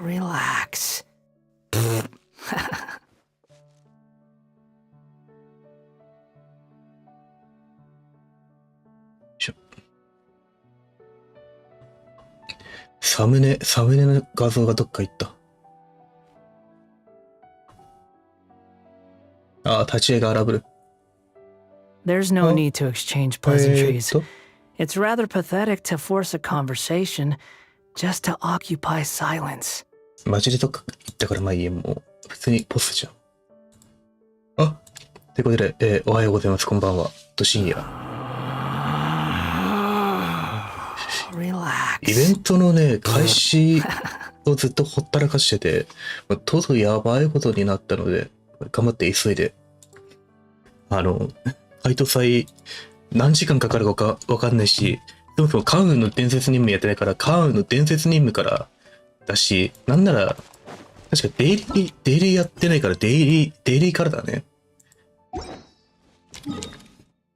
Relax. サムネの画像がどっか行った。ああ、立ち絵が荒ぶる。There's no need to exchange pleasantries. It's rather pathetic to force a conversation just to occupy silence. マジでどっか行ったからまあいいや、もう普通にポスじゃん。あ、ということで、おはようございます、こんばんは。深夜。イベントのね、開始をずっとほったらかしてて、とうとうやばいことになったので、頑張って急いで、配当祭何時間かかるかわかんないし、そもそもカウンの伝説任務やってないから、カウンの伝説任務からだし、なんなら、確かデイリーやってないからデイリーからだね。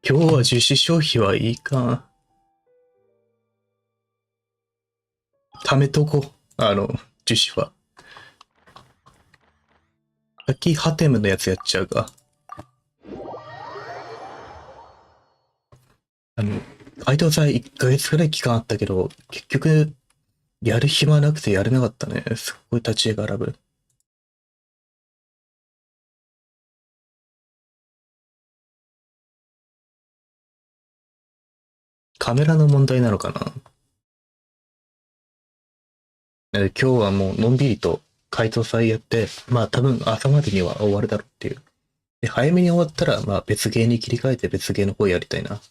今日は樹脂消費はいいか。貯めとこう。樹脂は。先ハテムのやつやっちゃうか。配当祭1ヶ月くらい期間あったけど、結局、やる暇なくてやれなかったね。すごい立ち絵が荒ぶる。カメラの問題なのかな。今日はもうのんびりと配当祭やって、まあ多分朝までには終わるだろうっていう。で、早めに終わったら、まあ別ゲーに切り替えて別ゲーの方やりたいな。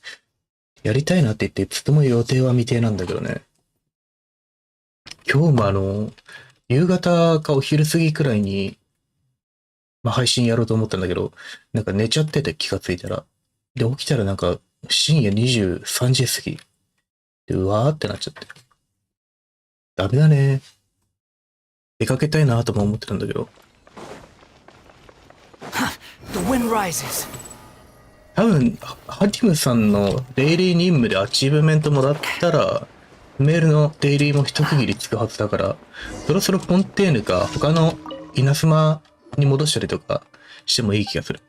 やりたいなって言って、つっても予定は未定なんだけどね。今日も夕方かお昼過ぎくらいに、まあ配信やろうと思ったんだけど、なんか寝ちゃってて気がついたら。で、起きたらなんか深夜23時過ぎ。で、うわーってなっちゃって。ダメだね。出かけたいなとも思ってたんだけど。The wind rises. 多分、ハティムさんのデイリー任務でアチーブメントもらったら、メールのデイリーも一区切りつくはずだから、そろそろフォンテーヌか他の稲妻に戻したりとかしてもいい気がする。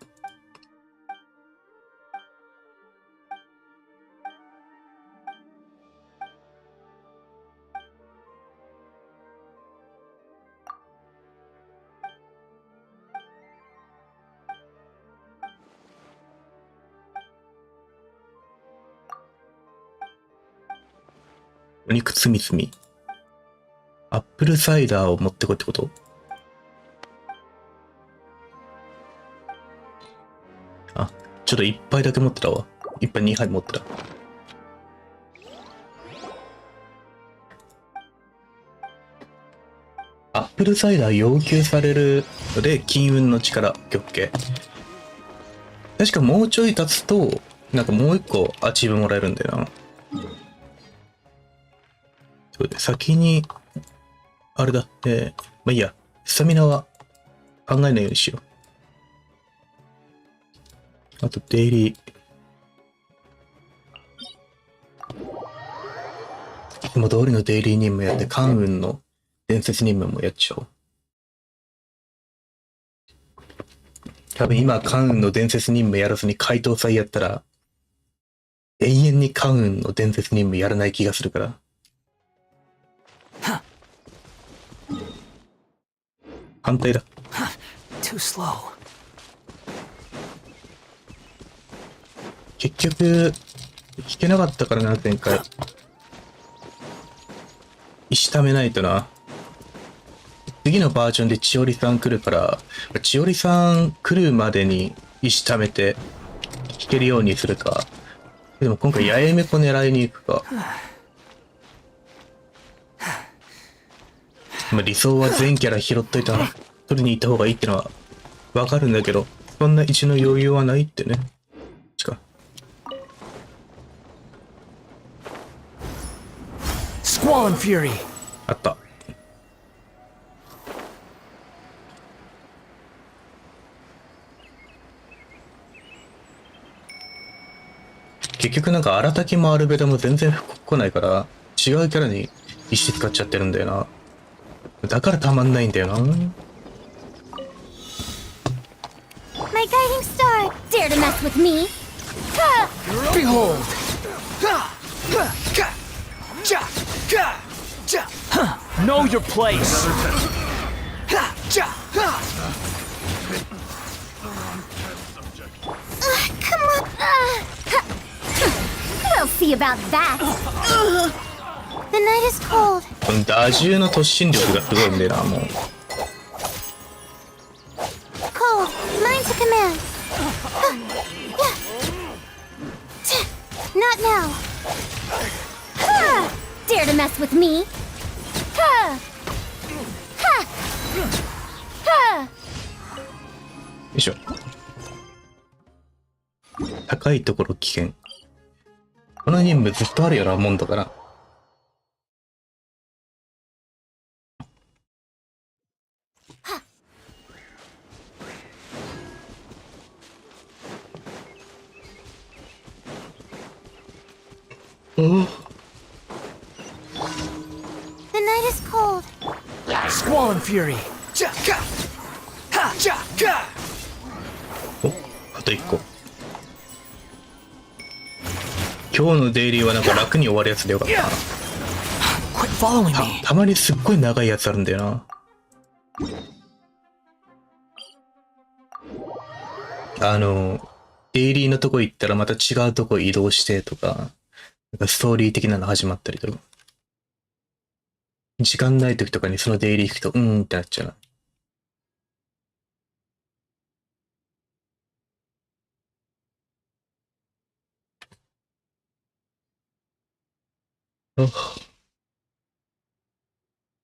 お肉つみつみ。アップルサイダーを持ってこいってこと？あ、ちょっと一杯だけ持ってたわ。一杯2杯持ってた。アップルサイダー要求されるので、金運の力、OK。確かもうちょい経つと、なんかもう一個アチーブもらえるんだよな。先に、あれだ、まあいいや、スタミナは考えないようにしよう。あと、デイリー。いつも通りのデイリー任務やって、関運の伝説任務もやっちゃおう。多分今、関運の伝説任務やらずに解答祭やったら、永遠に関運の伝説任務やらない気がするから。反対だ。Too slow. 結局、弾けなかったからな、前回。石貯めないとな。次のバージョンで千織さん来るから、千織さん来るまでに石貯めて弾けるようにするか。でも今回八重めこ狙いに行くか。まあ理想は全キャラ拾っといたら取りに行った方がいいってのはわかるんだけど、そんな位置の余裕はないってね。Squall and Fury. あった。結局なんか荒滝もアルベドも全然来ないから、違うキャラに石使っちゃってるんだよな。だからたまんないんだよな。My guiding star, dare to mess with me? Behold! Know your place! Come on. We'll see about that. The night is cold. この打獣の突進力がすごいんだよな、もう。Cold. Mine to command. Not now. Dare to mess with me? よいしょ。高いところ危険。この任務ずっとあるようなもんだから。The night is cold. Squall and Fury! お、あと1個。今日のデイリーはなんか楽に終わるやつでよかったな。Quit following me! たまにすっごい長いやつあるんだよな。デイリーのとこ行ったらまた違うとこ移動してとか、なんかストーリー的なの始まったりとか。時間ない時とかにそのデイリー行くと、ってなっちゃうな。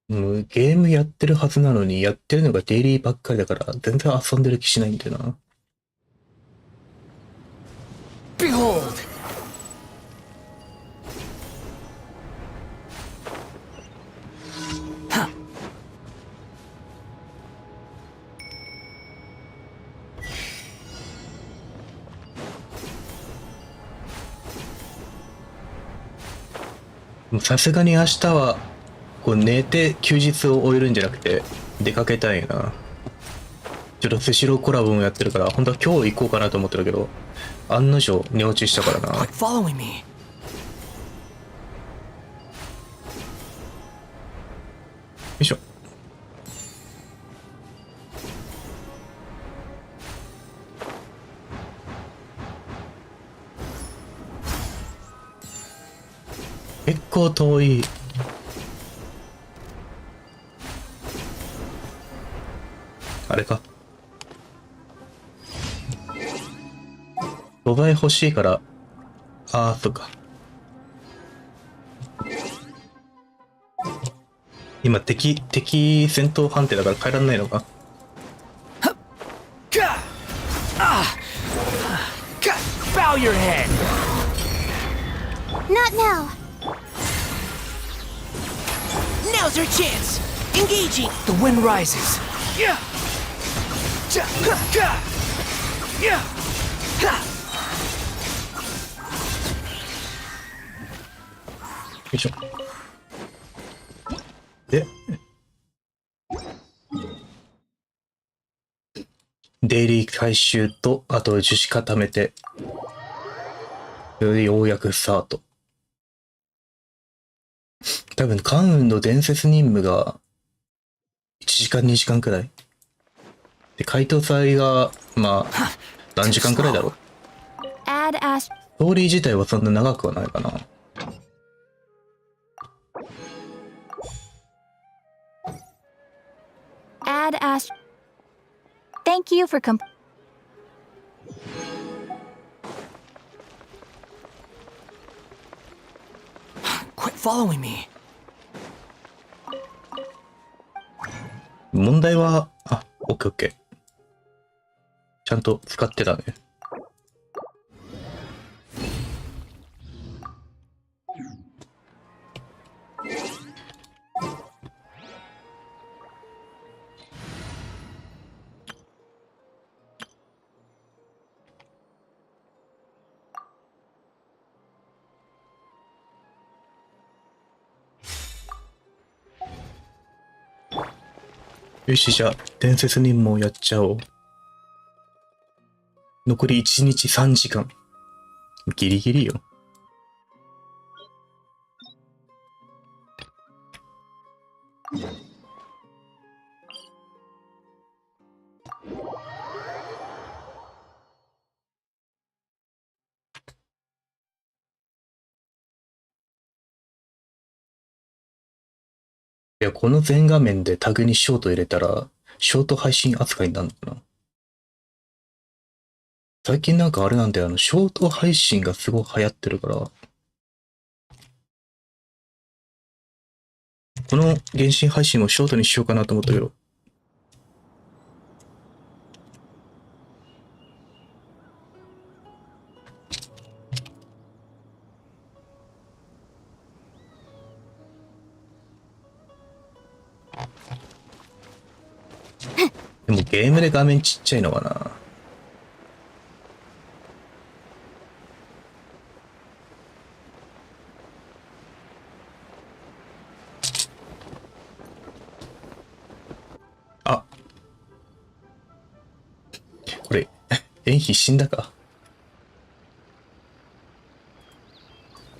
もうゲームやってるはずなのに、やってるのがデイリーばっかりだから、全然遊んでる気しないんだよな。Behold! さすがに明日は、こう寝て休日を終えるんじゃなくて、出かけたいな。ちょっとスシローコラボもやってるから、本当は今日行こうかなと思ってるけど、案の定寝落ちしたからな。よ Quit following me! いしょ。結構遠い。あれか。5倍欲しいから、そっか。今敵戦闘判定だから変えらんないのか。Bow your head! Not now. Now's your chance! Engaging! The wind rises! Yeah! Yoいしょ。で、デイリー回収と、あと樹脂固めて、ようやくスタート。多分、関羽の伝説任務が、1時間2時間くらい。で、解答祭が、まあ、何時間くらいだろう。Add ash. ストーリー自体はそんな長くはないかな。Add ash. Thank you for Quit following me! 問題は、オッケーオッケー。ちゃんと使ってたね。よし、じゃあ、伝説任務をやっちゃおう。残り1日3時間。ギリギリよ。いや、この全画面でタグにショート入れたら、ショート配信扱いになるのかな。最近なんかあれなんだよ、ショート配信がすごい流行ってるから、この原神配信もショートにしようかなと思ったけど。でもゲームで画面ちっちゃいのかな。あ、これ、演技死んだか。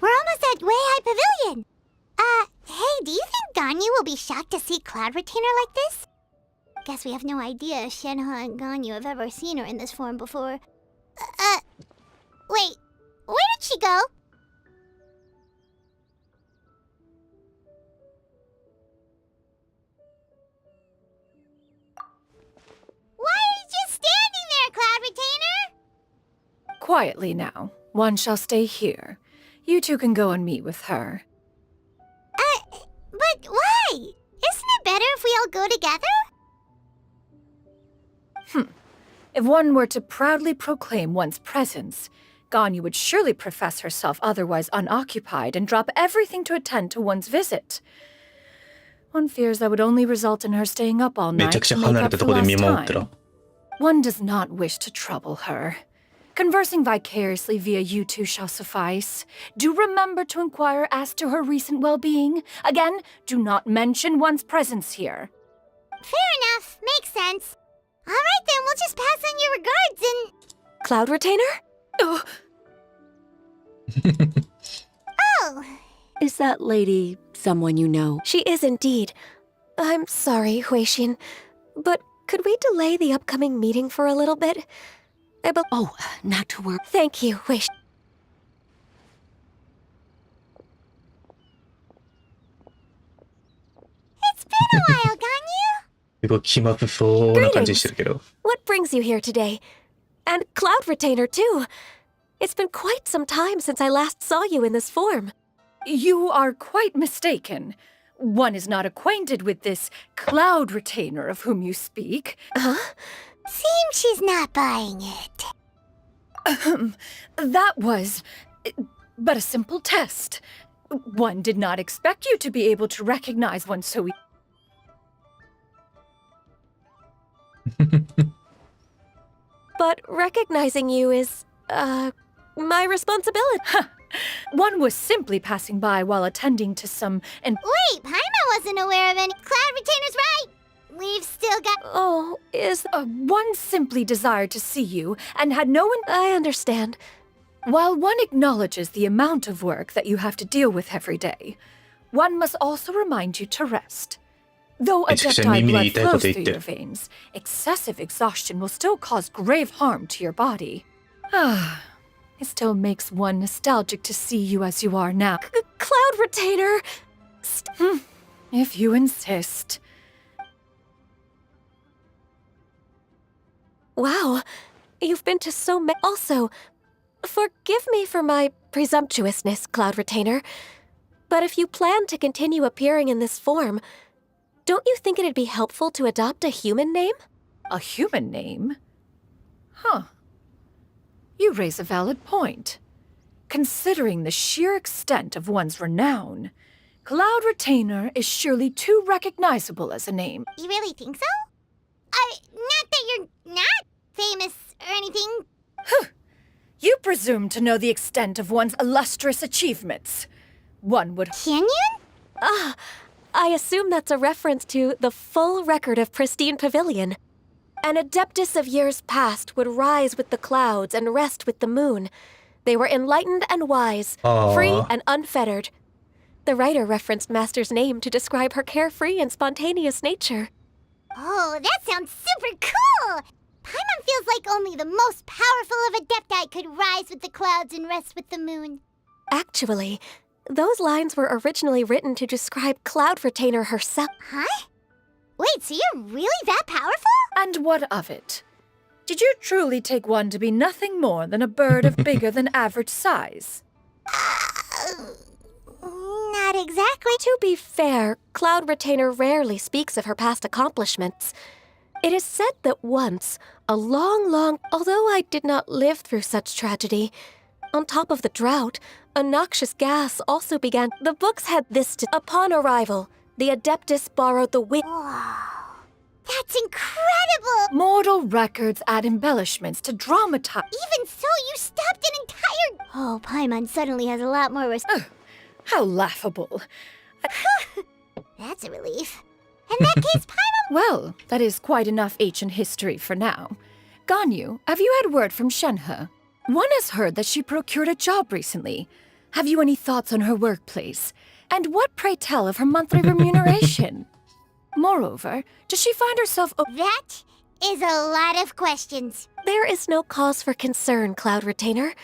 We're almost at Weihai Pavilion. Hey, do you think Ganyu will be shocked to see Cloud Retainer like this? Guess we have no idea if Shenhe and Ganyu have ever seen her in this form before. Wait, where did she go? Why are you just standing there, Cloud Retainer? Quietly now. One shall stay here. You two can go and meet with her. But why? Isn't it better if we all go together? If one were to proudly proclaim one's presence, Ganyu would surely profess herself otherwise unoccupied and drop everything to attend to one's visit. One fears that would only result in her staying up all め night ちゃくちゃ to 離 make れ up たと for ころで見 lost 守ってら。 time. One does not wish to trouble her. Conversing vicariously via you two shall suffice. Do remember to inquire as to her recent well-being. Again, do not mention one's presence here. Fair enough, makes sense. Alright then, we'll just pass on your regards and... Cloud Retainer? Oh, Oh, Is that lady someone you know? She is indeed. I'm sorry, Huixin, but could we delay the upcoming meeting for a little bit? Oh, not to worry. Thank you, Huixin. it's been a while, Ganyu. すごい気まずそうな感じしてるけど。 What brings you here today? And Cloud Retainer, too. It's been quite some time since I last saw you in this form. you are quite mistaken. One is not acquainted with this cloud retainer of whom you speak. Seems she's not buying it. That was but a simple test. One did not expect you to be able to recognize one so But recognizing you is, my responsibility. One was simply passing by while attending to some Wait, Paimon wasn't aware of any. Cloud Retainer's right. We've still got... Oh, one simply desired to see you and had no one. I understand. While one acknowledges the amount of work that you have to deal with every day, one must also remind you to rest. Though adepti blood flows through your veins, excessive exhaustion will still cause grave harm to your body. It still makes one nostalgic to see you as you are now. Cloud Retainer! If you insist. Wow, you've been to so many. Also, forgive me for my presumptuousness, Cloud Retainer, but if you plan to continue appearing in this form, don't you think it'd be helpful to adopt a human name? A human name? Huh. You raise a valid point. Considering the sheer extent of one's renown, Cloud Retainer is surely too recognizable as a name. You really think so? Not that you're not famous or anything. You presume to know the extent of one's illustrious achievements. One would... Can you? I assume that's a reference to the full record of Pristine Pavilion. An adeptus of years past would rise with the clouds and rest with the moon. They were enlightened and wise, free and unfettered. The writer referenced Master's name to describe her carefree and spontaneous nature. Oh, that sounds super cool! Paimon feels like only the most powerful of Adepti could rise with the clouds and rest with the moon. Actually, those lines were originally written to describe Cloud Retainer herself. Huh? Wait, so you're really that powerful? And what of it? Did you truly take one to be nothing more than a bird of bigger than average size? Not exactly. To be fair, Cloud Retainer rarely speaks of her past accomplishments. It is said that once, although I did not live through such tragedy, on top of the drought, a noxious gas also began. The books had this to. Upon arrival, the Adeptus borrowed the wind. Wow. That's incredible! Mortal records add embellishments to dramatize. Even so, you stopped an entire... Oh, Paimon suddenly has a lot more How laughable. That's a relief. In that case, Paimon... Well, that is quite enough ancient history for now. Ganyu, have you had word from Shenhe? One has heard that she procured a job recently. Have you any thoughts on her workplace? And what, pray tell, of her monthly remuneration? Moreover, does she find herself... That is a lot of questions. There is no cause for concern, Cloud Retainer.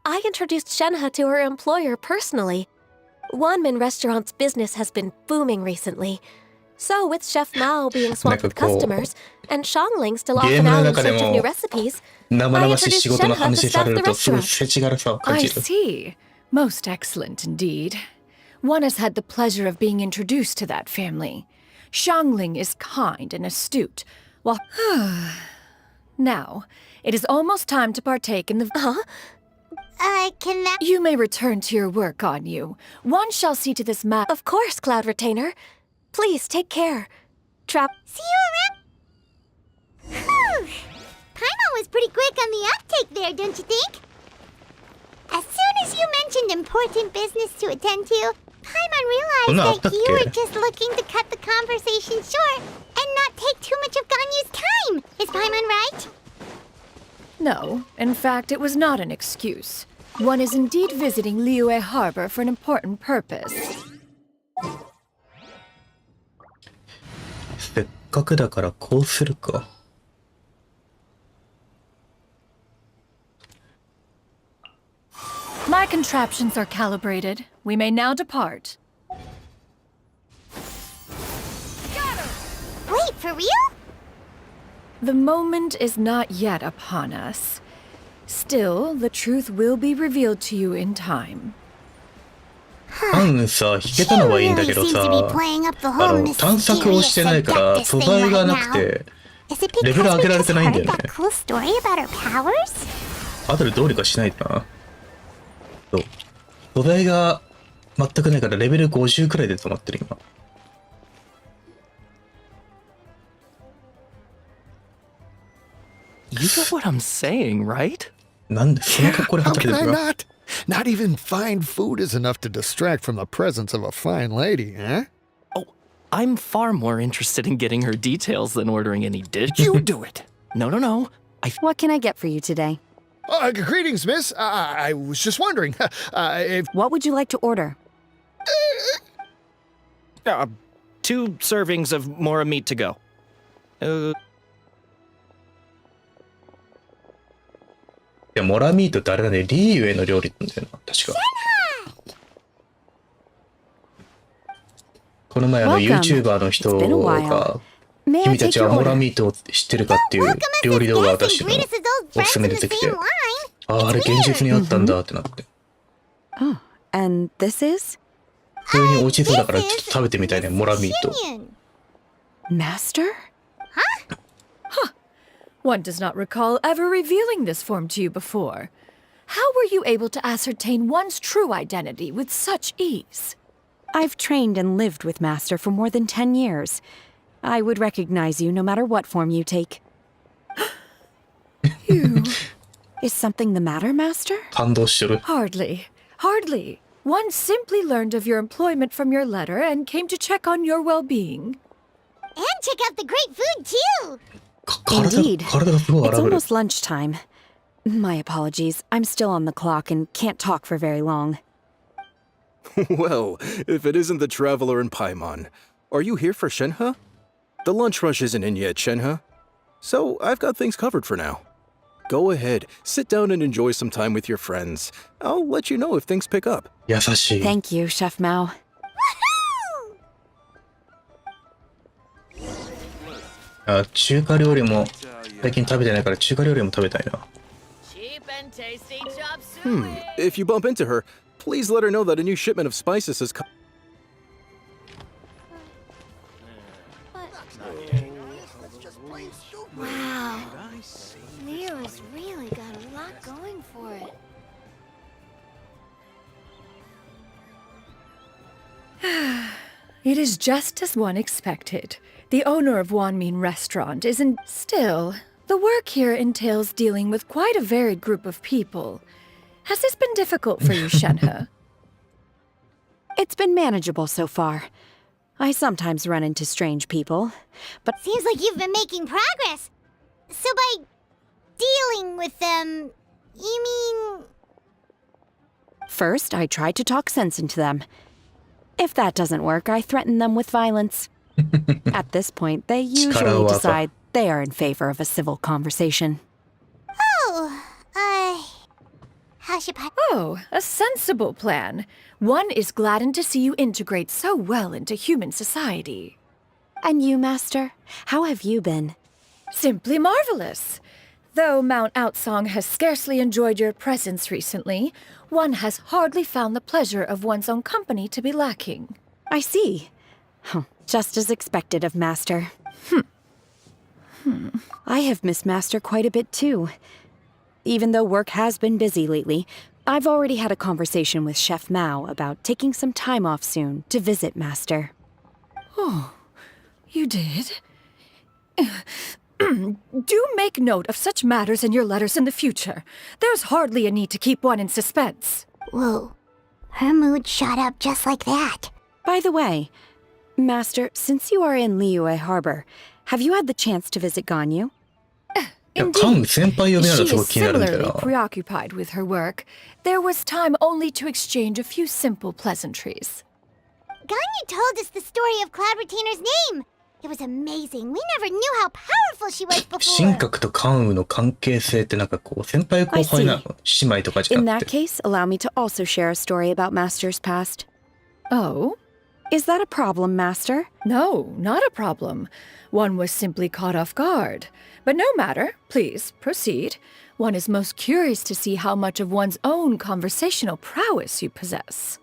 I introduced Shenhe to her employer personally. Wanmin Restaurant's business has been booming recently. So, with Chef Mao being swamped with customers, and Xiangling still off and out in search of new recipes, I introduced Shenhe to staff the restaurant. I see. Most excellent indeed. One has had the pleasure of being introduced to that family. Xiangling is kind and astute, while... Now, it is almost time to partake in the... Can that... You may return to your work, Ganyu. One shall see to this map... Of course, Cloud Retainer. Please, take care. See you around... Whew. Paimon was pretty quick on the uptake there, don't you think? As soon as you mentioned important business to attend to, Paimon realized that you were just looking to cut the conversation short and not take too much of Ganyu's time. Is Paimon right? No, in fact, it was not an excuse. One is indeed visiting Liyue Harbor for an important purpose. せっかくだからこうするか。My contraptions are calibrated. We may now depart. Wait, for real? The moment is not yet upon us. Still, the truth will be revealed to you in time. さ、弾けたのはいいんだけどさ、探索をしてないから素材がなくて、レベル上げられてないんだよね。後でどうにかしないとな。そう。素材が全くないからレベル50くらいで止まってる今。You know what I'm saying, right? なんでその格好で How 働い can て I るか not? Not even fine food is enough to distract from the presence of a fine lady, huh? Oh, I'm far more interested in getting her details than ordering any dish. You do it. No. What can I get for you today? Greetings, miss. I was just wondering if... What would you like to order? 2 servings of Mora meat to go. いや、モラミートってあれだね、リーユへの料理なんだよな、確か。この前YouTuber の人が、君たちはモラミートを知ってるかっていう料理動画を私のおすすめ出てきて、あれ現実にあったんだってなって。Oh, and this is? 普通に美味しそうだからちょっと食べてみたいね、モラミート。Master? One does not recall ever revealing this form to you before. How were you able to ascertain one's true identity with such ease? I've trained and lived with Master for more than 10 years. I would recognize you no matter what form you take. You... Is something the matter, Master? 感動してる。Hardly. One simply learned of your employment from your letter and came to check on your well-being. And check out the great food, too! Indeed. 体がすごい It's 荒ぶる。 almost lunchtime. My apologies. I'm still on the clock and can't talk for very long. Well, if it isn't the traveler in Paimon, are you here for Shenhe? The lunch rush isn't in yet, Shenhe. So I've got things covered for now. Go ahead, sit down and enjoy some time with your friends. I'll let you know if things pick up. 優しい。 Thank you, Chef Mao. あ、中華料理も最近食べてないから中華料理も食べたいな。If you bump into her, please let her know that a new shipment of spices has come. Wow. Nero's really got a lot going for it. It is just as one expected. The owner of Wanmin Restaurant isn't... Still, the work here entails dealing with quite a varied group of people. Has this been difficult for you, Shenhe? It's been manageable so far. I sometimes run into strange people, but Seems like you've been making progress. So by dealing with them, you mean... first I try to talk sense into them. If that doesn't work, I threaten them with violence. At this point, they usually decide they are in favor of a civil conversation. How should I... Oh, a sensible plan. One is gladdened to see you integrate so well into human society. And you, Master? How have you been? Simply marvelous. Though Mount Outsong has scarcely enjoyed your presence recently, one has hardly found the pleasure of one's own company to be lacking. I see. Huh, just as expected of Master. I have missed Master quite a bit too. Even though work has been busy lately, I've already had a conversation with Chef Mao about taking some time off soon to visit Master. Oh, you did? Do make note of such matters in your letters in the future. There's hardly a need to keep one in suspense. Whoa. Her mood shot up just like that. By the way, Master, since you are in Liyue Harbor, have you had the chance to visit Ganyu? いや、カン先輩呼びな She らすご is い気になるんだよ similarly な。 preoccupied with her work. There was time only to exchange a few simple pleasantries. Ganyu told us the story of Cloud Retainer's name. It was amazing. We never knew how powerful she was 神 before. 格と関羽の関係性ってなんかこう先輩後輩なの姉妹とかじゃ In な that くて。 case, allow me to also share a story about Master's past. Oh? Is that a problem, Master? No, not a problem. One was simply caught off guard. But no matter. Please, proceed. One is most curious to see how much of one's own conversational prowess you possess.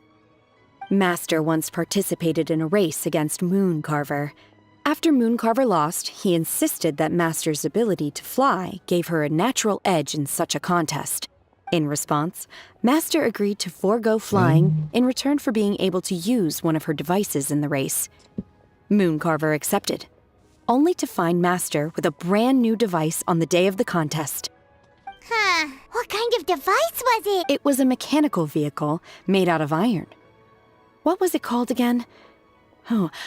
Master once participated in a race against Mooncarver. After Mooncarver lost, he insisted that Master's ability to fly gave her a natural edge in such a contest. In response, Master agreed to forego flying in return for being able to use one of her devices in the race. Mooncarver accepted, only to find Master with a brand new device on the day of the contest. Huh. What kind of device was it? It was a mechanical vehicle made out of iron. What was it called again?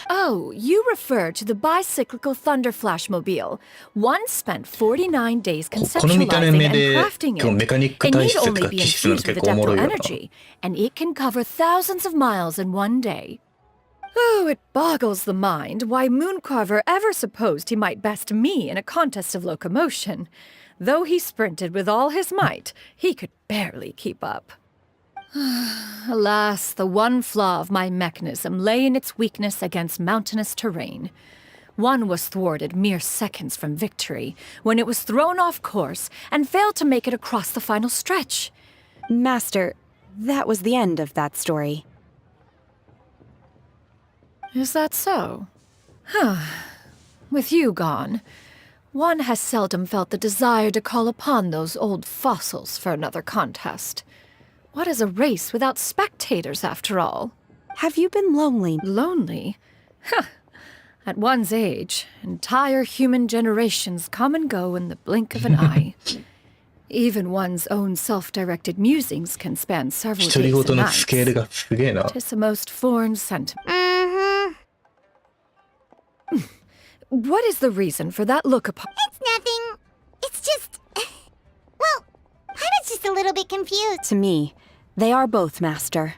Oh, you refer to the bicyclical Thunder Flashmobile. One spent 49 days この見た目 conceptualizing and で crafting 今日メ it. カニック It 体 need 質と only か be 気質するの infused 結 with 構おもろ adeptal いよな。 energy, and it can cover thousands of miles in one day. Oh, it boggles the mind why Mooncarver ever supposed he might best me in a contest of locomotion. Though he sprinted with all his might, he could barely keep up. Alas, the one flaw of my mechanism lay in its weakness against mountainous terrain. One was thwarted mere seconds from victory when it was thrown off course and failed to make it across the final stretch. Master, that was the end of that story. Is that so? With you gone, one has seldom felt the desire to call upon those old fossils for another contest. What is a race without spectators, after all? Have you been lonely? Lonely? At one's age, entire human generations come and go in the blink of an eye. Even one's own self-directed musings can span several 独り days 言 and のスケール nights. がすげえな。 'Tis a most foreign sentiment. Mm-hmm. What is the reason for that look upon? It's nothing. It's just... Well, I was just a little bit confused. To me, they are both master.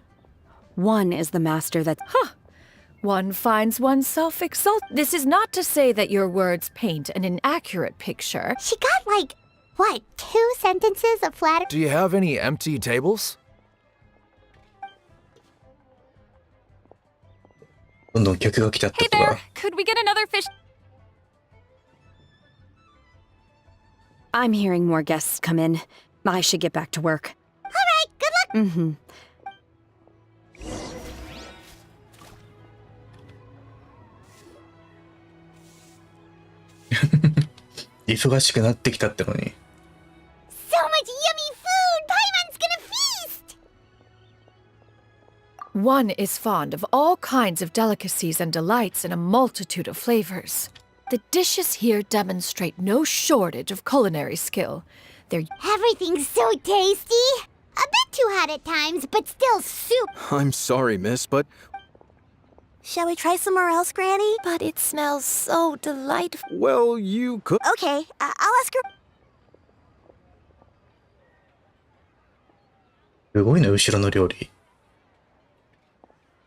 One is the master that... One finds oneself This is not to say that your words paint an inaccurate picture. She got like, what, 2 sentences of flattery? Do you have any empty tables? どんどん客が来ちゃった Hey とか there, could we get another fish? I'm hearing more guests come in. I should get back to work. All right, good luck. Mm-hmm. 忙しくなってきたってのに。 So much yummy food! Paimon's gonna feast! One is fond of all kinds of delicacies and delights in a multitude of flavors. The dishes here demonstrate no shortage of culinary skill. They're Everything's so tasty! A bit too hot at times, but still soup. I'm sorry, miss, but Shall we try somewhere else, Granny? But it smells so delightful. well, you could. Okay, I'll ask her. すごいね、後ろの料理。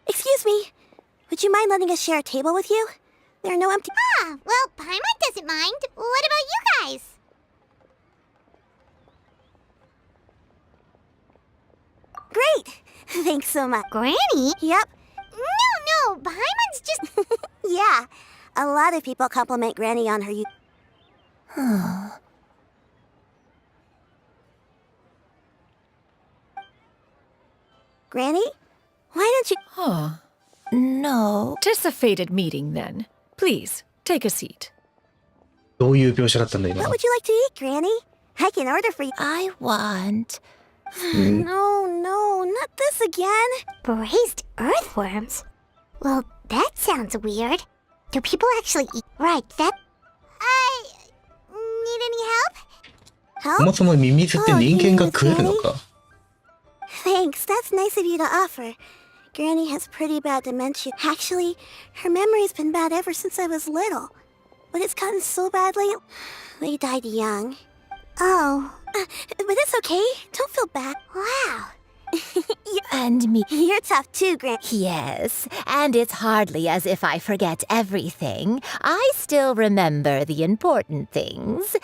Excuse me. Would you mind letting us share a table with you? There are no empty... Ah, well, Paimon doesn't mind. What about you guys? Great! Thanks so much. Granny? Yep. No, Paimon's just... yeah, a lot of people compliment Granny on her... Granny? Why don't you... Huh. No. Tis a fated meeting, then. Please, take a seat. どういう描写だったんだ、今 What。would you like to eat, Granny? I can order for you. I want... No, not this again. Braised earthworms? Well, that sounds weird. Do people actually eat? Right, that... Need any help? そもそもミミズって人間が食えるのか。 Thanks, that's nice of you to offer. Granny has pretty bad dementia. Actually, her memory's been bad ever since I was little. But it's gotten so badly. They died young. Oh. But it's okay. Don't feel bad. Wow. And me. You're tough too, Gran. Yes, and it's hardly as if I forget everything. I still remember the important things.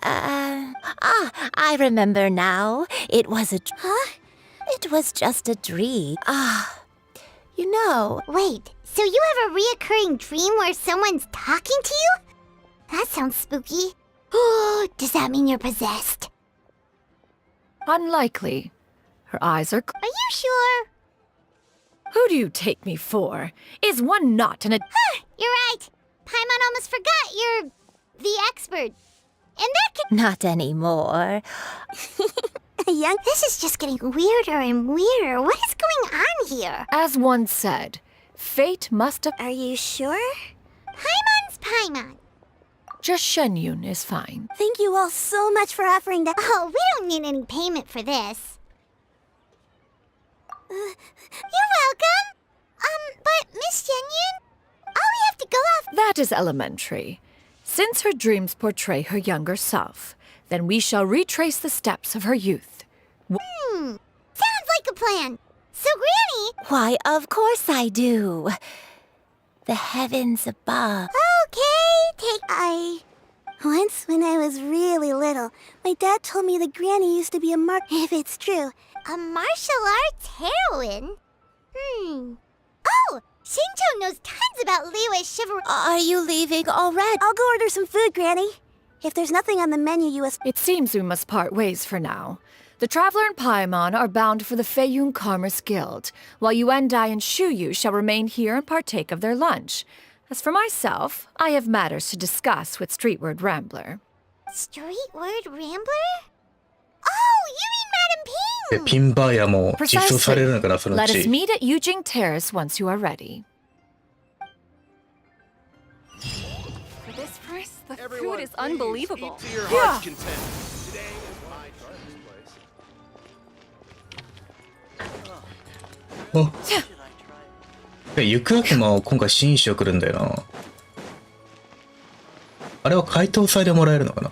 I remember now. It was a... Huh? It was just a dream. You know... Wait, so you have a reoccurring dream where someone's talking to you? That sounds spooky. Oh, does that mean you're possessed? Unlikely. Her eyes are... Are you sure? Who do you take me for? Is one not an... You're right. Paimon almost forgot you're the expert. And that can... Not anymore. Young, this is just getting weirder and weirder. What is going on here? As one said, fate must have... Are you sure? Paimon's Paimon. Just Shenyun is fine. Thank you all so much for offering that. Oh, we don't need any payment for this. You're welcome. But Miss Shenyun, all we have to go off... That is elementary. Since her dreams portray her younger self, then we shall retrace the steps of her youth. Sounds like a plan. So, Granny... Why, of course I do. The heavens above. Okay, Once, when I was really little, my dad told me that Granny used to be if it's true, a martial arts heroine? Oh, Shinjo knows tons about Liyue chivalry. Are you leaving already? I'll go order some food, Granny. If there's nothing on the menu, It seems we must part ways for now. The Traveler and Paimon are bound for the Feiyun Commerce Guild, while Yuendai and Shuyu shall remain here and partake of their lunch. As for myself, I have matters to discuss with Streetward Rambler. Streetward Rambler? Oh, you mean Madam で Ping! ピンバーヤも実装され Precisely. るのかな、そのう Let us ち。 meet at Yujing Terrace once you are ready. For this price, the food is unbelievable. Yeah. 行く悪魔を今回新種を来るんだよな。あれは解凍祭でもらえるのかな。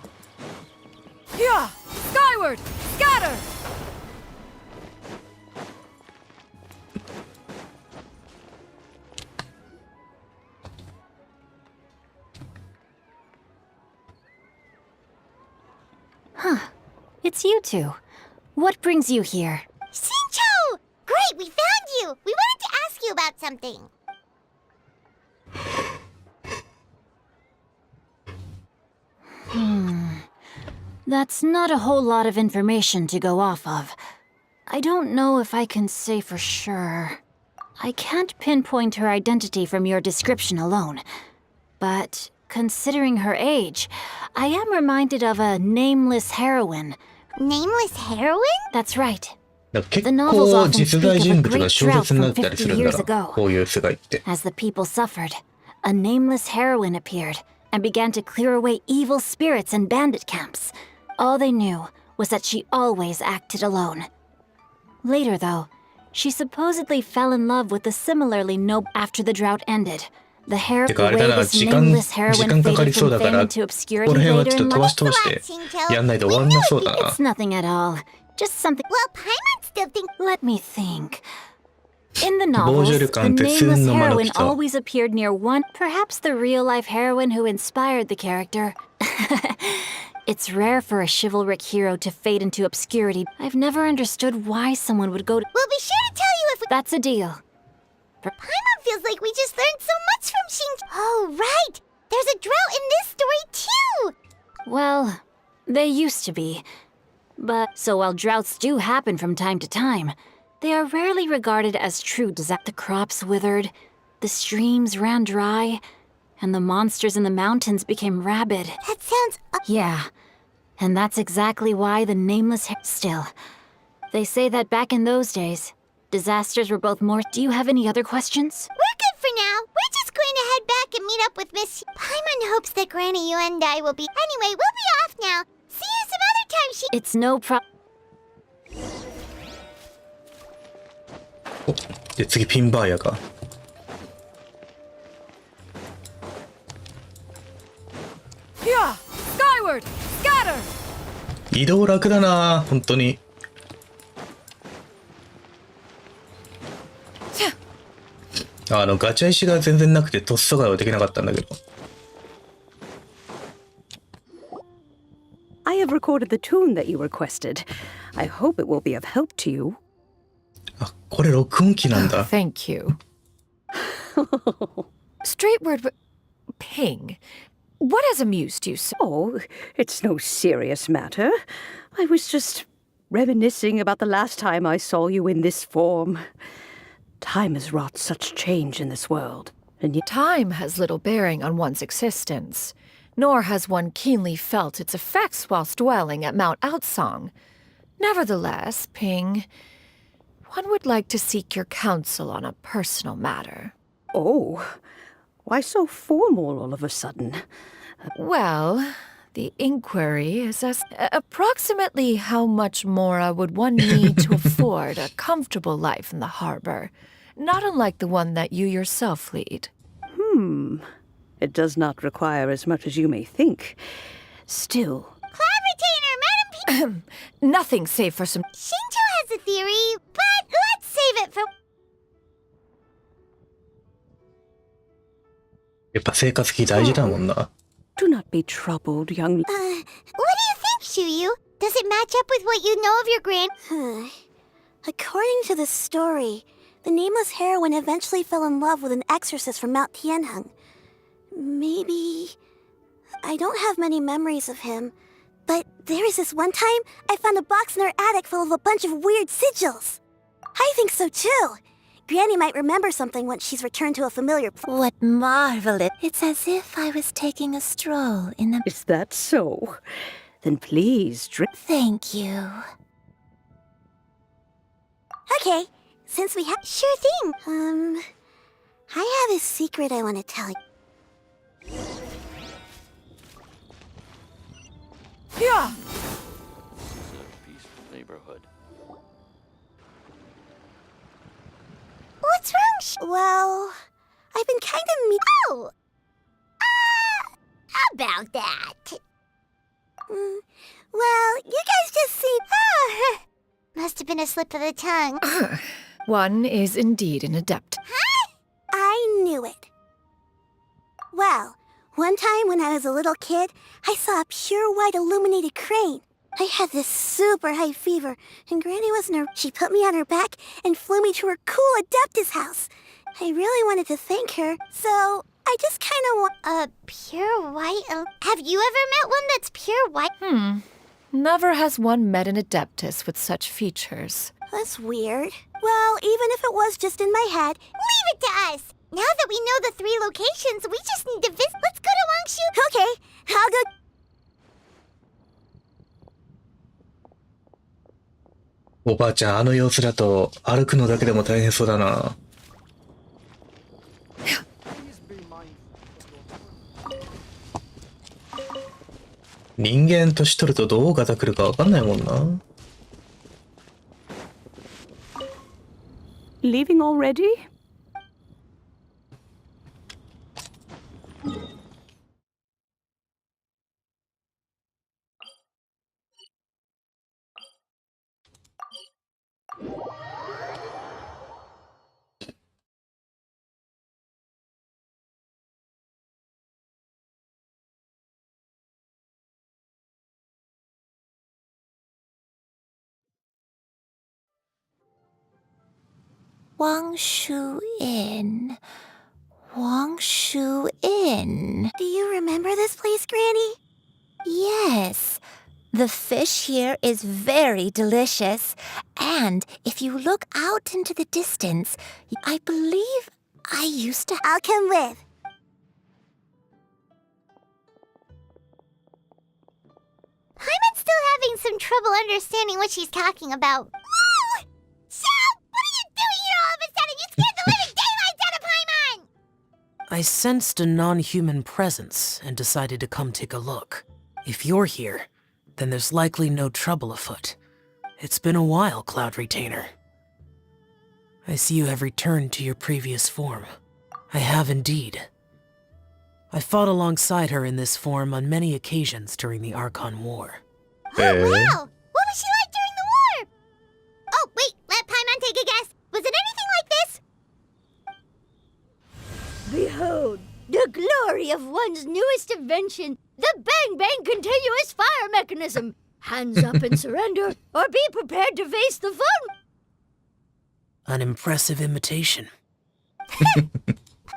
Yeah! Skyward! Scatter! Huh. It's you two. What brings you here? Shincho! Great, we found you! We wanted to ask you about something. That's not a whole lot of information to go off of. I don't know if I can say for sure. I can't pinpoint her identity from your description alone. But considering her age, I am reminded of a nameless heroine. Nameless heroine? That's right. 結構実在人物が小説になったりするんだな、こういう世界って。 As the people suffered, a nameless heroine appeared and began to clear away evil spirits in bandit camps. All they knew was that she always acted alone. Later, though, she supposedly fell in love with a similarly noble. After the drought ended, the way this nameless heroine faded from fame into obscurity later in life. It's nothing at all. Just something. Well, Paimon still thinks. Let me think. In the novels, the nameless heroine always appeared near one, perhaps the real-life heroine who inspired the character. It's rare for a chivalric hero to fade into obscurity. I've never understood why someone would go to... We'll be sure to tell you if we... That's a deal. Paimon feels like we just learned so much from Shinjo. Oh, right! There's a drought in this story, too! Well, they used to be. But, so while droughts do happen from time to time, they are rarely regarded as true disasters. The crops withered, the streams ran dry, and the monsters in the mountains became rabid. That sounds... Yeah, and that's exactly why the nameless... Still, they say that back in those days, disasters were both more... Do you have any other questions? We're good for now. We're just going to head back and meet up with Miss... Paimon hopes that Granny, you and I will be... Anyway, we'll be off now. See you some other time, It's no pro... で、次ピンバーヤか。Yeah! Skyward! Scatter! 移動楽だな、本当に。ガチャ石が全然なくてトスとかはできなかったんだけど。I have recorded the tune that you requested. I hope it will be of help to you. あ、これ録音機なんだ。Thank you. Straight word, ping. What has amused you so? Oh, it's no serious matter. I was just reminiscing about the last time I saw you in this form. Time has wrought such change in this world, and yet... Time has little bearing on one's existence, nor has one keenly felt its effects whilst dwelling at Mount Outsong. Nevertheless, Ping, one would like to seek your counsel on a personal matter. Oh, why so formal all of a sudden? Well, the inquiry is as approximately how much more would one need to afford a comfortable life in the harbor, not unlike the one that you yourself lead. It does not require as much as you may think. Still... Cloud Retainer, Madam P... Nothing save for some... Shinjo has a theory, but let's save it for... やっぱ生活費大事だもんな。Do not be troubled, young... what do you think, Shuyu? Does it match up with what you know of your grand... According to the story, the nameless heroine eventually fell in love with an exorcist from Mount Tianheng. Maybe... I don't have many memories of him, but there was this one time I found a box in her attic full of a bunch of weird sigils. I think so too. Granny might remember something once she's returned to a familiar place. What marvelous. It's as if I was taking a stroll in the... Is that so? Then please drink... Thank you. Okay, since we have... Sure thing. I have a secret I want to tell you. Yeah! This is a peaceful neighborhood. Well, I've been kind of Oh! About that. Well, you guys just seem... Must have been a slip of the tongue. One is indeed an adept. Huh? I knew it. Well, one time when I was a little kid, I saw a pure white illuminated crane. I had this super high fever, and Granny wasn't her. She put me on her back and flew me to her cool Adeptus house. I really wanted to thank her, so I just kind of want... pure white... Have you ever met one that's pure white? Never has one met an Adeptus with such features. That's weird. Well, even if it was just in my head, leave it to us! Now that we know the 3 locations, we just need to visit. Let's go to Wangshu. Okay, I'll go... おばあちゃん、あの様子だと歩くのだけでも大変そうだな。人間年取るとどうガタくるかわかんないもんな。Leaving already? Wangshu Inn. Wangshu Inn. Do you remember this place, Granny? Yes. The fish here is very delicious. And if you look out into the distance, I believe I used to... I'll come with. Hyman's still having some trouble understanding what she's talking about. Whoa! Shao! What are you doing here all of a sudden? You scared the living daylights out of Paimon! I sensed a non-human presence and decided to come take a look. If you're here, then there's likely no trouble afoot. It's been a while, Cloud Retainer. I see you have returned to your previous form. I have indeed. I fought alongside her in this form on many occasions during the Archon War. Oh, wow! What was she like during the war? Oh, wait, let Paimon take a guess. Was it anything like this? Behold, the glory of one's newest invention, the Bang Bang Continuous Fire Mechanism. Hands up and surrender, or be prepared to face the fun. An impressive imitation.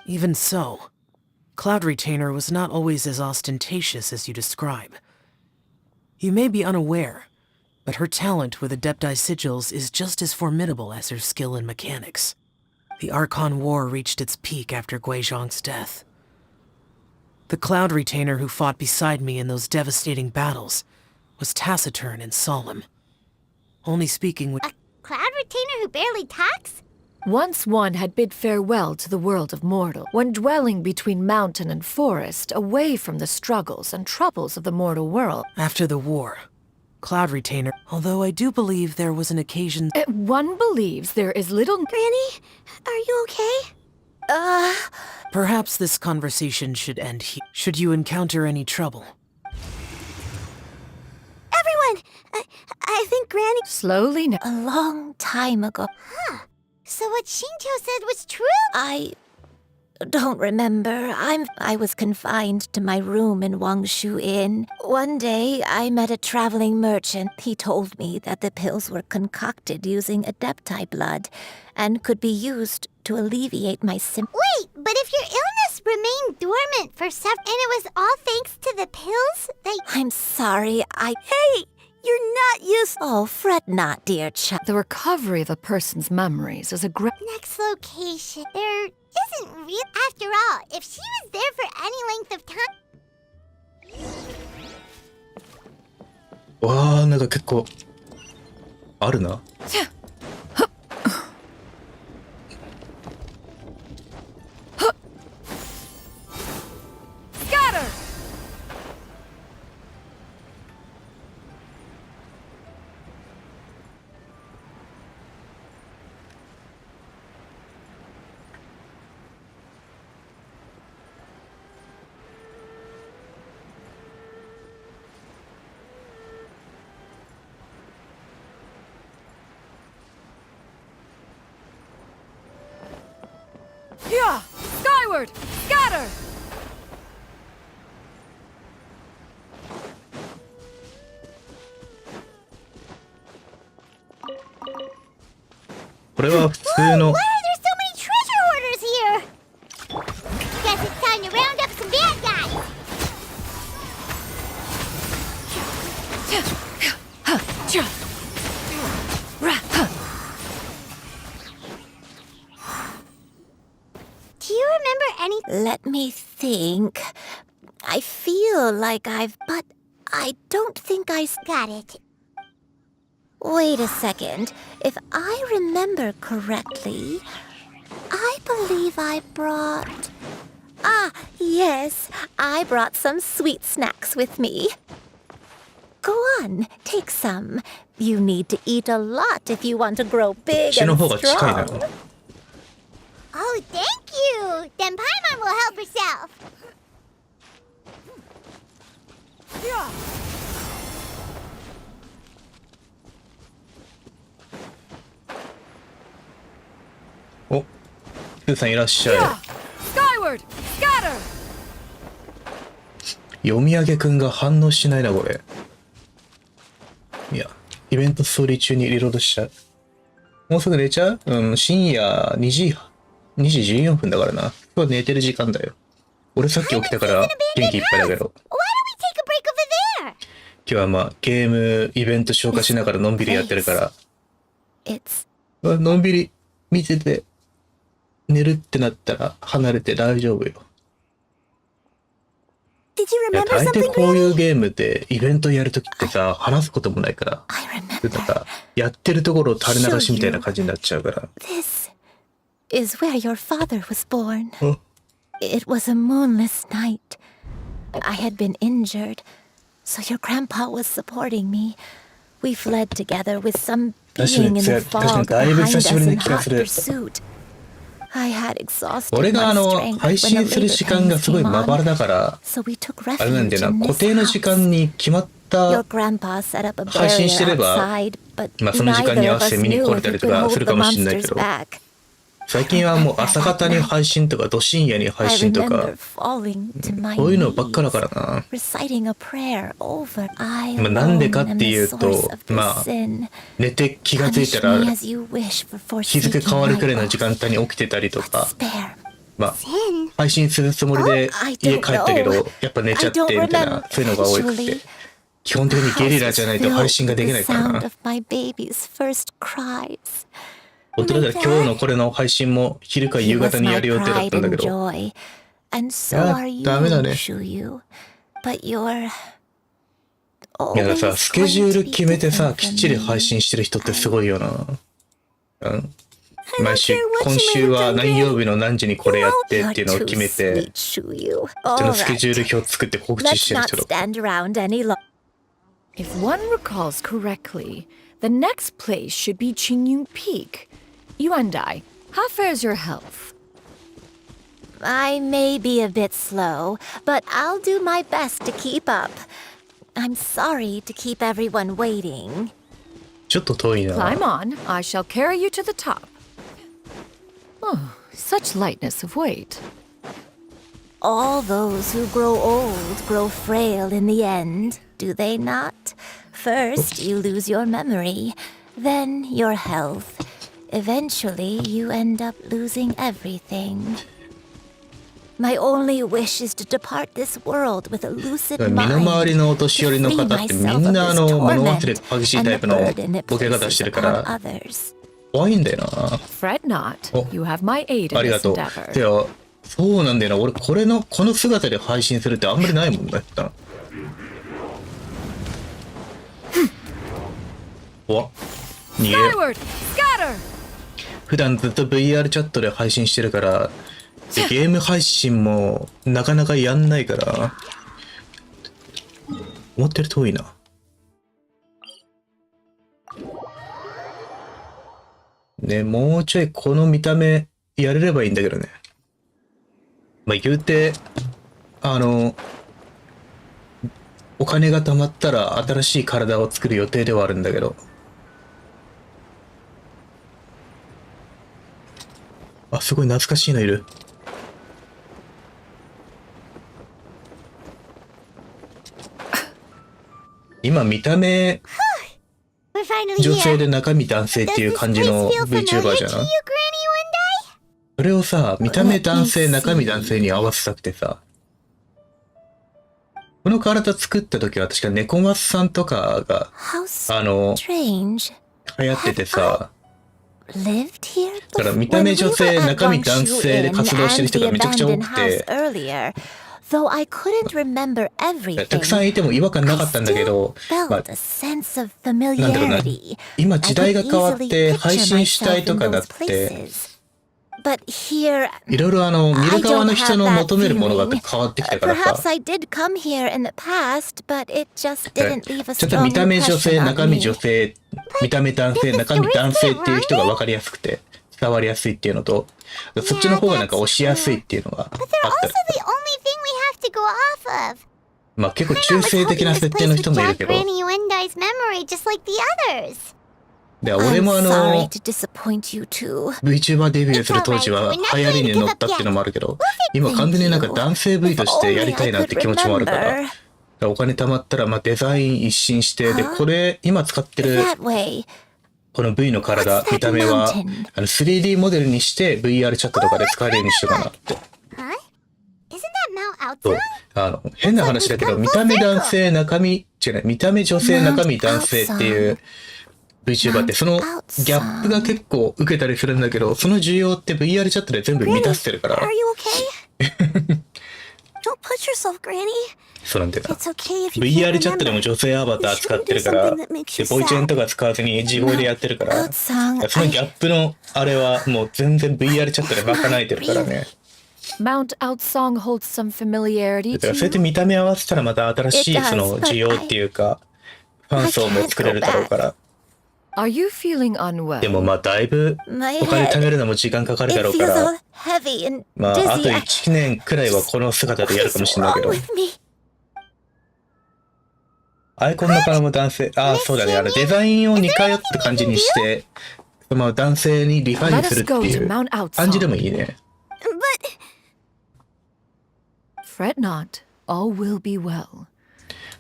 Even so, Cloud Retainer was not always as ostentatious as you describe. You may be unaware, but her talent with Adepti Sigils is just as formidable as her skill in mechanics. The Archon War reached its peak after Guizhong's death. The Cloud Retainer who fought beside me in those devastating battles was taciturn and solemn, only speaking with... A Cloud Retainer who barely talks? Once one had bid farewell to the world of mortal, when dwelling between mountain and forest, away from the struggles and troubles of the mortal world. After the war, Cloud Retainer, although I do believe there was an occasion... One believes there is little... Granny, are you okay? Perhaps this conversation should end here. Should you encounter any trouble? Everyone! I think Granny... Slowly now. A long time ago. Huh. So what Shinto said was true? I don't remember. I was confined to my room in Wangshu Inn. One day, I met a traveling merchant. He told me that the pills were concocted using Adepti blood and could be used to alleviate my symptoms. Wait, but if your illness remained dormant for several... And it was all thanks to the pills that... I'm sorry, Hey! You're not used... Oh, fret not, dear child. The recovery of a person's memories is a great... Next location. There isn't real... After all, if she was there for any length of time... わあ、なんか結構あるな。Yeah! Skyward! Scatter! これは普通の Why are there so many treasure hoarders here? Guess it's time to round up some bad guys. Do you remember any? Let me think. I feel like but I don't think Got it. Wait a second. If I remember correctly, I believe I brought... Ah, yes. I brought some sweet snacks with me. Go on, take some. You need to eat a lot if you want to grow big こっちの and 方が近いな。 strong. Oh, thank you. Then Paimon will help herself. Yeah! お、スーさんいらっしゃい。 Yeah! Skyward! Scatter! 読み上げくんが反応しないな、これ。いや、イベントストーリー中にリロードしちゃう。もうすぐ寝ちゃう？うん、深夜2時14分だからな。今日寝てる時間だよ。俺さっき起きたから元気いっぱいだけど。Why don't we take a break over there? 今日はまあ、ゲーム、イベント消化しながらのんびりやってるから。のんびり見てて、寝るってなったら離れて大丈夫よ。いや、大抵こういうゲームでイベントやるときってさ、話すこともないから。なんか、やってるところを垂れ流しみたいな感じになっちゃうから。This is where your father was born. It was a moonless night. I had been injured, so your grandpa was supporting me. We fled together with some being in the fog behind us in hot pursuit. I had exhausted 俺が my strength 配 when a 信する labor 時間が pain すごい came まばら on. だから、 So we took あれなんだ refuge よ in な、固 this 定の時 house. 間に決まっ Your た grandpa set up a 配信 barrier してれば、 outside, but まあその時間に neither 合 of わせ us て見に knew 来れ if た we りと could か hold する the かもしれないけ monsters ど、 back. 最近はもう朝方に配信とか、ど深夜に配 I 信とか、 remember falling to my こういうのばっかだ knees, からな。 reciting a prayer over I まあなんでか alone って am いう the と source of this まあ sin. 寝て気がつい Punish たら me as you wish for 日付 forsaking 変わる my くらいの時間 oath. 帯に起きてたりとか、 Spare. まあ配信するつもりで I 家 don't 帰ったけ know. ど、やっぱ寝ちゃって I み don't たいな、 remember. そういうのが多くて、 Actually, 基本的にゲリラじゃないと配信ができない the から sound な。 of my baby's first cries. 本当だったら今日のこれの配信も昼か He 夕 was 方にや my る予定だっ pride たんだ and けど、 joy, and so いや are you, ダメだね。 Shuyu. But you're いやだからさ、 always スケジュ going ー to ル be 決めてさ、 different きっ from ちり me. 配信してる人ってすごいよな。うん。毎週、 care what 今 you 週 may have は done, 何曜日の何時にこれやってっていうのを You're 決め too て、 sweet, Shuyu. その All スケジュー right. ル表作って告知 Let's してる not 人とか。 stand around any longer. If one recalls correctly, the next place should be Qingyun Peak. You and I, how fares your health? I may be a bit slow, but I'll do my best to keep up. I'm sorry to keep everyone waiting. ちょっと遠いな。 Climb on. I shall carry you to the top. Oh, such lightness of weight. All those who grow old grow frail in the end, do they not? First, you lose your memory, then your health. Eventually, you end up losing everything. My only wish is to depart this world with a lucid 身の mind, 回りのお年寄りの to 方 free ってみ myself ん of な this 物忘れ torment 激しい and タイ the プの burden it ボケ方 places してるか upon ら others. 怖いんだよな。 Fret not. You have my aid あ in りが this とう。 endeavor. いや、そうなんだよな。俺この姿で配信するってあんまりないもんだった。おっ、逃げよう。 Skyward! Scatter! 普段ずっと VR チャットで配信してるから、でゲーム配信もなかなかやんないから、思ってる遠いな。ね、もうちょいこの見た目やれればいいんだけどね。まあ言うて、お金が貯まったら新しい体を作る予定ではあるんだけど。あ、すごい懐かしいのいる。今見た目女性で中身男性っていう感じの VTuber じゃない？それをさ、見た目男性中身男性に合わせたくてさ、この体作った時は確か猫松さんとかが流行っててさ、だから見た目女性中身男性で活動してる人がめちゃくちゃ多くて、たくさんいても違和感なかったんだけど、なんだろうな、今時代が変わって配信主体とかだって、いろいろ見る側の人の求めるものが変わってきたからさ、ちょっと見た目女性、中身女性、見た目男性、中身男性っていう人が分かりやすくて伝わりやすいっていうのと、そっちの方がなんか押しやすいっていうのがあったり。まあ結構中性的な設定の人もいるけど、で俺もVTuber デビューする当時は流行りに乗ったっていうのもあるけど、今完全になんか男性 V としてやりたいなって気持ちもあるから、お金貯まったらまあデザイン一新して、でこれ今使ってるこの V の体見た目は3D モデルにして VR チャットとかで使えるようにしようかなって。そう変な話だけど、見た目男性中身違う、見た目女性中身男性っていうVTuber ってそのギャップが結構受けたりするんだけど、その需要って VR チャットで全部満たしてるから。そうなんだよな。VR チャットでも女性アバター使ってるから、でボイチェンとか使わずに自声でやってるから、そのギャップのあれはもう全然 VR チャットで賄えてるからね。Mount Out Song holds some familiarity. だからそうやって見た目合わせたらまた新しいその需要っていうか、ファン層も作れるだろうから。Are you feeling unwell? でもまあだいぶお金貯めるのも時間かかるだろうから、まああと1年くらいはこの姿でやるかもしれないけど。アイコンの柄も男性、ああそうだね、デザインを似通った感じにして、まあ男性にリファインするっていう感じでもいいね。Fret not, all will be well.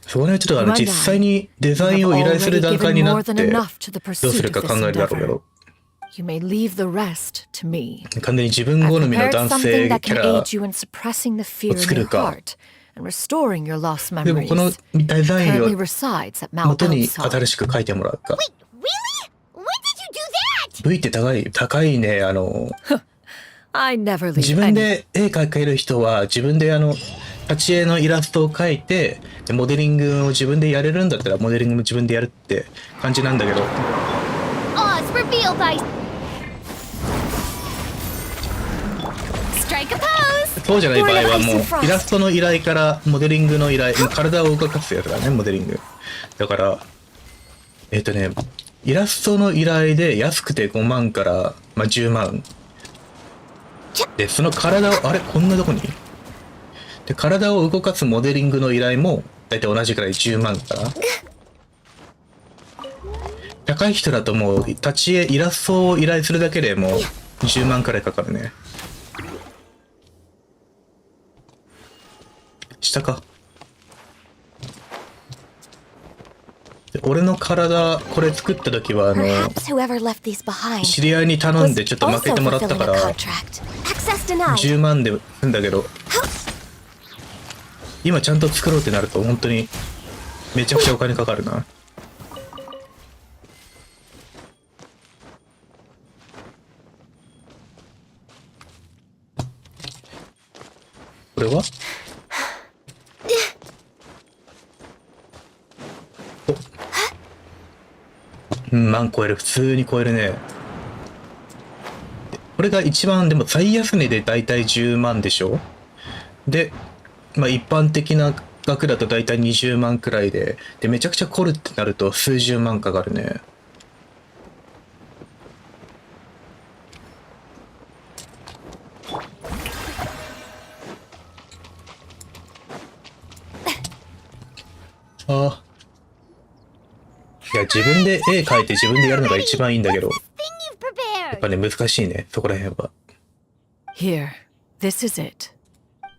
そこね、ちょっと実際にデザインを依頼する段階になってどうするか考えるだろうけど、完全に自分好みの男性キャラを作るか、でもこのデザインを元に新しく書いてもらうか。V って高いね。自分で絵描ける人は自分で立ち絵のイラストを描いて、でモデリングを自分でやれるんだったらモデリングも自分でやるって感じなんだけど、そうじゃない場合はもうイラストの依頼からモデリングの依頼、体を動かすやつだね、モデリングだから、イラストの依頼で安くて5万から、まあ、10万で、その体をこんなとこにで体を動かすモデリングの依頼もだいたい同じくらい10万かな。高い人だともう立ち絵イラストを依頼するだけでもう10万くらいかかるね。下か。で俺の体これ作った時は知り合いに頼んでちょっと負けてもらったから10万で済んだけど、今ちゃんと作ろうってなると本当にめちゃくちゃお金かかるな。これは万超える、普通に超えるね。これが一番でも最安値でだいたい10万でしょ。でまあ一般的な額だとだいたい20万くらいで、めちゃくちゃ凝るってなると数十万かかるね。ああ、いや自分で絵描いて自分でやるのが一番いいんだけど、やっぱね難しいね、そこら辺は。Here, this is it.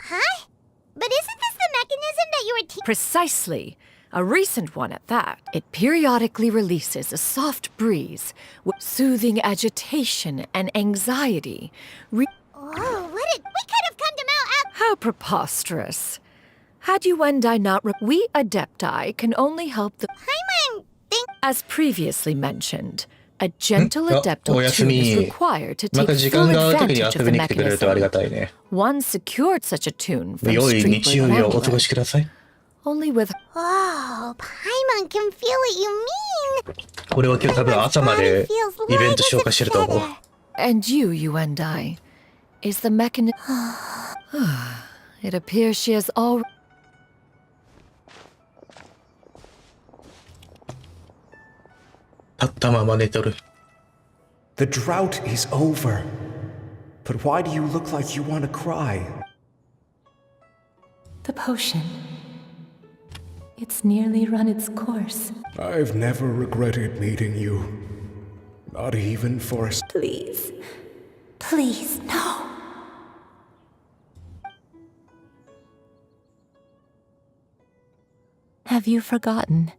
Huh? But isn't this the mechanism that you were Precisely. A recent one at that. It periodically releases a soft breeze with soothing agitation and anxiety. Oh, we could have come to Mount How preposterous. Had you and I not we Adepti can only help the Paimon thing. As previously mentioned, a gentle お adeptal やす tune み。 is required to また take 時 full 間がある時に advantage of 遊 the びに来てくれるとありが mechanism. たいね。 One secured such a tune from 良い street 日曜 with 日 an をお過ご angler. しください。 Only with Oh, Paimon can feel what you mean. 俺は今日多分朝までイベント消化してると思う。 And you and I, is the mechanism. It appears she has all. 立ったまま寝とる。 The drought is over. But why do you look like you want to cry? The potion. It's nearly run its course. I've never regretted meeting you. Not even for a... Please. Please, no. Have you forgotten?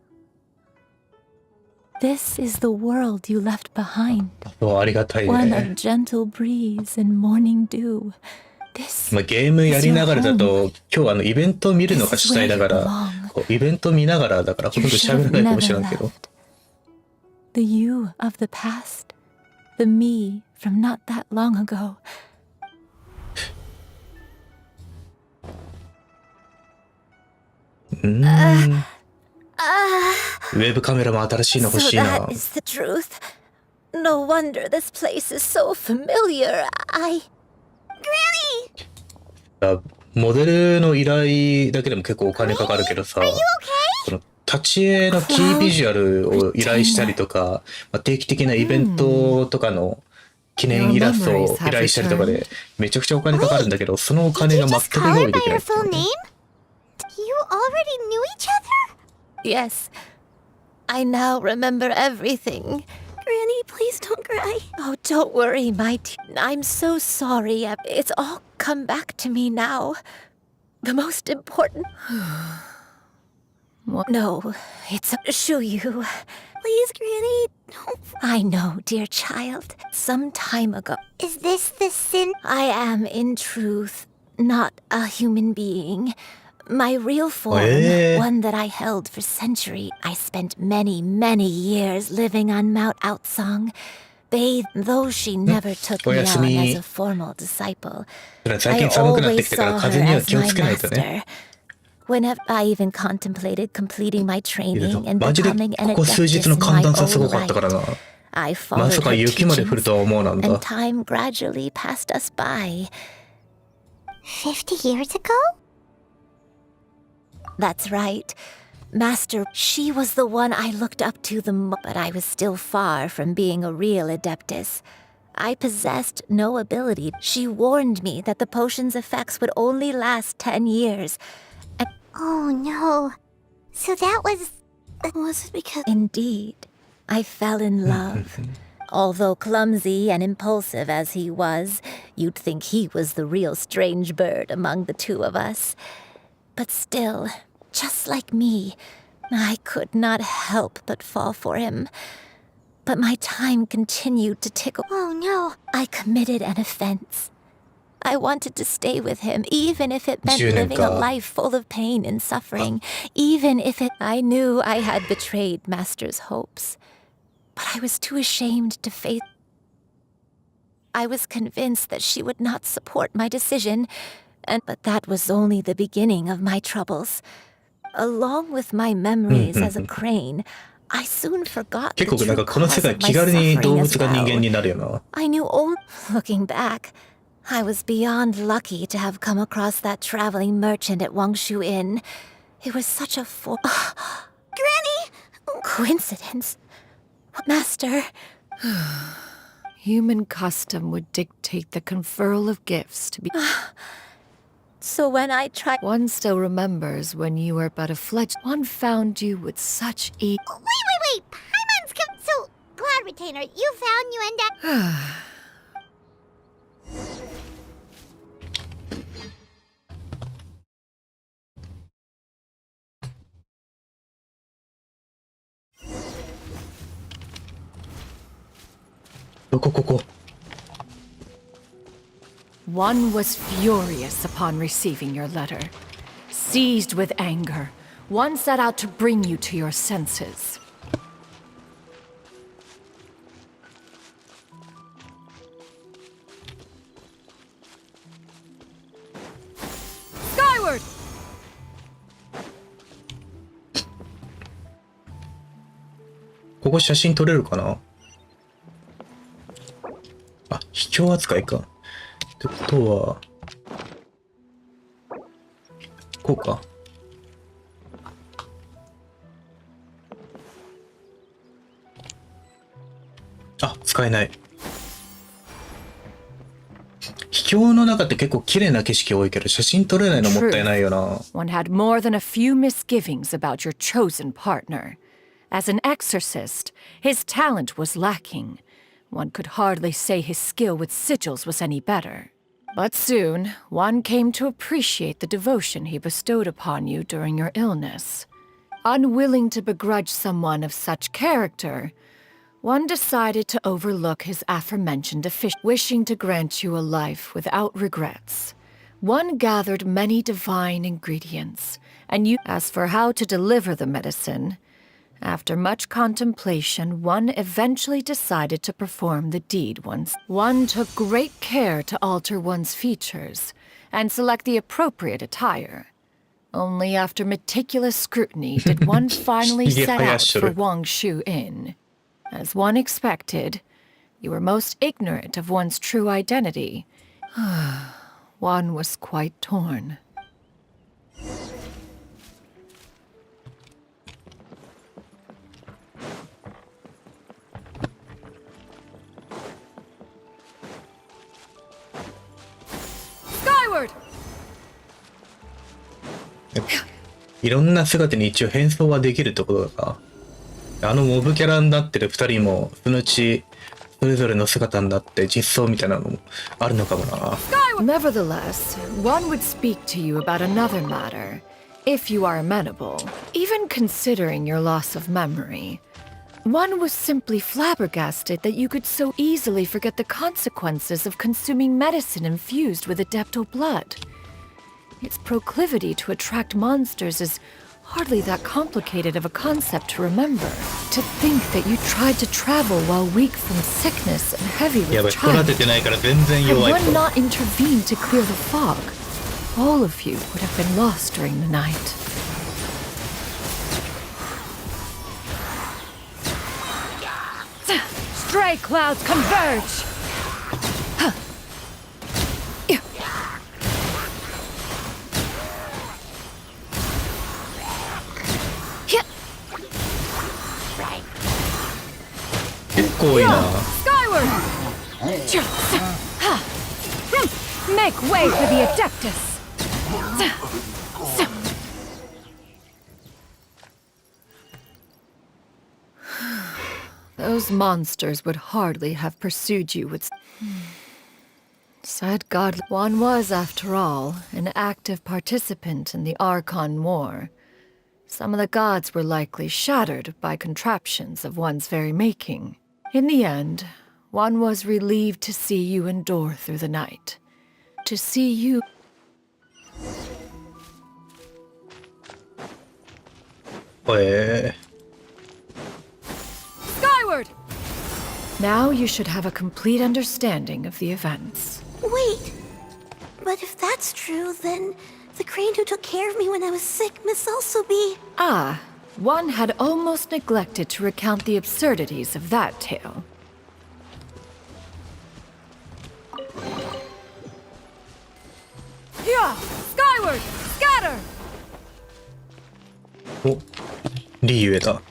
This is the world you left behind. ありがたい One ね of。gentle breeze and morning dew. This まあ、ゲームやりながらだと、今日イベントを見るのが主体だから、こうイベント見ながらだからほとんど喋らないかもしれないけど。 the you of the past. The me from not that long ago. ウェブカメラも新しいの欲しい So な that。is the truth. No wonder this place is so familiar. Granny! モデルの依頼だけでも結構お金かかるけどさ、この立ち絵のキービジュアルを依頼したりとか、まあ、定期的なイベントとかの記念イラストを依頼したりとかでめちゃくちゃお金かかるんだけど、そのお金が全く用意できない。 You already knew each other? Yes. I now remember everything. Granny, please don't cry. Oh, don't worry, my I'm so sorry. It's all come back to me now. The most important... No, it's Shuyu. Please, Granny, don't... I know, dear child. Some time ago... Is this the sin? I am, in truth, not a human being. My real form, one that I held for centuries. I spent many, many years living on Mount Outsong. Though she never took me on as a formal disciple, I always saw her as my master. Whenever I even contemplated completing my training and becoming an adeptus in my own right, I followed her teachings, and time gradually passed us by. 50 years ago? That's right. Master, she was the one I looked up to the most, but I was still far from being a real adeptus. I possessed no ability. She warned me that the potion's effects would only last 10 years. And oh no. So that was it because... Indeed. I fell in love. Although clumsy and impulsive as he was, you'd think he was the real strange bird among the two of us. But still, just like me, I could not help but fall for him. But my time continued to tick. Oh no. I committed an offense. I wanted to stay with him, even if it meant living a life full of pain and suffering. Even if I knew I had betrayed Master's hopes. But I was too ashamed to face. I was convinced that she would not support my decision. But that was only the beginning of my troubles. Along with my memories as a crane, I soon forgot the true cause of my suffering as well. I knew only... Looking back, I was beyond lucky to have come across that traveling merchant at Wangshu Inn. It was such a Granny! Coincidence. Master... Human custom would dictate the conferral of gifts to be... So when I tried... One still remembers when you were but a fledgling. One found you with such Wait! Paimon's come... So, Cloud Retainer, you found you and ここ。 One was furious upon receiving your letter. Seized with anger, one set out to bring you to your senses. Skyward! ここ写真撮れるかな。あ、卑怯扱いか。ってことは、こうか。あ、使えない。秘境の中って結構綺麗な景色多いけど、写真撮れないのもったいないよな。One had more than a few misgivings about your chosen partner. As an exorcist, his talent was lacking. One could hardly say his skill with sigils was any better. But soon, one came to appreciate the devotion he bestowed upon you during your illness. Unwilling to begrudge someone of such character, one decided to overlook his aforementioned deficiency, wishing to grant you a life without regrets. One gathered many divine ingredients, and you... As for how to deliver the medicine, after much contemplation, one eventually decided to perform the deed once. One took great care to alter one's features and select the appropriate attire. Only after meticulous scrutiny did one finally set out for Wangshu Inn. As one expected, you were most ignorant of one's true identity. One was quite torn. Skyward! いろんな姿に一応変装はできるってことだか。あのモブキャラになってる2人もそのうちそれぞれの姿になって実装みたいなのもあるのかもな。Nevertheless, one would speak to you about another matter, if you are amenable. Even considering your loss of memory, one was simply flabbergasted that you could so easily forget the consequences of consuming medicine infused with adeptal blood. Its proclivity to attract monsters is hardly that complicated of a concept to remember. To think that you tried to travel while weak from sickness and heavy with trial, had one not intervened to clear the fog, all of you would have been lost during the night. Stray clouds converge! Skyward! Make way for the Adeptus! Those monsters would hardly have pursued you with... Said God, one was, after all, an active participant in the Archon War. Some of the gods were likely shattered by contraptions of one's very making. In the end, one was relieved to see you endure through the night. To see you... Skyward! Now you should have a complete understanding of the events. Wait! But if that's true, then the crane who took care of me when I was sick must also be... Ah, one had almost neglected to recount the absurdities of that tale. Yeah! Skyward! Scatter! お、リユエだ。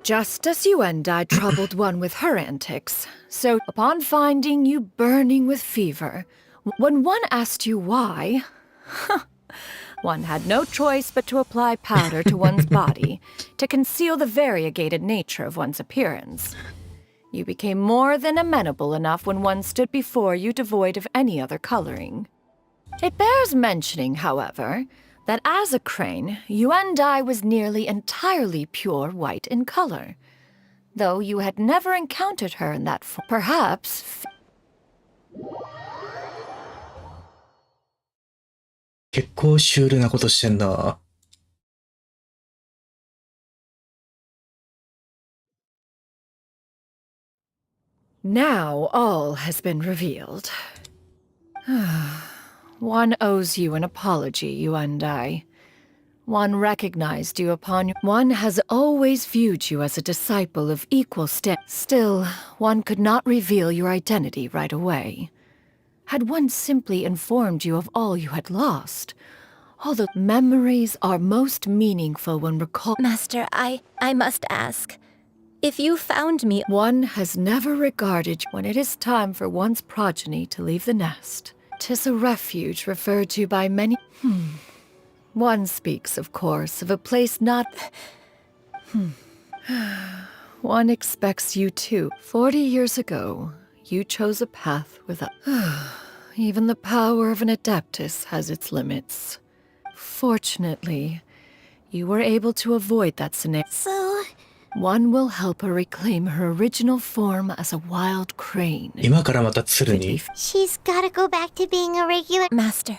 Just as you and I troubled one with her antics, so upon finding you burning with fever, when one asked you why, one had no choice but to apply powder to one's body to conceal the variegated nature of one's appearance. You became more than amenable enough when one stood before you devoid of any other coloring. It bears mentioning, however, that as a crane, you and I was nearly entirely pure white in color, though you had never encountered her in that form. Perhaps. 結構シュールなことしてんな。Now all has been revealed. One owes you an apology, you and I. One recognized you upon your... One has always viewed you as a disciple of equal Still, one could not reveal your identity right away. Had one simply informed you of all you had lost, although memories are most meaningful when recalled... Master, I must ask. If you found me... One has never regarded when it is time for one's progeny to leave the nest. 'Tis a refuge referred to by many... One speaks, of course, of a place not... One expects you too. 40 years ago, you chose a path without... Even the power of an adeptus has its limits. Fortunately, you were able to avoid that scenario. So... One will help her reclaim her original form as a wild crane. 今からまた鶴に。 She's gotta go back to being a regular... Master,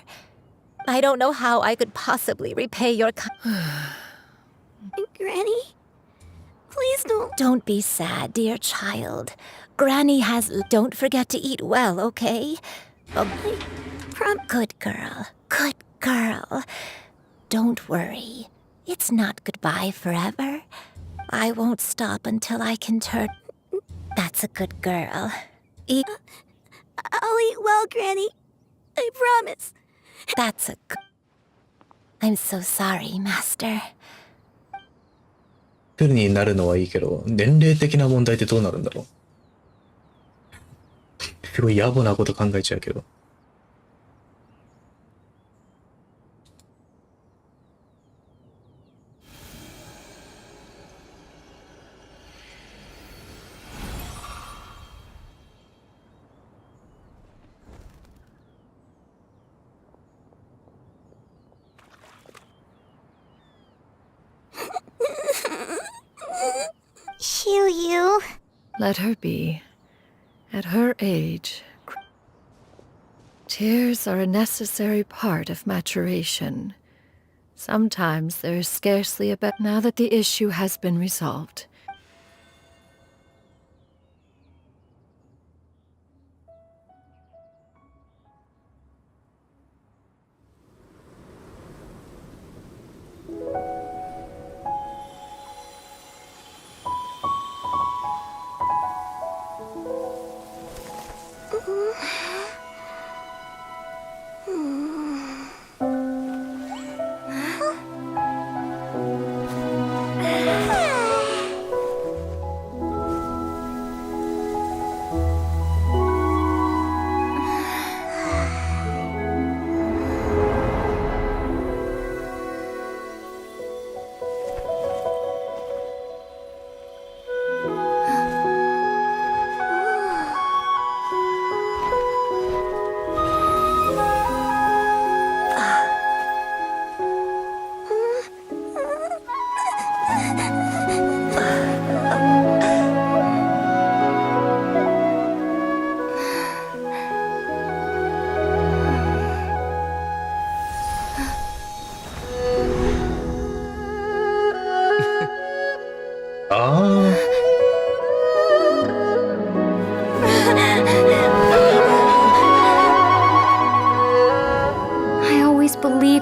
I don't know how I could possibly repay your... Granny? Please don't... Don't be sad, dear child. Granny has... Don't forget to eat well, okay? Good girl. Good girl. Don't worry. It's not goodbye forever. I won't stop until I can turn... That's a good girl. I'll eat well, Granny. I promise. That's a good... I'm so sorry, Master. 鶴になるのはいいけど、年齢的な問題ってどうなるんだろう。すごい野暮なこと考えちゃうけど。Shiryu. Let her be. At her age, tears are a necessary part of maturation. Sometimes there is scarcely a bet. Now that the issue has been resolved.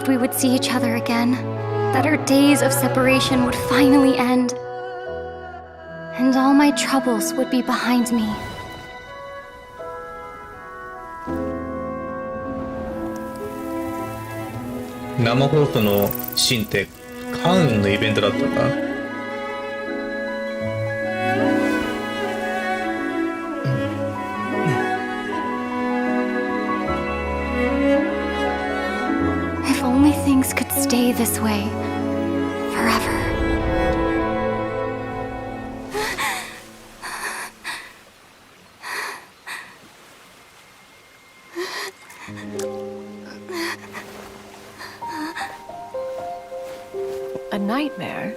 We would see each other again, that our days of separation would finally end, and all my troubles would be behind me. 生放送のシーンってカーンのイベントだったのかな。Things could stay this way forever. nightmare?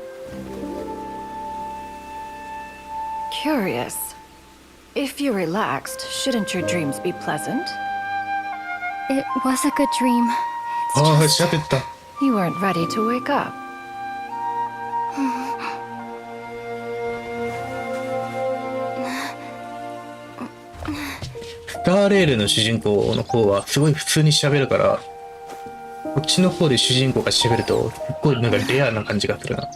Curious. If you're relaxed, shouldn't your dreams be pleasant? It was a good dream. ああ、喋った。You weren't ready to wake up. スターレールの主人公の方はすごい普通に喋るから、こっちの方で主人公が喋るとすっごいなんかレアな感じがするな。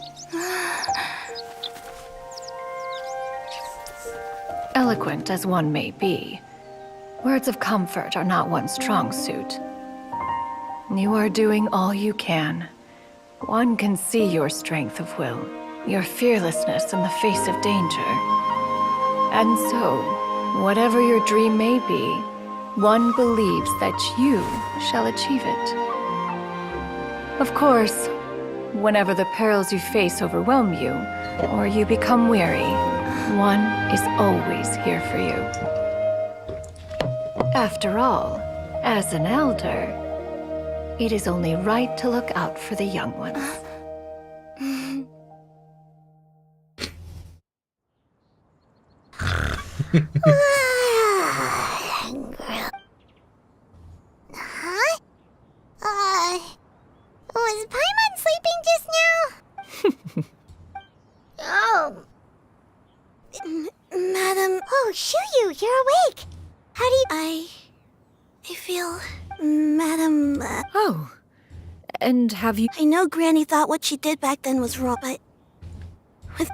Eloquent as one may be, words of comfort are not one's strong suit. You are doing all you can. One can see your strength of will, your fearlessness in the face of danger. And so, whatever your dream may be, one believes that you shall achieve it. Of course, whenever the perils you face overwhelm you, or you become weary, one is always here for you. After all, as an elder, it is only right to look out for the young ones. Huh? Was Paimon sleeping just now? Oh. Madam. Oh, Shuyu, you're awake. How do you... I feel... Madam... Oh. And have you... I know Granny thought what she did back then was wrong, but...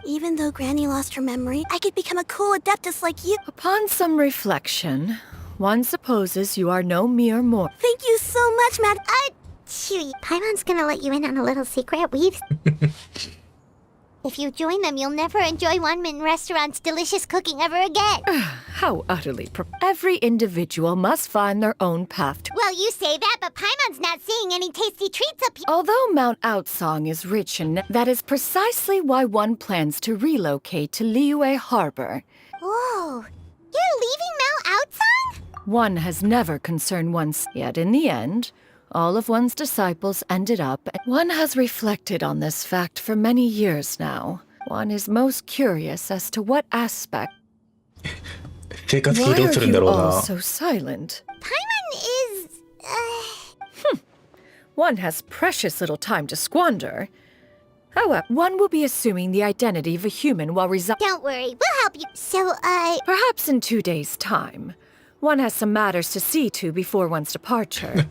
Even though Granny lost her memory, I could become a cool adeptus like you. Upon some reflection, one supposes you are no mere mortal. Thank you so much, Madam. Shuyu, Paimon's gonna let you in on a little secret. If you join them, you'll never enjoy One-Min Restaurant's delicious cooking ever again. How utterly... Every individual must find their own path to... Well, you say that, but Paimon's not seeing any tasty treats up here. Although Mount Outsong is rich in... That is precisely why one plans to relocate to Liyue Harbor. Whoa. You're leaving Mount Outsong? One has never concerned one's... Yet in the end, all of one's disciples ended up... One has reflected on this fact for many years now. One is most curious as to what aspect... Why are you all so silent? Paimon is... One has precious little time to squander. However, one will be assuming the identity of a human while Don't worry, we'll help you. So, Perhaps in 2 days' time. One has some matters to see to before one's departure.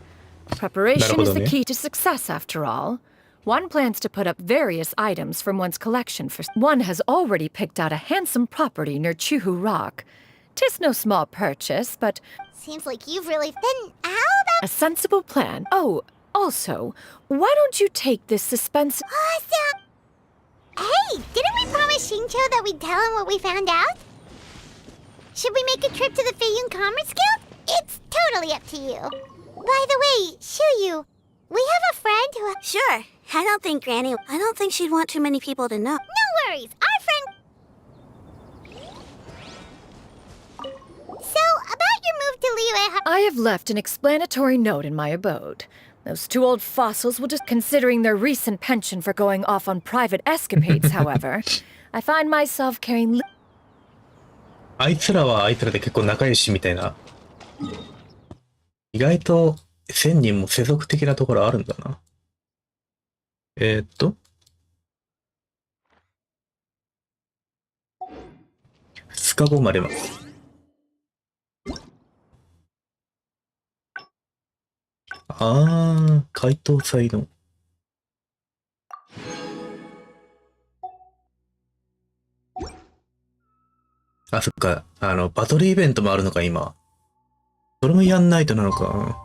Preparation is the key to success, after all. One plans to put up various items from one's collection for... One has already picked out a handsome property near Chuhu Rock. 'Tis no small purchase, but... Seems like you've really... Then how about... A sensible plan. Oh, also, why don't you take this suspense... Awesome! Hey, didn't we promise Shincho that we'd tell him what we found out? Should we make a trip to the Feiyun Commerce Guild? It's totally up to you. By the way, Shuyu, we have a friend who... Sure. I don't think she'd want too many people to know. No worries, our friend... So, about your move to Liyue... I have left an explanatory note in my abode. Those two old fossils will just... Considering their recent penchant for going off on private escapades, however, I find myself carrying... あいつらはあいつらで結構仲良しみたいな。意外と1000人も世俗的なところあるんだな。2日後までます。解答祭の。あ、そっか。バトルイベントもあるのか、今。それもやんないとなのか。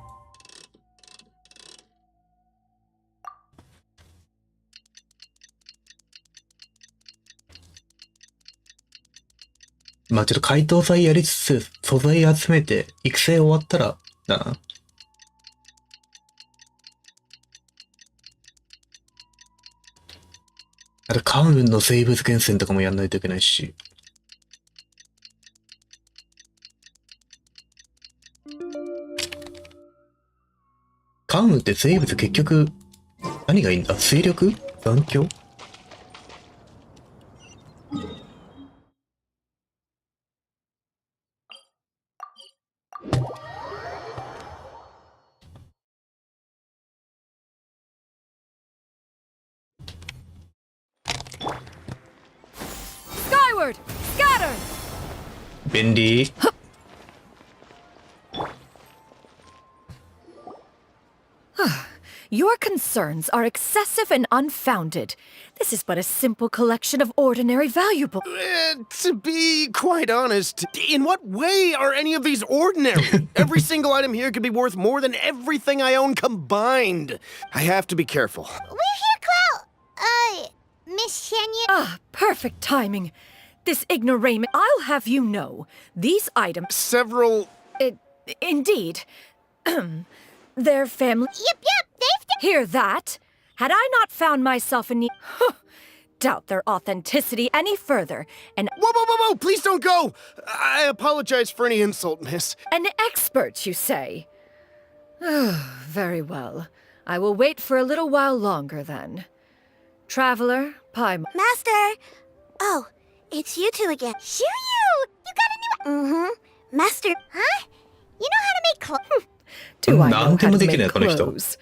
まあちょっと解答祭やりつつ、素材集めて、育成終わったら、だな。あと、関運の生物厳選とかもやんないといけないし。関羽って生物結局何がいいんだ？水力？残響？ Onward! Scatter! 便利。Your concerns are excessive and unfounded. This is but a simple collection of ordinary valuable. To be quite honest, in what way are any of these ordinary? Every single item here could be worth more than everything I own combined. I have to be careful. We're here, CROWK. Miss Shenyan. Ah, perfect timing. This ignoramus, I'll have you know, these items... Several... Indeed. Their family... Yep, they've... Hear that? Had I not found myself in need... doubt their authenticity any further, and... Whoa! Please don't go! I apologize for any insult, miss. An expert, you say? Very well. I will wait for a little while longer, then. Traveler, Paimon... Master! Oh, it's you two again. Shoo you! You got a new... Mm-hmm. Master... Huh? You know how to make clothes? Do I know how to make clothes?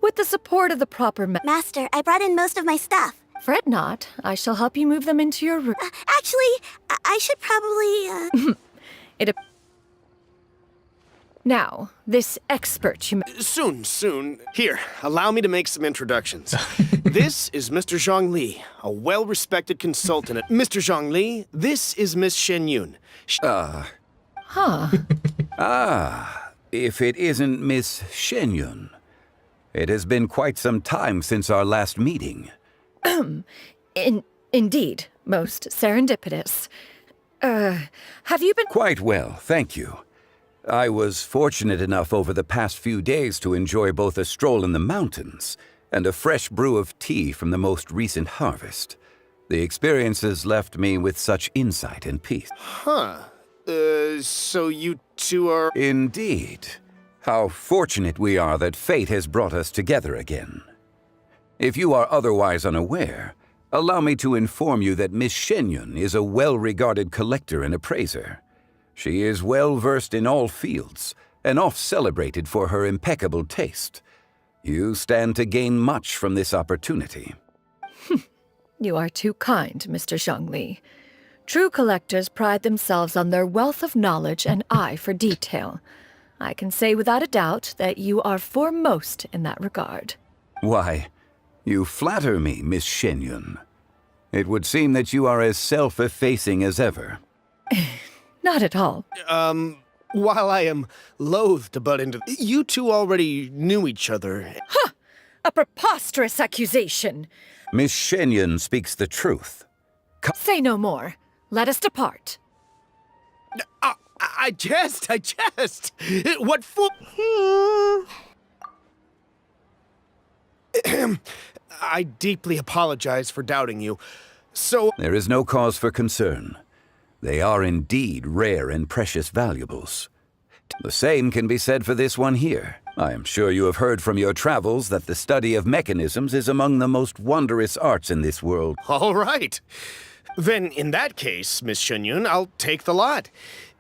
With the support of the proper... Master, I brought in most of my stuff. Fret not. I shall help you move them into your room. Actually, I should probably, Now, this expert you... Soon. Here, allow me to make some introductions. This is Mr. Zhang Li, a well-respected consultant at... Mr. Zhang Li, this is Miss Shen Yun. If it isn't Miss Shen Yun. It has been quite some time since our last meeting. Indeed, most serendipitous. Have you been... Quite well, thank you. I was fortunate enough over the past few days to enjoy both a stroll in the mountains and a fresh brew of tea from the most recent harvest. The experiences left me with such insight and peace. So you two are... Indeed. How fortunate we are that fate has brought us together again. If you are otherwise unaware, allow me to inform you that Miss Shenyun is a well-regarded collector and appraiser. She is well-versed in all fields, and oft-celebrated for her impeccable taste. You stand to gain much from this opportunity. You are too kind, Mr. Zhongli. True collectors pride themselves on their wealth of knowledge and eye for detail. I can say without a doubt that you are foremost in that regard. Why, you flatter me, Miss Shenyun. It would seem that you are as self-effacing as ever. Not at all. While I am loath to butt into... You two already knew each other. Ha! A preposterous accusation! Miss Shenyun speaks the truth. Say no more. Let us depart. I jest! What fool... I deeply apologize for doubting you. So... There is no cause for concern. They are indeed rare and precious valuables. The same can be said for this one here. I am sure you have heard from your travels that the study of mechanisms is among the most wondrous arts in this world. All right. Then, in that case, Miss Shenyun, I'll take the lot.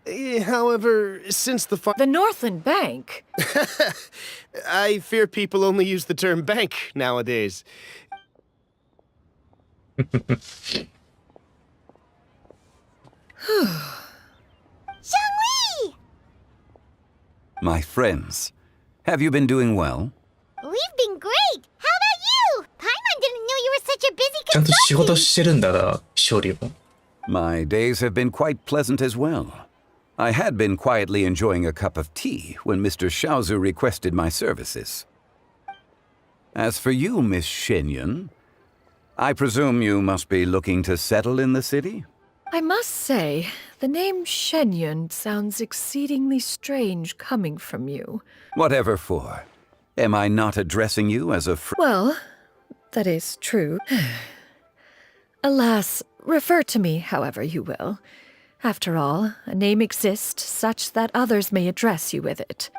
However, since the Northland Bank... I fear people only use the term bank nowadays. Zhongli! My friends, have you been doing well? We've been great! How about you? Paimon didn't know you were such a busy ちゃんと仕事してるんだな、勝利も。My days have been quite pleasant as well. I had been quietly enjoying a cup of tea when Mr. Xiaozu requested my services. As for you, Miss Shenyun, I presume you must be looking to settle in the city? I must say, the name Shenyun sounds exceedingly strange coming from you. Whatever for. Am I not addressing you as a Well, that is true. Alas, refer to me however you will. After all, a name exists such that others may address you with it.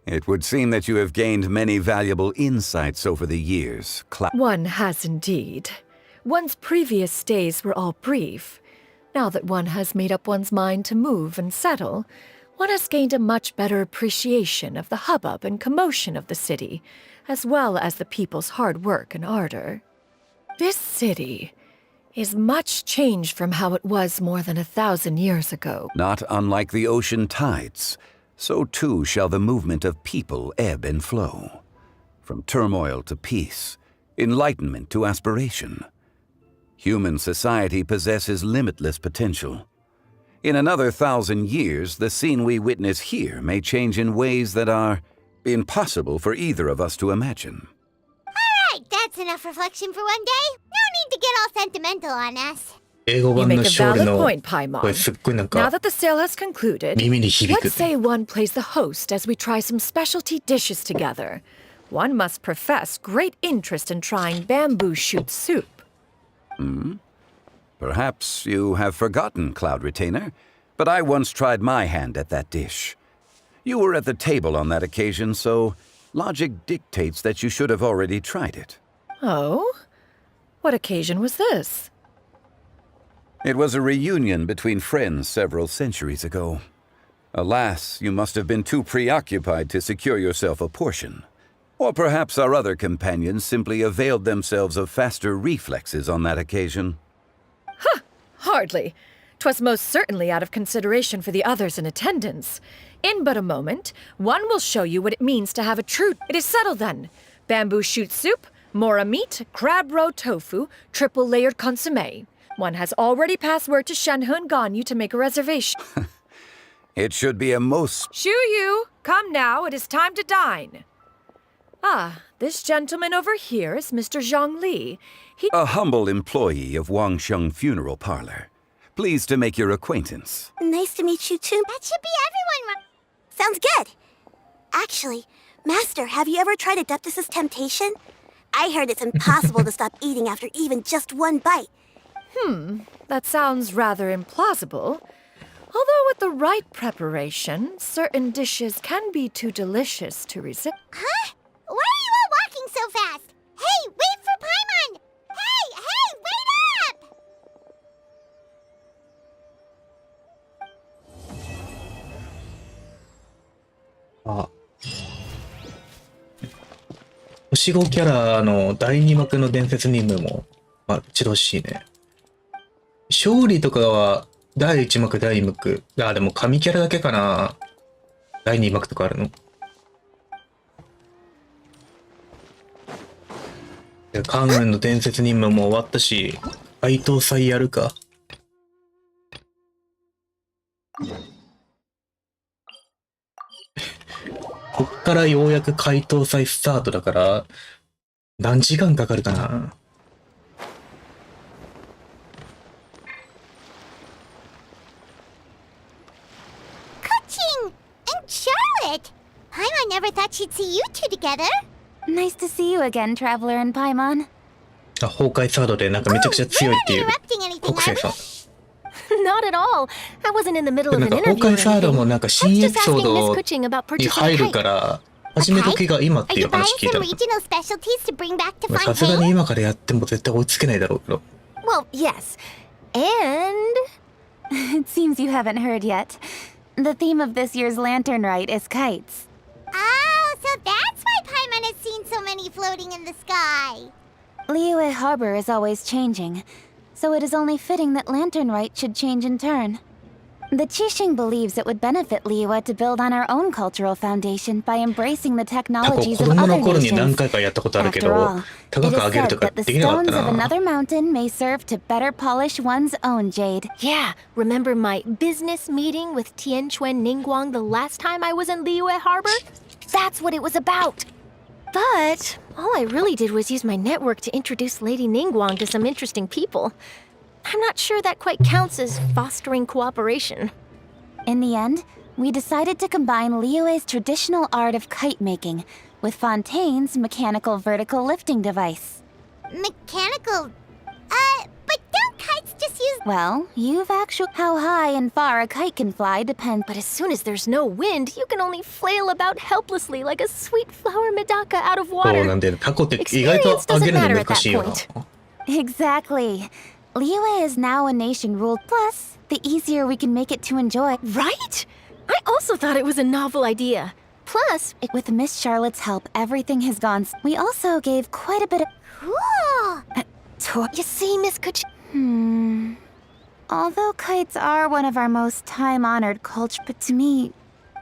It would seem that you have gained many valuable insights over the years, One has indeed. One's previous stays were all brief. Now that one has made up one's mind to move and settle, one has gained a much better appreciation of the hubbub and commotion of the city, as well as the people's hard work and ardor. This city, is much changed from how it was more than 1,000 years ago. Not unlike the ocean tides, so too shall the movement of people ebb and flow. From turmoil to peace, enlightenment to aspiration. Human society possesses limitless potential. In another 1,000 years, the scene we witness here may change in ways that are impossible for either of us to imagine. Alright, that's enough reflection for one day. No need to get all sentimental on us. 英語 You 版 make の a 勝利 valid の point, Paimon. これすっごいなん Now か that the sale has concluded, 耳に響く let's say one plays the host as we try some specialty dishes together. One must profess great interest in trying bamboo shoot soup. Perhaps you have forgotten, Cloud Retainer, but I once tried my hand at that dish. You were at the table on that occasion, so logic dictates that you should have already tried it. Oh? What occasion was this? It was a reunion between friends several centuries ago. Alas, you must have been too preoccupied to secure yourself a portion. Or perhaps our other companions simply availed themselves of faster reflexes on that occasion. Hardly. 'Twas most certainly out of consideration for the others in attendance. In but a moment, one will show you what it means to have a true... It is settled then. Bamboo shoot soup, mora meat, crab roe tofu, triple-layered consommé. One has already passed word to Shenhe and Ganyu to make a reservation. It should be a most... Shuyu, come now, it is time to dine. Ah, this gentleman over here is Mr. Zhang Li. A humble employee of Wangsheng Funeral Parlor. Pleased to make your acquaintance. Nice to meet you too. That should be everyone. Sounds good. Actually, Master, have you ever tried Adeptus' temptation? I heard it's impossible to stop eating after even just one bite. That sounds rather implausible. Although with the right preparation, certain dishes can be too delicious to resist. Huh? Why are you all walking so fast? Hey, wait for Paimon! Hey, wait up! あ、星5キャラの第2幕の伝説任務も、まあ、一度欲しいね。勝利とかは第1幕、第2幕。あ、でも神キャラだけかな。第2幕とかあるの。関羽の伝説任務も終わったし、海灯祭やるか。こっからようやく海灯祭スタートだから、何時間かかるかな。Kuching and Charlotte! Paimon never thought she'd see you two together. Nice to see you again, Traveler and Paimon. あ、崩壊サードでなんかめちゃくちゃ強いっていう国生さん。Not at all. I wasn't in the middle で of なん an か interview 崩 or 壊サード anything. もなんか新エピソードに入るから始め時が今っていう話聞いたの。 Regional specialties to bring back to さすが Fontaine? に今からやっても絶対追いつけないだろうけど。 Well, yes. And it seems you haven't heard yet. The theme of this year's Lantern Rite is kites. Oh, so that's why Paimon has seen so many floating in the sky. Liyue Harbor is always changing, so it is only fitting that Lantern Rite should change in turn. The Qixing believes it would benefit Liyue to build on our own cultural foundation by embracing the 過去 technologies 子 of 供 other の頃に何 nations. 回かやったことあるけ After ど all, 高 it く is 上げる said とか that the できなかった stones of な。 another mountain may serve to better polish one's own jade. Yeah, remember my business meeting with Tianquan Ningguang the last time I was in Liyue Harbor? That's what it was about. But all I really did was use my network to introduce Lady Ningguang to some interesting people. I'm not sure that quite counts as fostering cooperation. In the end, we decided to combine Liyue's traditional art of kite making with Fontaine's mechanical vertical lifting device. Mechanical... but don't kites just use... Well, you've actually... How high and far a kite can fly depends... But as soon as there's no wind, you can only flail about helplessly like a sweet flower medaka out of そう water. なんでタコって意外と Experience 上げ doesn't る matter の at 難し that いよな。 point. Exactly. Liyue is now a nation ruled. Plus, the easier we can make it to enjoy. Right? I also thought it was a novel idea. Plus, With Miss Charlotte's help, everything has gone... We also gave quite a bit of... Cool! You see, Miss Kuch. Although kites are one of our most time-honored culture, but to me,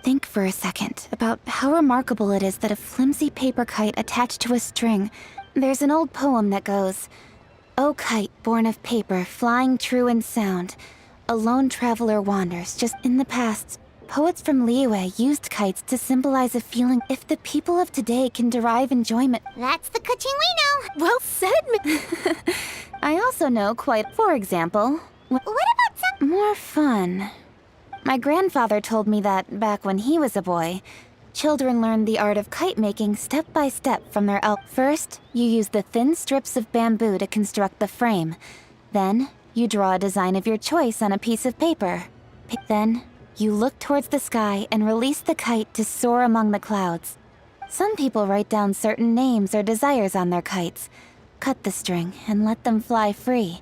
think for a second about how remarkable it is that a flimsy paper kite attached to a string. There's an old poem that goes, "O kite born of paper, flying true and sound, a lone traveler wanders." Just in the past, poets from Liyue used kites to symbolize a feeling. If the people of today can derive enjoyment, That's the kuching we know. well said. I also know quite. For example, What about some more fun? My grandfather told me that back when he was a boy, children learned the art of kite making step by step from their First, you use the thin strips of bamboo to construct the frame. Then, you draw a design of your choice on a piece of paper. Then, you look towards the sky and release the kite to soar among the clouds. Some people write down certain names or desires on their kites, cut the string, and let them fly free.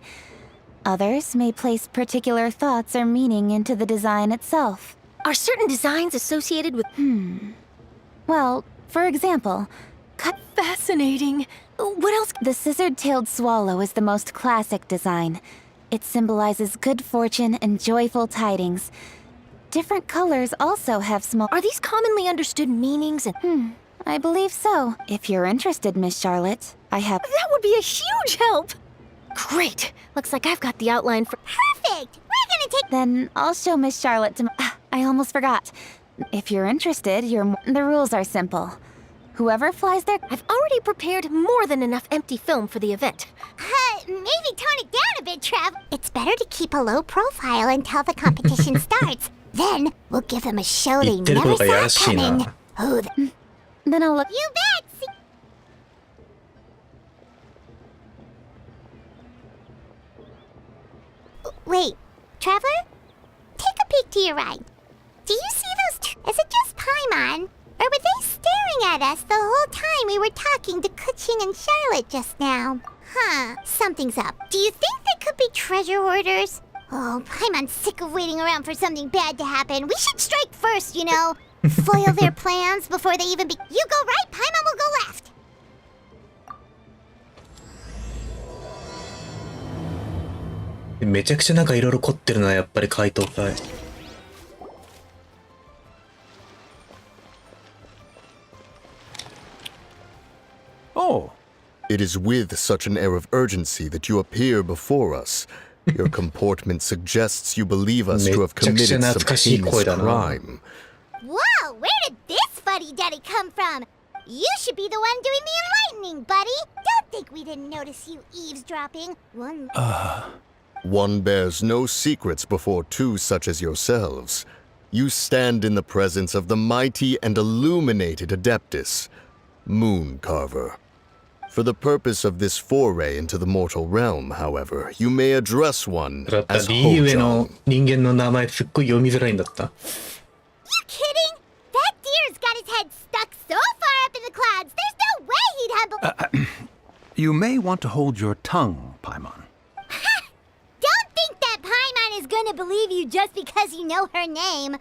Others may place particular thoughts or meaning into the design itself. Are certain designs associated with... Well, for example, Fascinating. What else? the scissored-tailed swallow is the most classic design. It symbolizes good fortune and joyful tidings. Different colors also have small... Are these commonly understood meanings and... I believe so. If you're interested, Miss Charlotte, I have... That would be a huge help! Great! Looks like I've got the outline for... Perfect! We're gonna take... Then I'll show Miss Charlotte to... I almost forgot. If you're interested, the rules are simple. Whoever flies their... I've already prepared more than enough empty film for the event. Maybe tone it down a bit, Trev. It's better to keep a low profile until the competition starts. Then we'll give them a show they never saw coming. Then I'll look... You bet! Wait, Trevor? Take a peek to your right. Do you see those Is it just Paimon? Or were they staring at us the whole time we were talking to Kuching and Charlotte just now? Huh, something's up. Do you think they could be treasure hoarders? Oh, Paimon's sick of waiting around for something bad to happen. We should strike first, you know? Foil their plans before they even You go right, Paimon will go left. "めちゃくちゃなんかいろいろ凝ってるな、やっぱり回答会。Oh. It is with such an air of urgency that you appear before us. Your comportment suggests you believe us to have committed some heinous crime. Whoa, where did this fuddy-duddy come from? You should be the one doing the enlightening, buddy. Don't think we didn't notice you eavesdropping. One bears no secrets before two such as yourselves. You stand in the presence of the mighty and illuminated Adeptus, Mooncarver. For the purpose of this foray into the mortal realm, however, you may address one as Hojong. 人間の名前すっごい読みづらいんだった。 You kidding? That deer's got his head stuck so far up in the clouds, there's no way he'd humble... You may want to hold your tongue, Paimon. Don't think that Paimon is gonna believe you just because you know her name.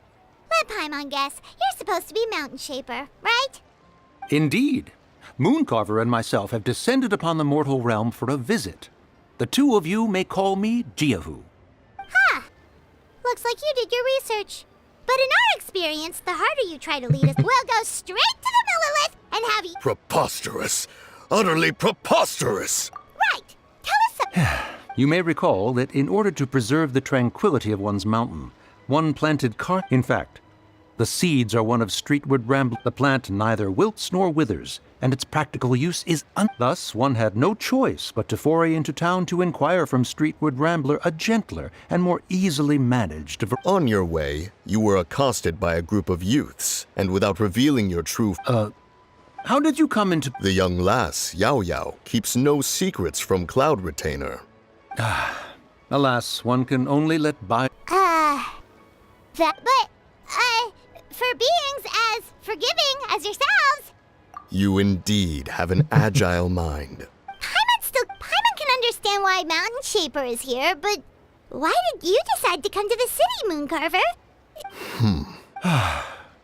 Let Paimon guess. You're supposed to be Mountain Shaper, right? Indeed. Mooncarver and myself have descended upon the mortal realm for a visit. The two of you may call me Jiahu. Huh. Looks like you did your research. But in our experience, the harder you try to lead us, we'll go straight to the Millilith and have you... Preposterous! Utterly preposterous! Right! Tell us You may recall that in order to preserve the tranquility of one's mountain, one planted In fact, the seeds are one of streetward rambler. The plant neither wilts nor withers, and its practical use is Thus, one had no choice but to foray into town to inquire from streetward rambler a gentler and more easily managed... On your way, you were accosted by a group of youths, and without revealing your true... How did you come into... The young lass, Yao Yao, keeps no secrets from Cloud Retainer. Alas, one can only let by... for beings as forgiving as yourselves... You indeed have an agile mind. Paimon can understand why Mountain Shaper is here, but why did you decide to come to the city, Mooncarver?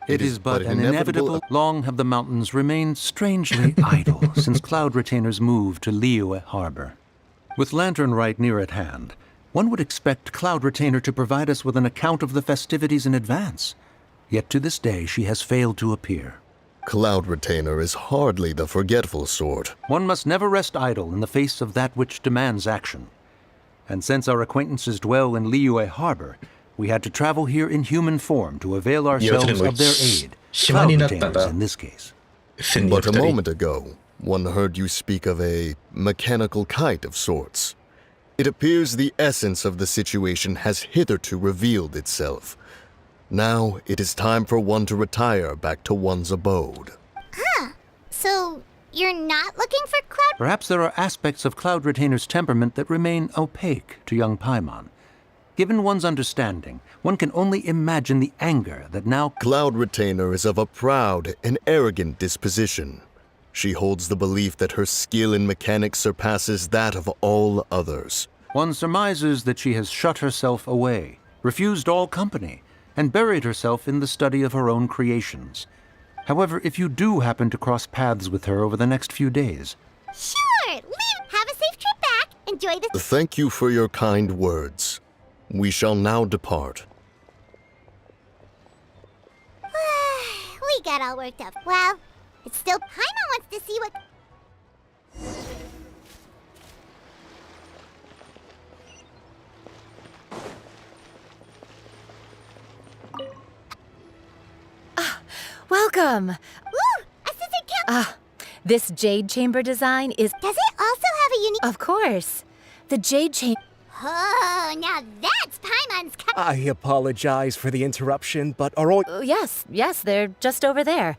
It is but an inevitable... Long have the mountains remained strangely idle since Cloud Retainer's move to Liyue Harbor. With Lantern Rite near at hand, one would expect Cloud Retainer to provide us with an account of the festivities in advance. Yet to this day she has failed to appear. Cloud Retainer is hardly the forgetful sort. One must never rest idle in the face of that which demands action. And since our acquaintances dwell in Liyue Harbor, we had to travel here in human form to avail ourselves of their aid. Cloud Retainers in this case. But a moment ago, one heard you speak of a mechanical kite of sorts. It appears the essence of the situation has hitherto revealed itself. Now it is time for one to retire back to one's abode. Huh. So, you're not looking for Cloud? Perhaps there are aspects of Cloud Retainer's temperament that remain opaque to young Paimon. Given one's understanding, one can only imagine the anger that now... Cloud Retainer is of a proud and arrogant disposition. She holds the belief that her skill in mechanics surpasses that of all others. One surmises that she has shut herself away, refused all company, and buried herself in the study of her own creations. However, if you do happen to cross paths with her over the next few days... Sure! Leave! Have a safe trip back! Enjoy the... Thank you for your kind words. We shall now depart. We got all worked up. Well, it's still... Paimon wants to see what... Welcome! Ooh! Assistant Count... This Jade Chamber design is... Does it also have a unique... Of course! The Jade Chamber... Oh, now that's Paimon's... I apologize for the interruption, but are all... Yes, they're just over there.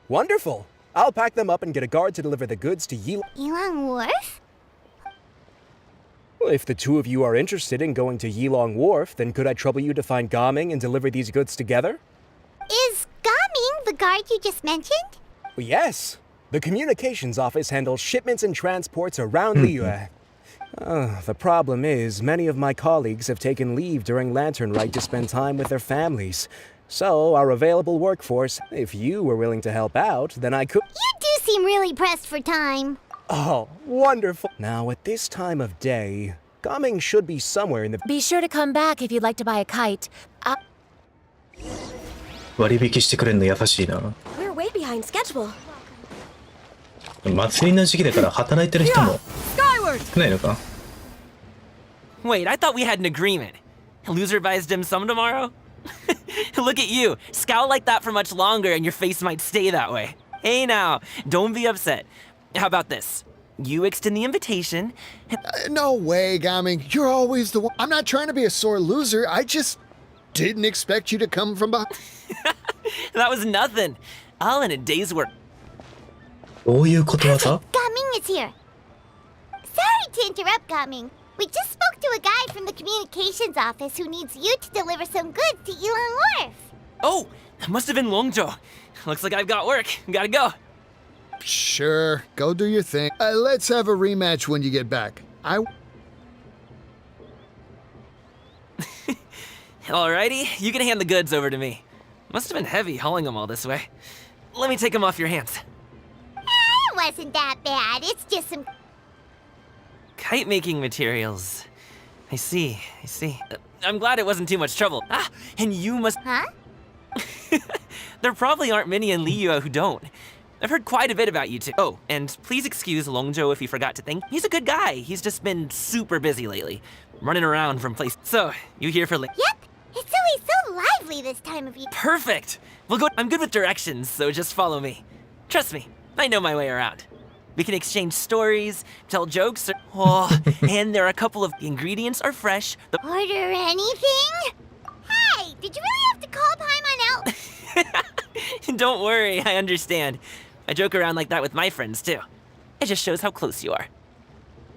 Wonderful! I'll pack them up and get a guard to deliver the goods to Yilong Wharf? Well, if the two of you are interested in going to Yilong Wharf, then could I trouble you to find Gaming and deliver these goods together? Is Gaming the guard you just mentioned? Well, yes. The communications office handles shipments and transports around Liyue. The problem is, many of my colleagues have taken leave during Lantern Rite to spend time with their families. So, our available workforce, if you were willing to help out, then I could... You do seem really pressed for time. Oh, wonderful. Now, at this time of day, Gaming should be somewhere in the... Be sure to come back if you'd like to buy a kite. 割引してくれるの優しいな。 We're way behind schedule. 祭りの時期だから働いてる人も少ないのか? Wait, I thought we had an agreement. Loser buys dim sum tomorrow? Look at you. Scowl like that for much longer and your face might stay that way. Hey now, don't be upset. How about this? You extend the invitation. No way, Gaming. You're always the one. I'm not trying to be a sore loser. I just didn't expect you to come from behind. That was nothing. All in a day's work. どういうことわざ? Gaming is here. Sorry to interrupt, Gaming. We just spoke to a guy from the communications office who needs you to deliver some goods to Yilong Wharf. Oh, that must have been Longzhou. Looks like I've got work. Gotta go. Sure, go do your thing. Let's have a rematch when you get back. Alrighty, you can hand the goods over to me. Must have been heavy hauling them all this way. Let me take them off your hands. It wasn't that bad. It's just some... Kite-making materials. I see. I'm glad it wasn't too much trouble. And you must... Huh? There probably aren't many in Liyue who don't. I've heard quite a bit about you two. Oh, and please excuse Longzhou if you forgot to thank. He's a good guy. He's just been super busy lately. Running around from place. So, you here for... Yep. It's always so lively this time of year. Perfect. We'll go... I'm good with directions, so just follow me. Trust me, I know my way around. We can exchange stories, tell jokes, and there are a couple of ingredients are fresh. Order anything? Hey, did you really have to call Paimon out? Don't worry, I understand. I joke around like that with my friends, too. It just shows how close you are.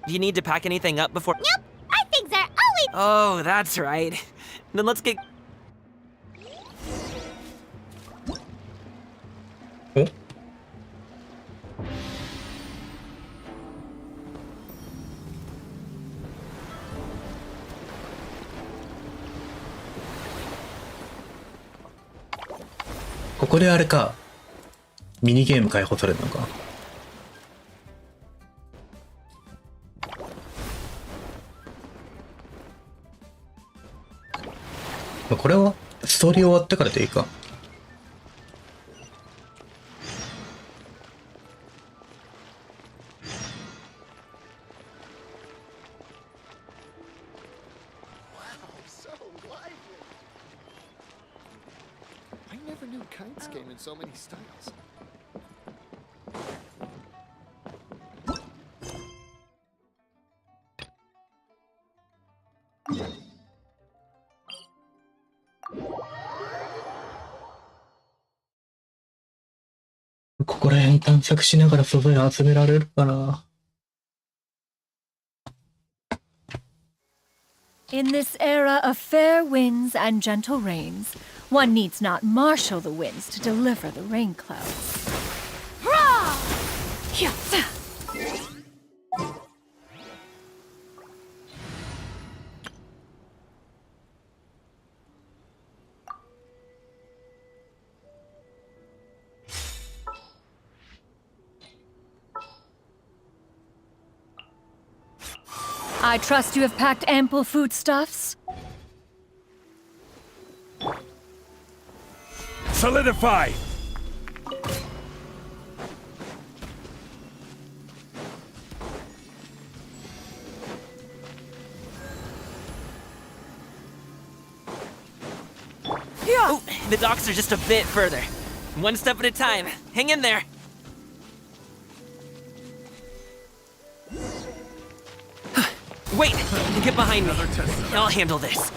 Do you need to pack anything up before... Nope, our things are always... Oh, that's right. Then let's get... Oh?ここであれか、ミニゲーム解放されるのか。これはストーリー終わってからでいいか。I never knew kites came in so many styles. .ここら辺探索しながら素材集められるかな。In this era of fair winds and gentle rains, one needs not marshal the winds to deliver the rain clouds. Hurrah! Hyah! I trust you have packed ample foodstuffs. Solidify! Oh, the docks are just a bit further. One step at a time. Hang in there. Wait! Get behind me. I'll handle this.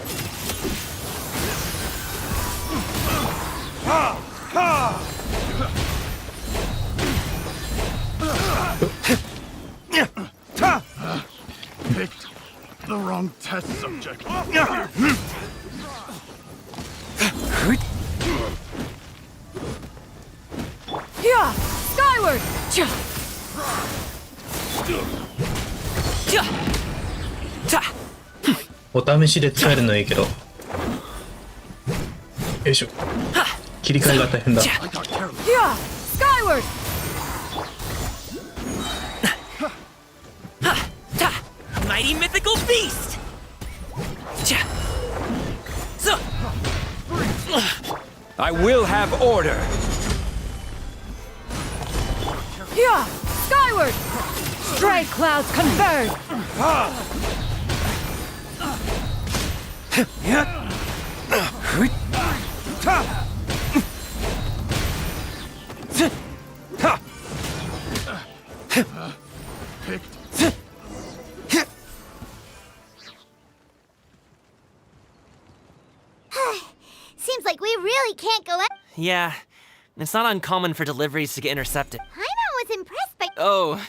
Picked the wrong test subject. Hyah! Skyward! Hyah! お試しで使えるのはいいけど。よいしょ。切り替えが大変だ。Hyah! Skyward! Mighty mythical beast! I will have order. Hyah! Skyward! Stray clouds converge! Seems like we really can't go out. Yeah, it's not uncommon for deliveries to get intercepted. Paimon was impressed by. Oh,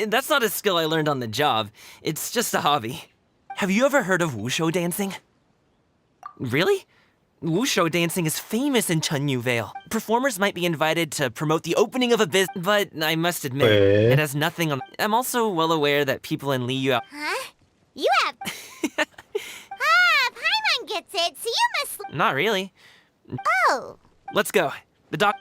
that's not a skill I learned on the job. It's just a hobby. Have you ever heard of wushu dancing? Really? Wushu dancing is famous in Chunyu Vale. Performers might be invited to promote the opening of a business, but I must admit, it has nothing on. I'm also well aware that people in Liu. Huh? You have. Paimon gets it, so you must. Not really. Oh. Let's go. The doc.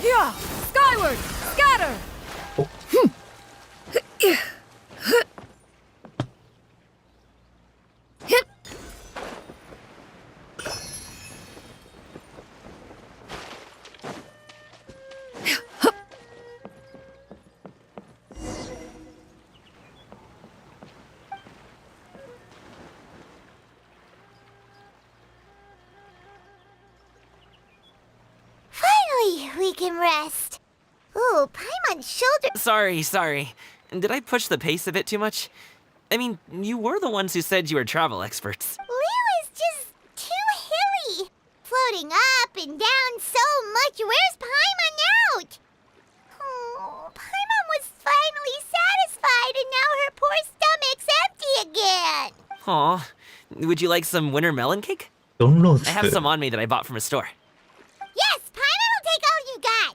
Hyah! Skyward! Scatter! Finally, we can rest. Ooh, Paimon's shoulder. Sorry. Did I push the pace a bit too much? I mean, you were the ones who said you were travel experts. Liu is just too hilly. Floating up and down so much. Where's Paimon out? Oh, Paimon was finally satisfied and now her poor stomach's empty again. Aw, would you like some winter melon cake? I have some on me that I bought from a store. Yes, Paimon will take all you got.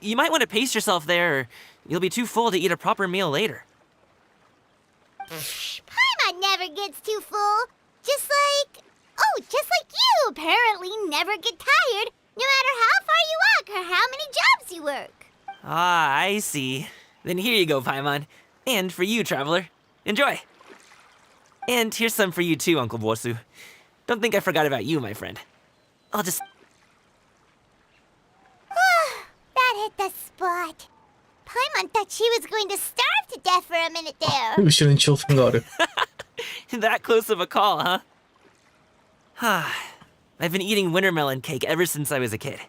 You might want to pace yourself there, or you'll be too full to eat a proper meal later. Paimon never gets too full. Just like just like you apparently never get tired, no matter how far you walk or how many jobs you work. Ah, I see. Then here you go, Paimon. And for you, traveler. Enjoy. And here's some for you too, Uncle Bosu. Don't think I forgot about you, my friend. I'll just... That hit the spot. Paimon thought she was going to starve to death for a minute there. 後ろに挑戦がある。 That close of a call, huh? I've been eating wintermelon cake ever since I was a kid.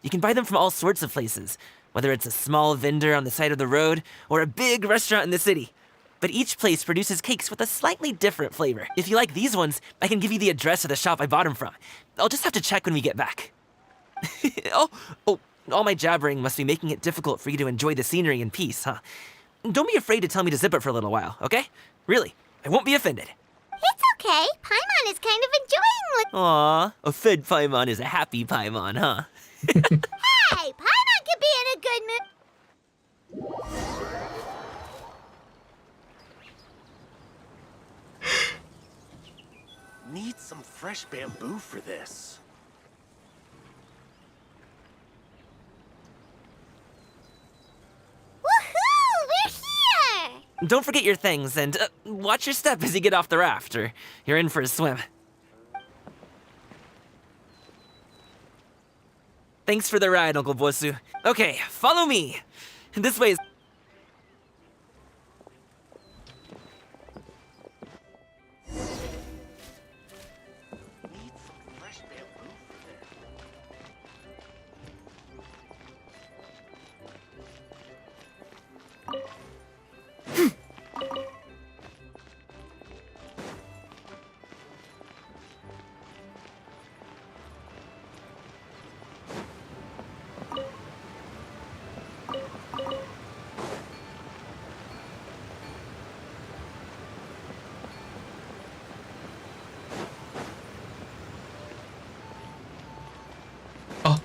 You can buy them from all sorts of places, whether it's a small vendor on the side of the road or a big restaurant in the city. But each place produces cakes with a slightly different flavor. If you like these ones, I can give you the address of the shop I bought them from. I'll just have to check when we get back. All my jabbering must be making it difficult for you to enjoy the scenery in peace, huh? Don't be afraid to tell me to zip it for a little while, okay? Really, I won't be offended. It's okay. Paimon is kind of enjoying what... Aw, a fed Paimon is a happy Paimon, huh? Hey, Paimon could be in a good mood. Need some fresh bamboo for this. Woohoo! We're here! Don't forget your things, and watch your step as you get off the raft, or you're in for a swim. Thanks for the ride, Uncle Bosu. Okay, follow me. This way is... Ah.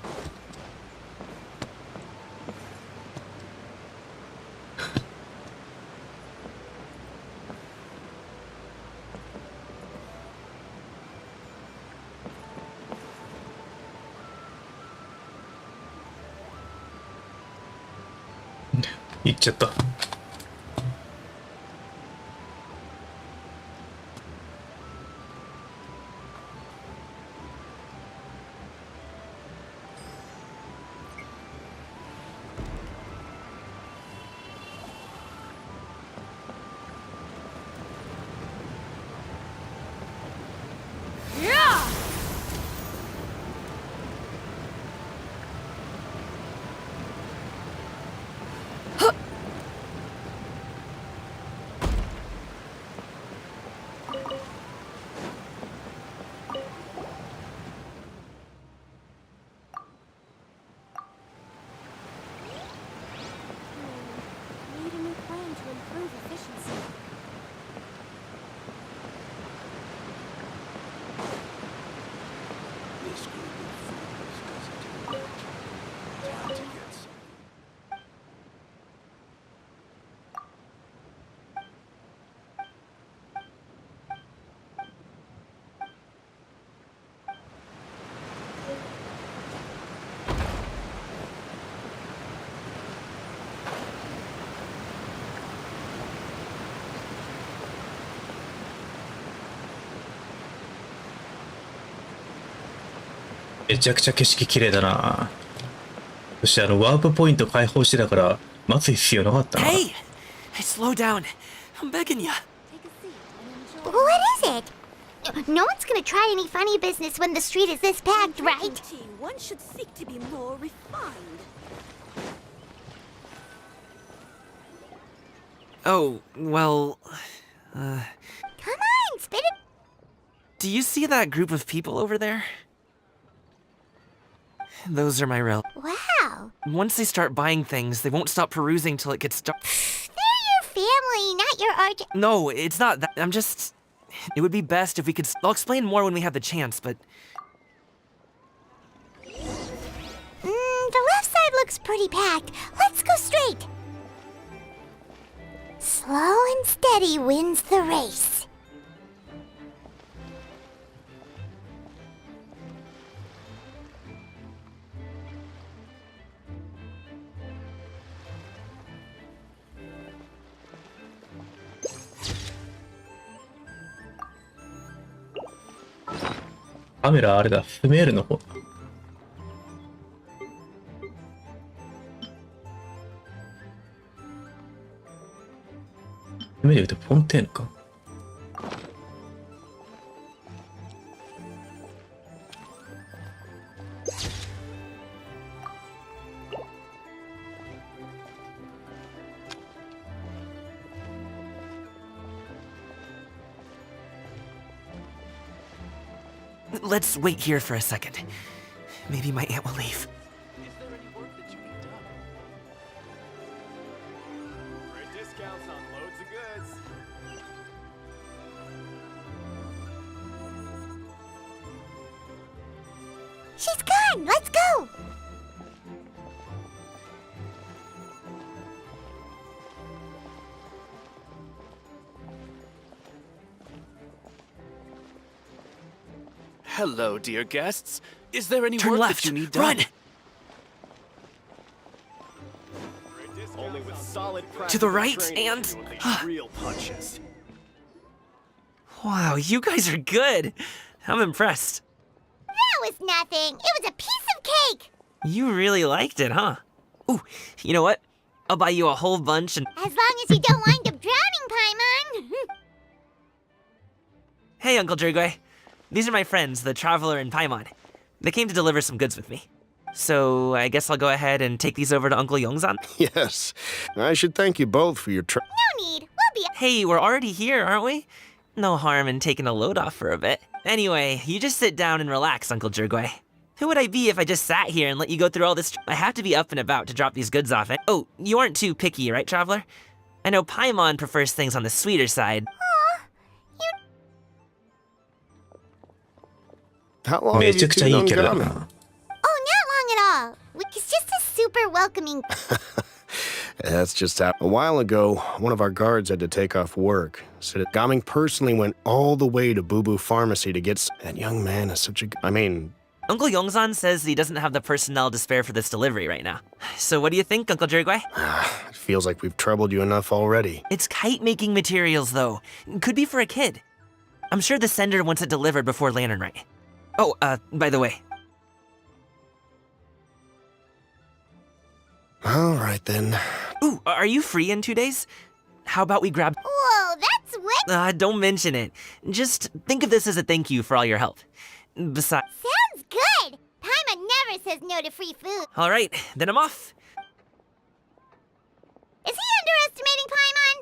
行っちゃった。Need a new plan to improve efficiency. This group of fools doesn't do much. Time to get some.めちゃくちゃ景色綺麗だな。そしてワープポイント開放してたから待つ必要なかったな。Hey! Slow down. I'm begging you. What is it? No one's gonna try any funny business when the street is this packed, right? One should seek to be more refined. Oh, well... Come on, spit it. Do you see that group of people over there? Those are my Wow. Once they start buying things, they won't stop perusing till it gets dark. They're your family, not your arch. No, it's not that. I'm just... It would be best if we could... I'll explain more when we have the chance, but... The left side looks pretty packed. Let's go straight. Slow and steady wins the race. カメラあれだ、スメールの方。スメールで言うとフォンテーヌか。Let's wait here for a second. Maybe my aunt will leave. Great discounts on loads of goods. She's gone! Let's go! Hello, dear guests. Is there any Turn work left. that you need done? Run! Only with solid To the right training and... can you unleash real punches. Wow, you guys are good. I'm impressed. That was nothing. It was a piece of cake. You really liked it, huh? Ooh, you know what? I'll buy you a whole bunch and... As long as you don't wind up drowning, Paimon. Hey, Uncle Jirgwe. These are my friends, the Traveler and Paimon. They came to deliver some goods with me. So I guess I'll go ahead and take these over to Uncle Yongzan. Yes. I should thank you both for your No need. We'll be... Hey, we're already here, aren't we? No harm in taking a load off for a bit. Anyway, you just sit down and relax, Uncle Jirgwe. Who would I be if I just sat here and let you go through all this? I have to be up and about to drop these goods off. Oh, you aren't too picky, right, Traveler? I know Paimon prefers things on the sweeter side. How long have you two known Gamin? Oh, not long at all. He's just a super welcoming... That's just how. A while ago, one of our guards had to take off work. Said it. Gaming personally went all the way to Boo Boo Pharmacy to get... That young man is such a... I mean... Uncle Yongzan says he doesn't have the personnel to spare for this delivery right now. So what do you think, Uncle Jirgwe? It feels like we've troubled you enough already. It's kite-making materials, though. Could be for a kid. I'm sure the sender wants it delivered before Lantern Rite. Oh, by the way. All right, then. Ooh, are you free in 2 days? How about we grab... Whoa, that's way... Don't mention it. Just think of this as a thank you for all your help. Besides... Sounds good! Paimon never says no to free food. All right, then I'm off. Is he underestimating Paimon?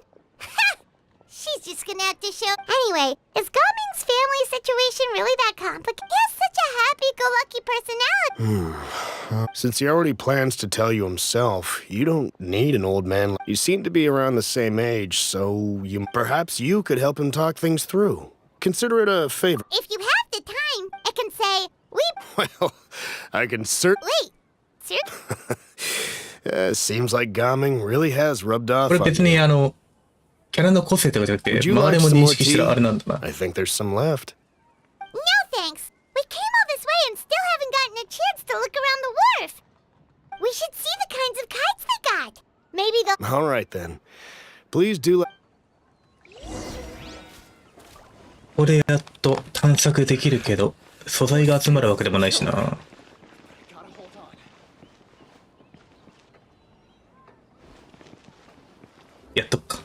She's just gonna have to show... Anyway, is Gaming's family situation really that complicated? He has such a happy-go-lucky personality. Since he already plans to tell you himself, you don't need an old man. You seem to be around the same age, so perhaps you could help him talk things through. Consider it a favor. If you have the time, I can say, Well, I can certainly... Wait, seems like Gaming really has rubbed off これ on 別にキャラの個性とかじゃなくて、 Would you 周 like りも some 認 more 識してる tea? あれなんだな。 I think there's some left. no thanks. We came all this way and still haven't gotten a chance to look around the wharf. We should see the kinds of kites they got. Maybe they'll... All right, then. Please do let... ここでやっと探索できるけど、素材が集まるわけでもないしな。やっとくか。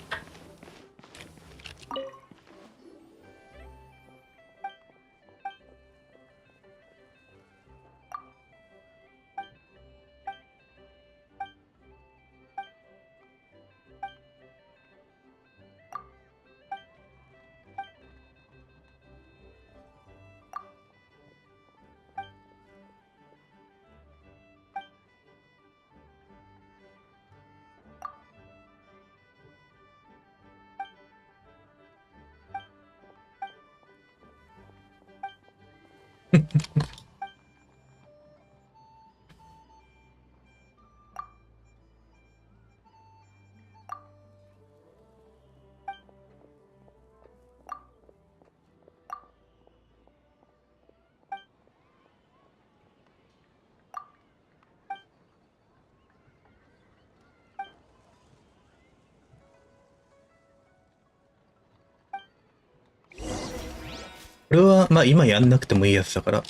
これは、まあ今やんなくてもいいやつだから。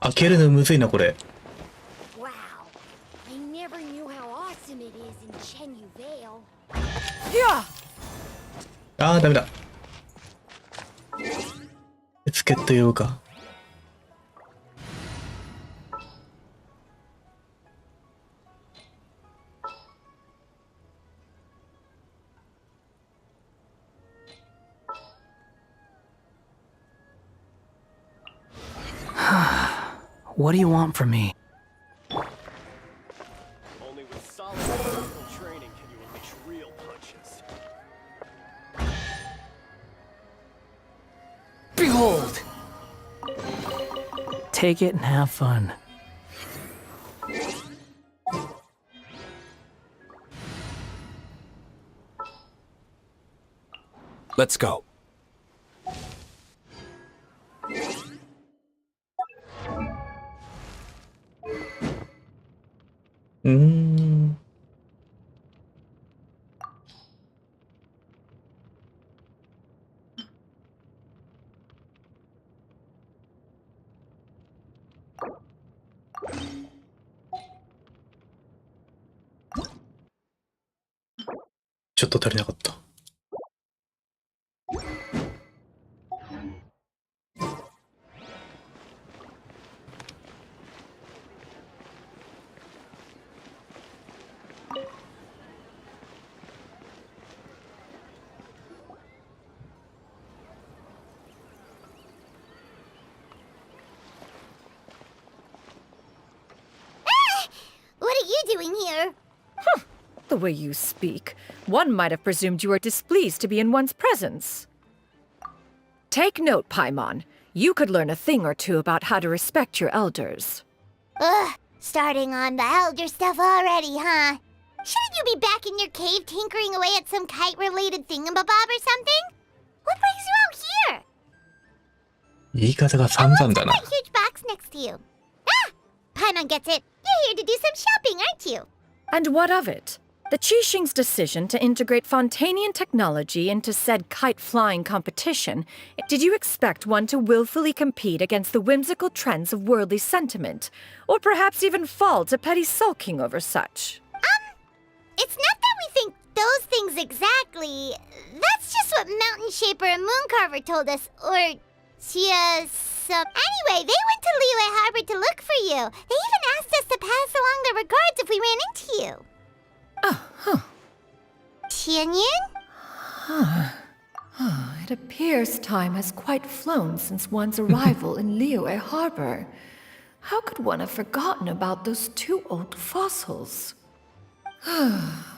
開けるのむずいな、これ。Wow, I never knew how awesome it is in Chenyu Vale. あー、ダメだ。助っ人用か。What do you want from me? Only with solid physical training can you unleash real punches. Behold! Take it and have fun. Let's go. Mm. ちょっと足りなかった。What are you doing here? The way you speak, one might have presumed you were displeased to be in one's presence. Take note, Paimon. You could learn a thing or two about how to respect your elders. Ugh, starting on the elder stuff already, huh? Shouldn't you be back in your cave tinkering away at some kite-related thingamabob or something? What brings you out here? 言い方が散々だな。That huge box next to you. Ah! Paimon gets it. You're here to do some shopping, aren't you? And what of it? The Qixing's decision to integrate Fontanian technology into said kite-flying competition, did you expect one to willfully compete against the whimsical trends of worldly sentiment, or perhaps even fall to petty sulking over such? It's not that we think those things exactly. That's just what Mountain Shaper and Mooncarver told us, or just... Anyway, they went to Liyue Harbor to look for you. They even asked us to pass along their regards if we ran into you. Tianyin? It appears time has quite flown since one's arrival in Liyue Harbor. How could one have forgotten about those two old fossils?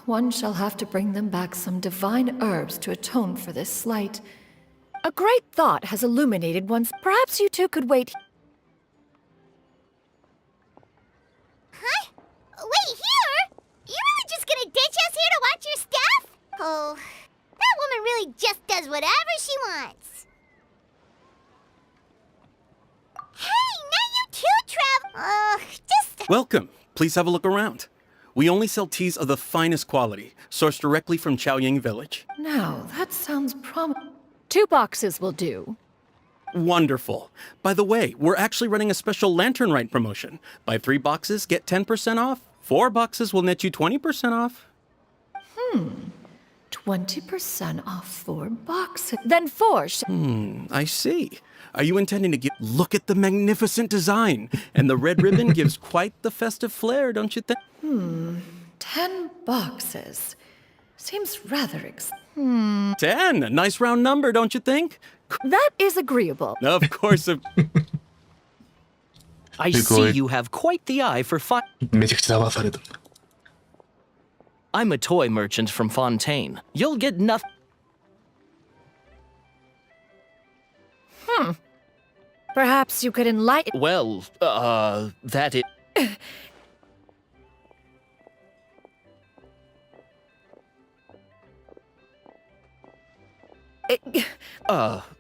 One shall have to bring them back some divine herbs to atone for this slight. A great thought has illuminated one's... Perhaps you two could wait... Huh? Wait here? You're really just gonna ditch us here to watch your stuff? Oh, that woman really just does whatever she wants. Hey, now you two travel... just... Welcome. Please have a look around. We only sell teas of the finest quality, sourced directly from Chaoying Village. Now, that sounds 2 boxes will do. Wonderful. By the way, we're actually running a special Lantern Rite promotion. Buy 3 boxes, get 10% off. 4 boxes will net you 20% off. 20% off 4 boxes. Then 4 I see. Are you intending to look at the magnificent design? And the red ribbon gives quite the festive flair, don't you think? 10 boxes. Seems rather 10! A nice round number, don't you think? That is agreeable. Of course. I see you have quite the eye for fun. めちゃくちゃ騙された。I'm a toy merchant from Fontaine. You'll get nothing. Perhaps you could enlighten... Well, that it...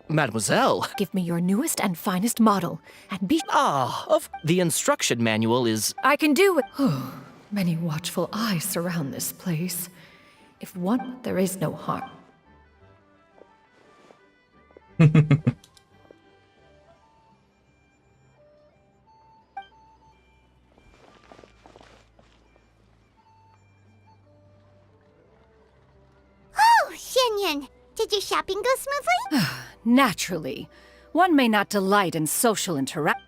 Mademoiselle. Give me your newest and finest model, and be— The instruction manual is— I can do it. Many watchful eyes surround this place. If one, there is no harm. Oh, Shenyan, did your shopping go smoothly? Naturally. One may not delight in social interaction.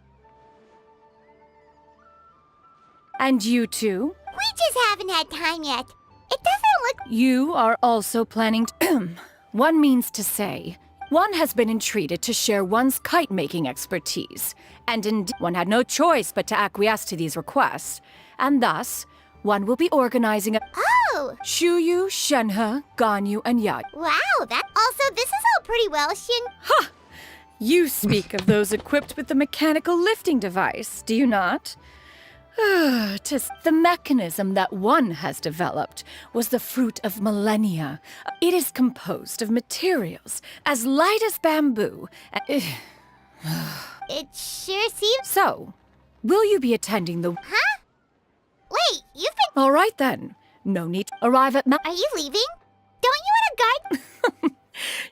And you too? We just haven't had time yet. It doesn't look— You are also planning to— One means to say, one has been entreated to share one's kite-making expertise, and indeed one had no choice but to acquiesce to these requests, and thus, one will be organizing a— Oh! Shuyu, Shenhe, Ganyu, and Ya. Wow, that— Also, this is all pretty well, Shin— Ha! You speak of those equipped with the mechanical lifting device, do you not? The mechanism that one has developed was the fruit of millennia. It is composed of materials as light as bamboo. It sure seems— So, will you be attending the— Huh? Wait, you've been— All right then. No need to arrive at— Are you leaving? Don't you want a guard?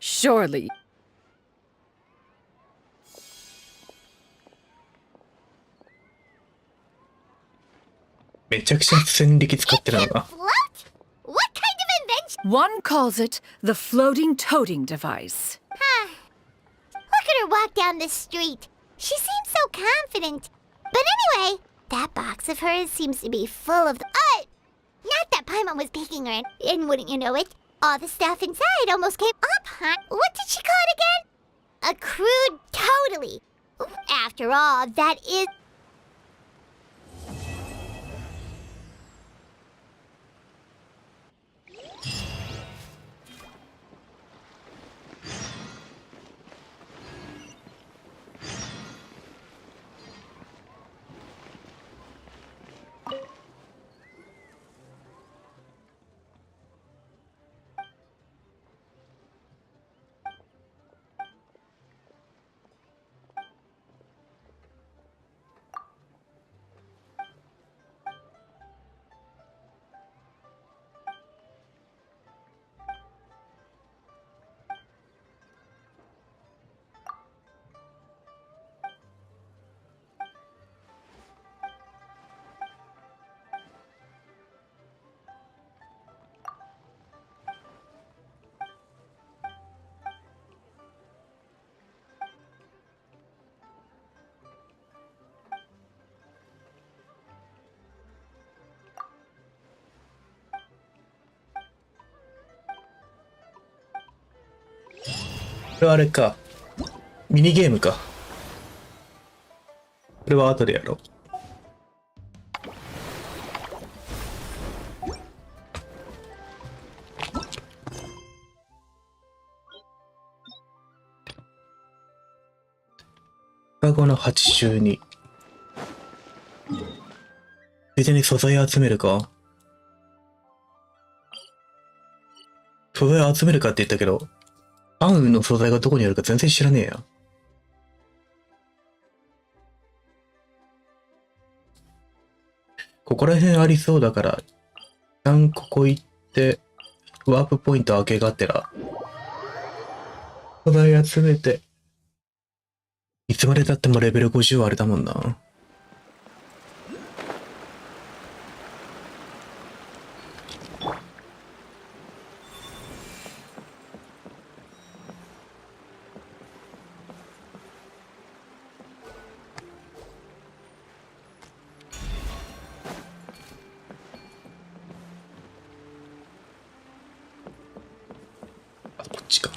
Surely.めちゃくちゃ戦力使ってるのが。 Float? What kind of invention? One calls it the floating toting device. Huh. Look at her walk down the street. She seems so confident. But anyway, that box of hers seems to be full of— Not that Paimon was picking her in, and wouldn't you know it, all the stuff inside almost came up, huh? What did she call it again? A crude totally. After all, that is—これはあれか。ミニゲームか。これは後でやろう。双子の82。ついでに素材集めるか。素材集めるかって言ったけど、暗雲の素材がどこにあるか全然知らねえや。ここら辺ありそうだから、一旦ここ行って、ワープポイント開けがてら、素材集めて、いつまで経ってもレベル50はあれだもんな。こっちか。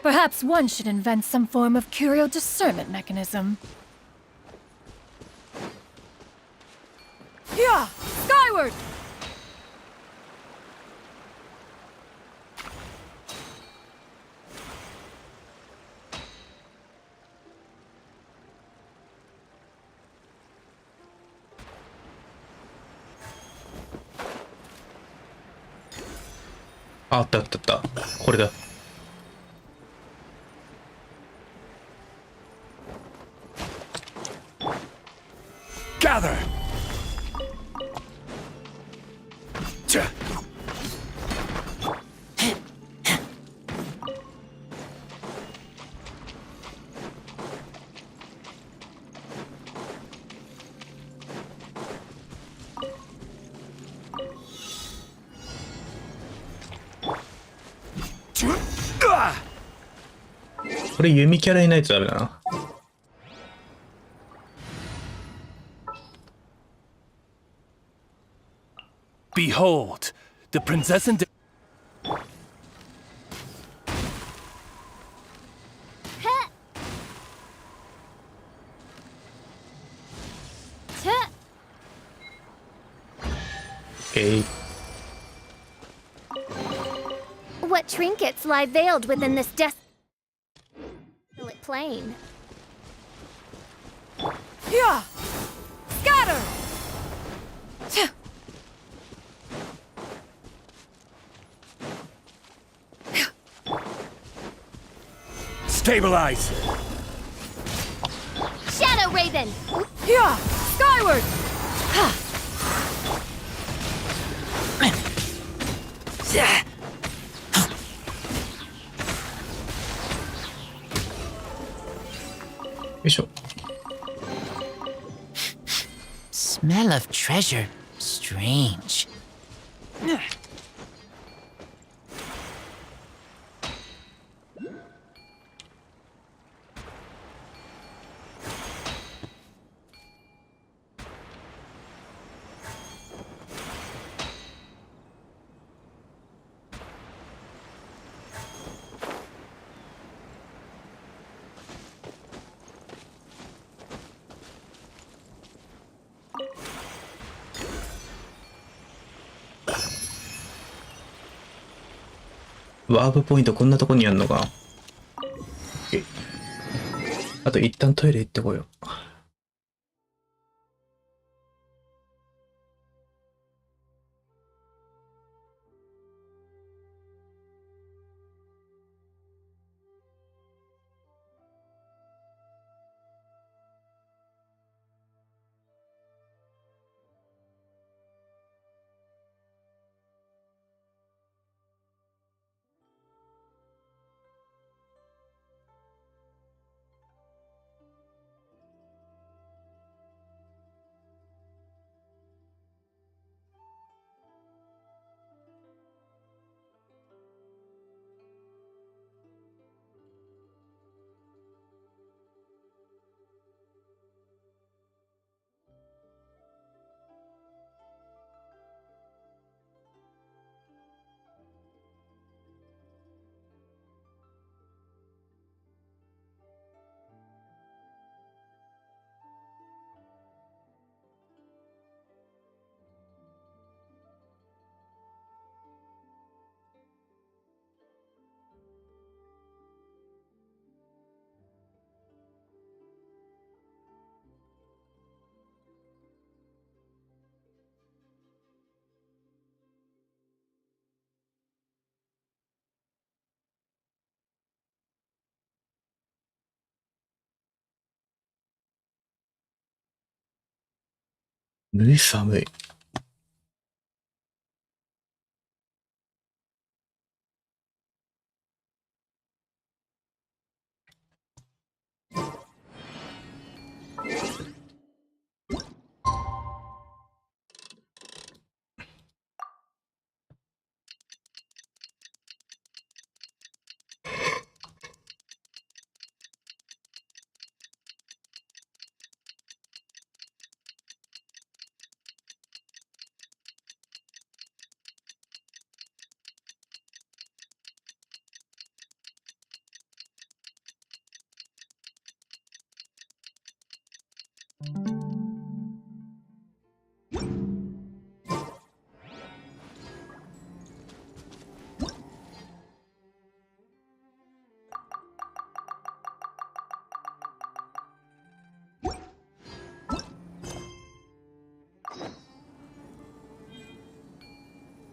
Perhaps one should invent some form of curio discernment mechanism. Yeah! Skyward! あったあったあった。これだ。Gather! Ch- これ弓キャラいないとダメだな。Behold, the princess and... Okay. What trinkets lie veiled within this desolate plain? Yeah! Scatter! Stabilize! Shadow Raven! Yeah! Skyward! Smell of treasure. Strange. ワープポイントこんなとこにあんのか。あと一旦トイレ行ってこよう。ぬい寒い。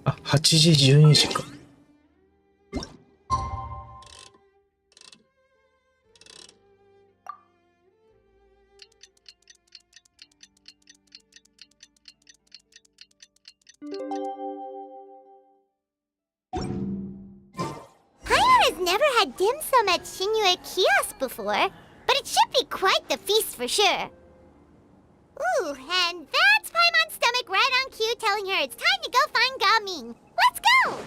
あ、8時12時か。had dim sum at Shinyue Kiosk before, but it should be quite the feast for sure. Ooh, and that's Paimon's stomach right on cue telling her it's time to go find Gaming. Let's go!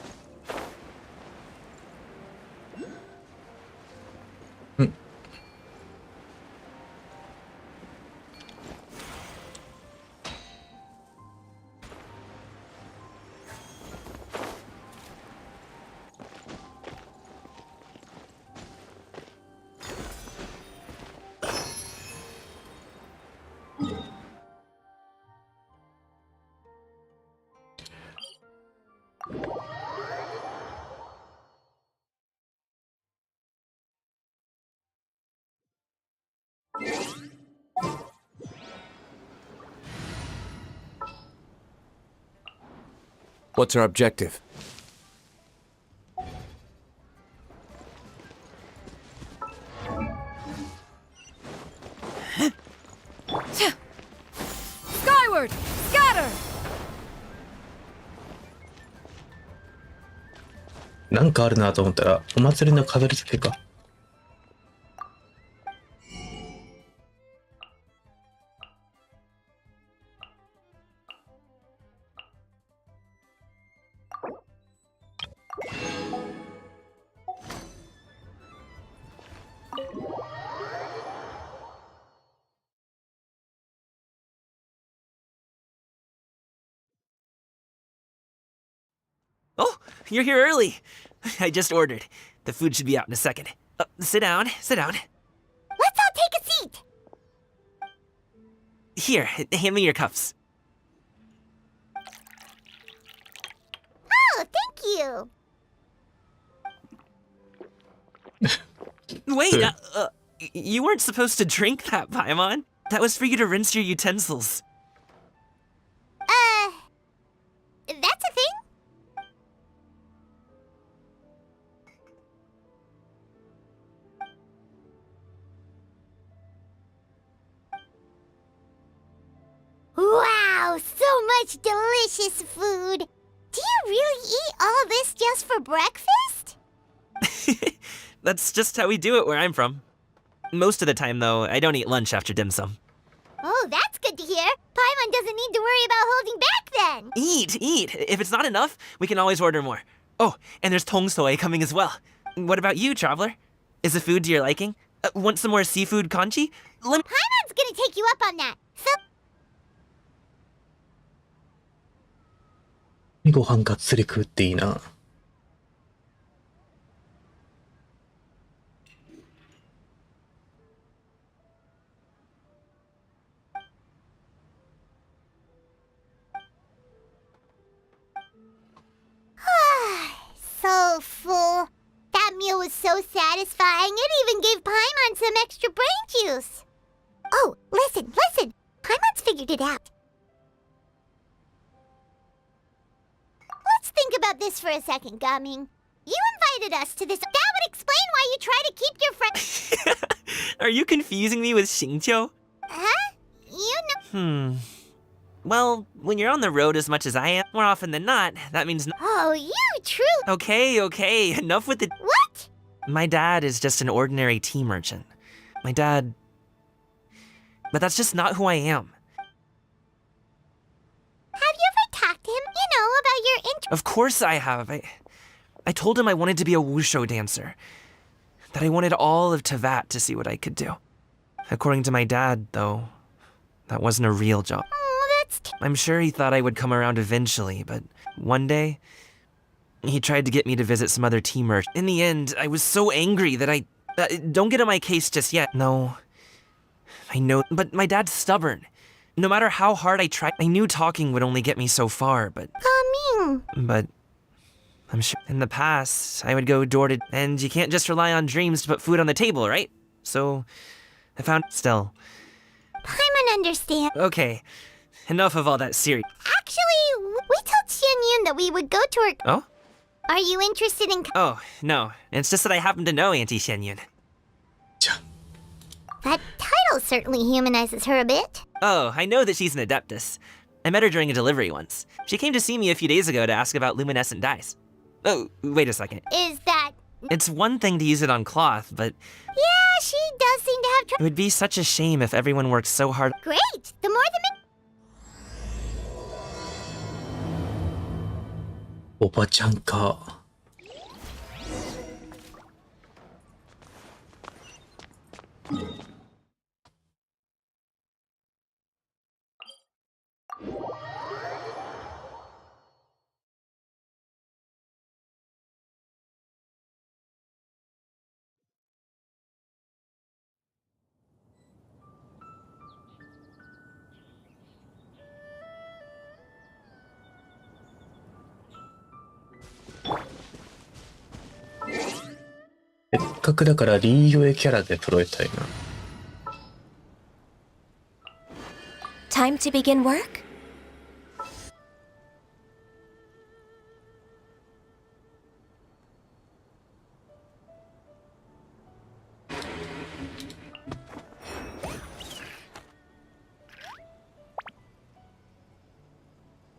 What's our objective? Skyward! Scatter! なんかあるなと思ったら、お祭りの飾り付けか。Oh, you're here early. I just ordered. The food should be out in a second. Sit down, sit down. Let's all take a seat! Here, hand me your cups. Oh, thank you! Wait, you weren't supposed to drink that, Paimon. That was for you to rinse your utensils. That's a thing? Wow, so much delicious food! Do you really eat all this just for breakfast? That's just how we do it where I'm from. Most of the time, though, I don't eat lunch after dim sum. Oh, that's good to hear. Paimon doesn't need to worry about holding back then. Eat! If it's not enough, we can always order more. Oh, and there's tong soy coming as well. What about you, traveler? Is the food to your liking? Want some more seafood kanchi? Paimon's gonna take you up on that. So ご飯がっつり食うっていいな。so full. That meal was so satisfying, it even gave Paimon some extra brain juice. Oh, listen! Paimon's figured it out. Let's think about this for a second, Gaming. You invited us to this. That would explain why you try to keep your friend. Are you confusing me with Xingqiu? Huh? You know. Well, when you're on the road as much as I am, more often than not, that means Oh, you true. Okay, enough with the— What? My dad is just an ordinary tea merchant. My dad— But that's just not who I am. Have you ever talked to him, about your interest? Of course I have. I told him I wanted to be a wushu dancer. That I wanted all of Tevat to see what I could do. According to my dad, though, that wasn't a real job. Oh, that's I'm sure he thought I would come around eventually, but one day, he tried to get me to visit some other tea merchants. In the end, I was so angry that I— don't get on my case just yet. No. I know, but my dad's stubborn. No matter how hard I tried, I knew talking would only get me so far, but— Gaming. But I'm sure in the past, I would go door to— And you can't just rely on dreams to put food on the table, right? So, I found— Still. Paimon understand. Okay, enough of all that serious— Actually, we told Xianyun that we would go to her. Oh? Are you interested in? Oh, no. It's just that I happen to know Auntie Xianyun. That title certainly humanizes her a bit. Oh, I know that she's an adeptus. I met her during a delivery once. She came to see me a few days ago to ask about luminescent dyes. Oh, wait a second. Is that It's one thing to use it on cloth, but Yeah, she does seem to have it would be such a shame if everyone worked so hard. Great! The more the merrier. おばちゃんか。せっかくだからリーヨエキャラで揃えたいな。Time to begin work?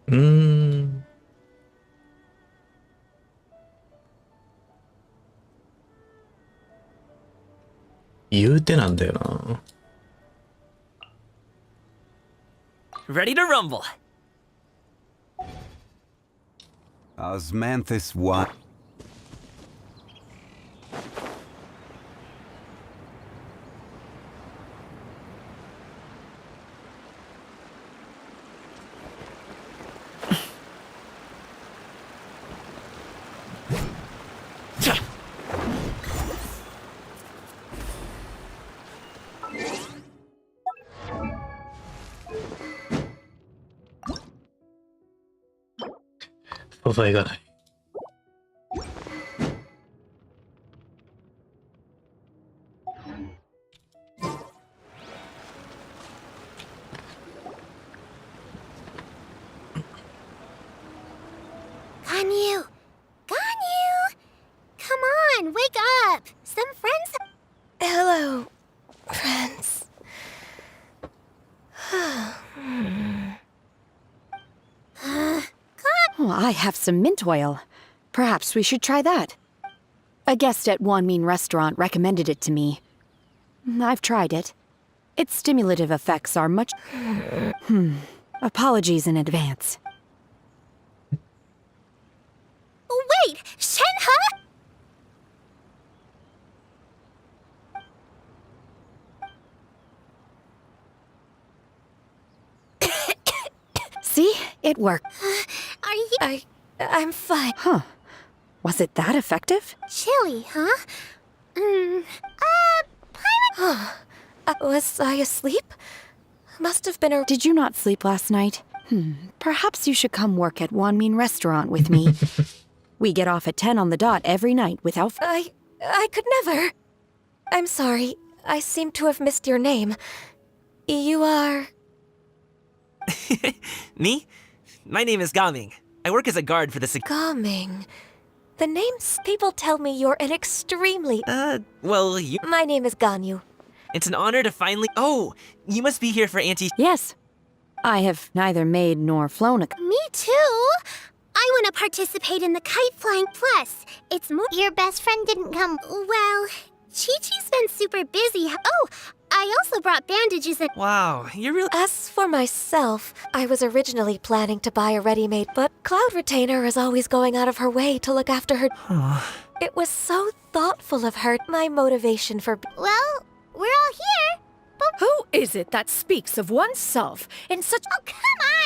うーん。言うてなんだよな。Ready to rumble. Osmanthus what?素材がない。Ganyu! Ganyu! Come on, wake up! Some friends. Hello, friends. Oh, I have some mint oil. Perhaps we should try that. A guest at Wanmin Restaurant recommended it to me. I've tried it. Its stimulative effects are much... Apologies in advance. Wait! Shenhe? See? It worked. Are you... I'm fine. Huh. Was it that effective? Chilly, huh? Was I asleep? Must have been a... Did you not sleep last night? Perhaps you should come work at Wanmin Restaurant with me. We get off at 10 on the dot every night without... I could never. I'm sorry. I seem to have missed your name. You are... Me? My name is Gaming. I work as a guard for the Gaming. The names... People tell me you're an extremely... well, you... My name is Ganyu. It's an honor to finally... Oh, you must be here for Auntie... Yes. I have neither made nor flown a... Me too! I want to participate in the kite flying. Plus, it's more... Your best friend didn't come... Well, Chi-Chi's been super busy. Oh, I also brought bandages and... Wow, you're really... As for myself, I was originally planning to buy a ready-made, but Cloud Retainer is always going out of her way to look after her... It was so thoughtful of her. My motivation for... Well, we're all here. But... Who is it that speaks of oneself in such... Oh, come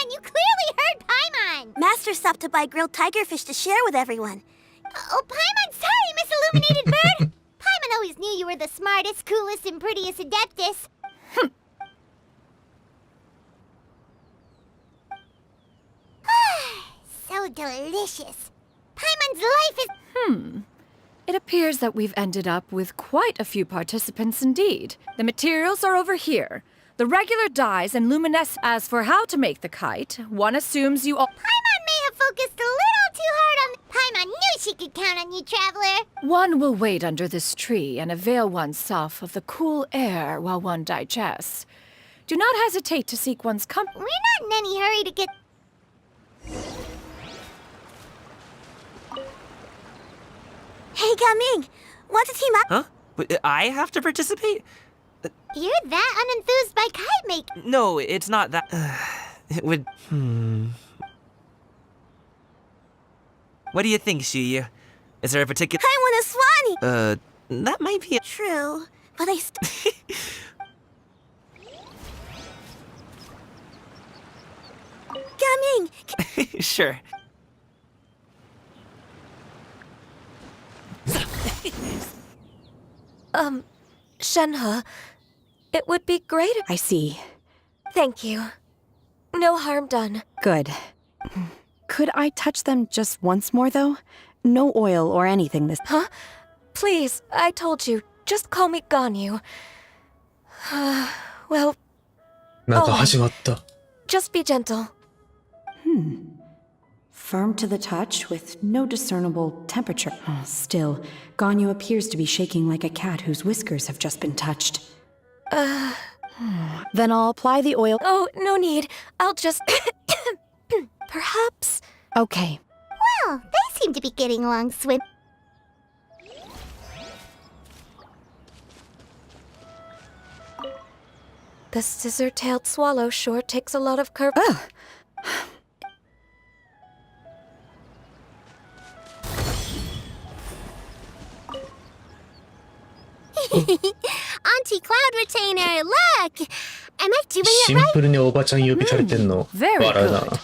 on! You clearly heard Paimon! Master stopped to buy grilled tigerfish to share with everyone. Oh, Paimon, sorry, Miss Illuminated Bird! Paimon always knew you were the smartest, coolest, and prettiest Adeptus. So delicious. Paimon's life is... It appears that we've ended up with quite a few participants indeed. The materials are over here. The regular dyes and luminescence. As for how to make the kite, one assumes you all... Paimon may have focused a little too hard on... Paimon knew she could count on you, Traveler. One will wait under this tree and avail oneself of the cool air while one digests. Do not hesitate to seek one's company. We're not in any hurry to get... Hey, Gaming! Want to team up? Huh? But I have to participate? You're that unenthused by kite making. No, it's not that. It would. What do you think, Shiyu? Is there a particular. I want a Swanee! That might be. True, but I Gaming! Sure. Shenhe, it would be great if— I see. Thank you. No harm done. Good. Could I touch them just once more, though? No oil or anything this— Huh? Please, I told you. Just call me Ganyu. Well, なんか始まった。 just be gentle. Firm to the touch with no discernible temperature. Oh, still, Ganyu appears to be shaking like a cat whose whiskers have just been touched. Then I'll apply the oil. Oh, no need. I'll just... Perhaps... Okay. Well, they seem to be getting along swim. The scissor-tailed swallow sure takes a lot of curve. Auntie Cloud Retainer, look! Am I doing シ it ン right? プルにおばちゃん呼びされてんの。 Very 笑うな。 good.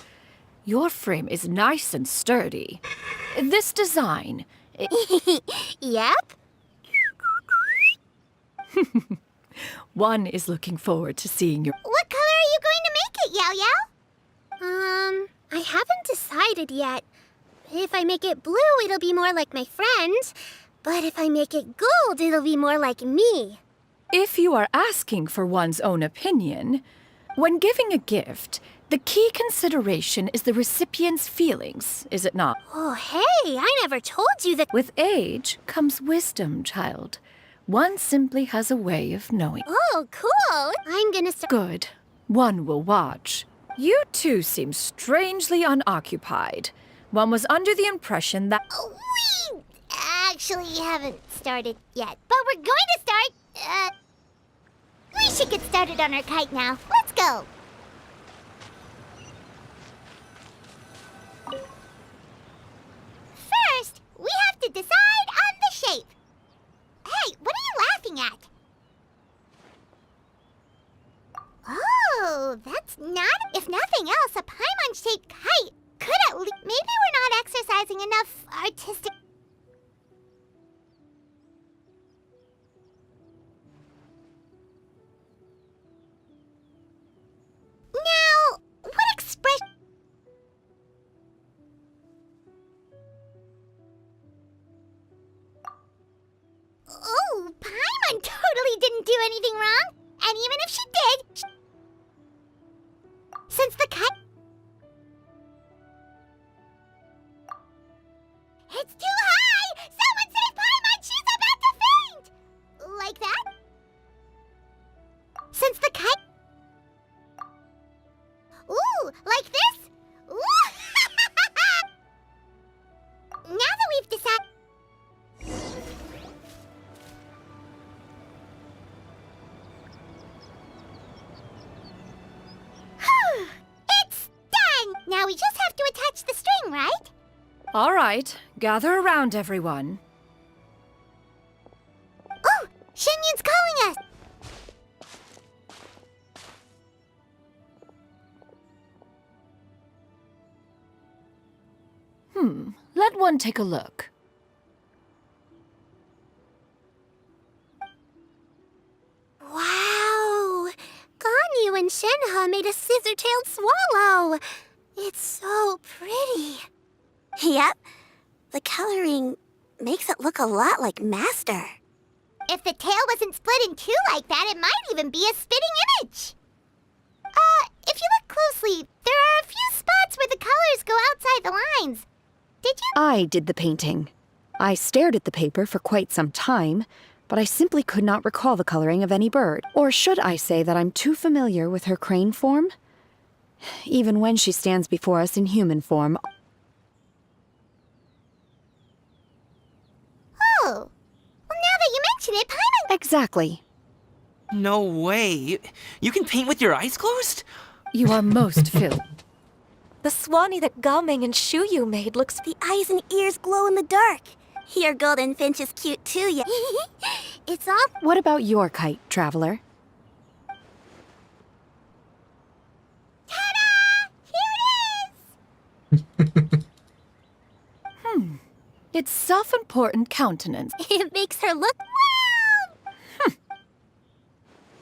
Your frame is nice and sturdy. This design... Yep. One is looking forward to seeing your... What color are you going to make it, Yao Yao? I haven't decided yet. If I make it blue, it'll be more like my friend. But if I make it gold, it'll be more like me. If you are asking for one's own opinion, when giving a gift, the key consideration is the recipient's feelings, is it not? Oh, hey, I never told you that. With age comes wisdom, child. One simply has a way of knowing. Oh, cool. I'm gonna start. Good. One will watch. You two seem strangely unoccupied. One was under the impression that... We actually haven't started yet, but we're going to start. We should get started on our kite now. Let's go. First, we have to decide on the shape. Hey, what are you laughing at? Oh, that's not... If nothing else, a Paimon-shaped kite could at least... Maybe we're not exercising enough artistic... Now, what expression... Oh, Paimon totally didn't do anything wrong. And even if she did... Since the kite... It's too high! Someone save Paimon! She's about to faint! Like that? Since the kite... Ooh, like this? Ooh! Now that we've decided... It's done! Now we just have to attach the string, right? All right, gather around, everyone. Oh! Shenyun's calling us! Let one take a look. Wow! Ganyu and Shenhe made a scissor-tailed swallow! It's so pretty. Yep. The coloring makes it look a lot like Master. If the tail wasn't split in two like that, it might even be a spitting image. If you look closely, there are a few spots where the colors go outside the lines. Did you? I did the painting. I stared at the paper for quite some time, but I simply could not recall the coloring of any bird. Or should I say that I'm too familiar with her crane form? Even when she stands before us in human form. Oh, well, now that you mention it, Paimon. Exactly. No way. You can paint with your eyes closed? You are most filled. The Swanee that Gaming and Shuyu made looks... The eyes and ears glow in the dark. Your golden finch is cute too, yeah. It's all... What about your kite, Traveler? Its self-important countenance. It makes her look wow.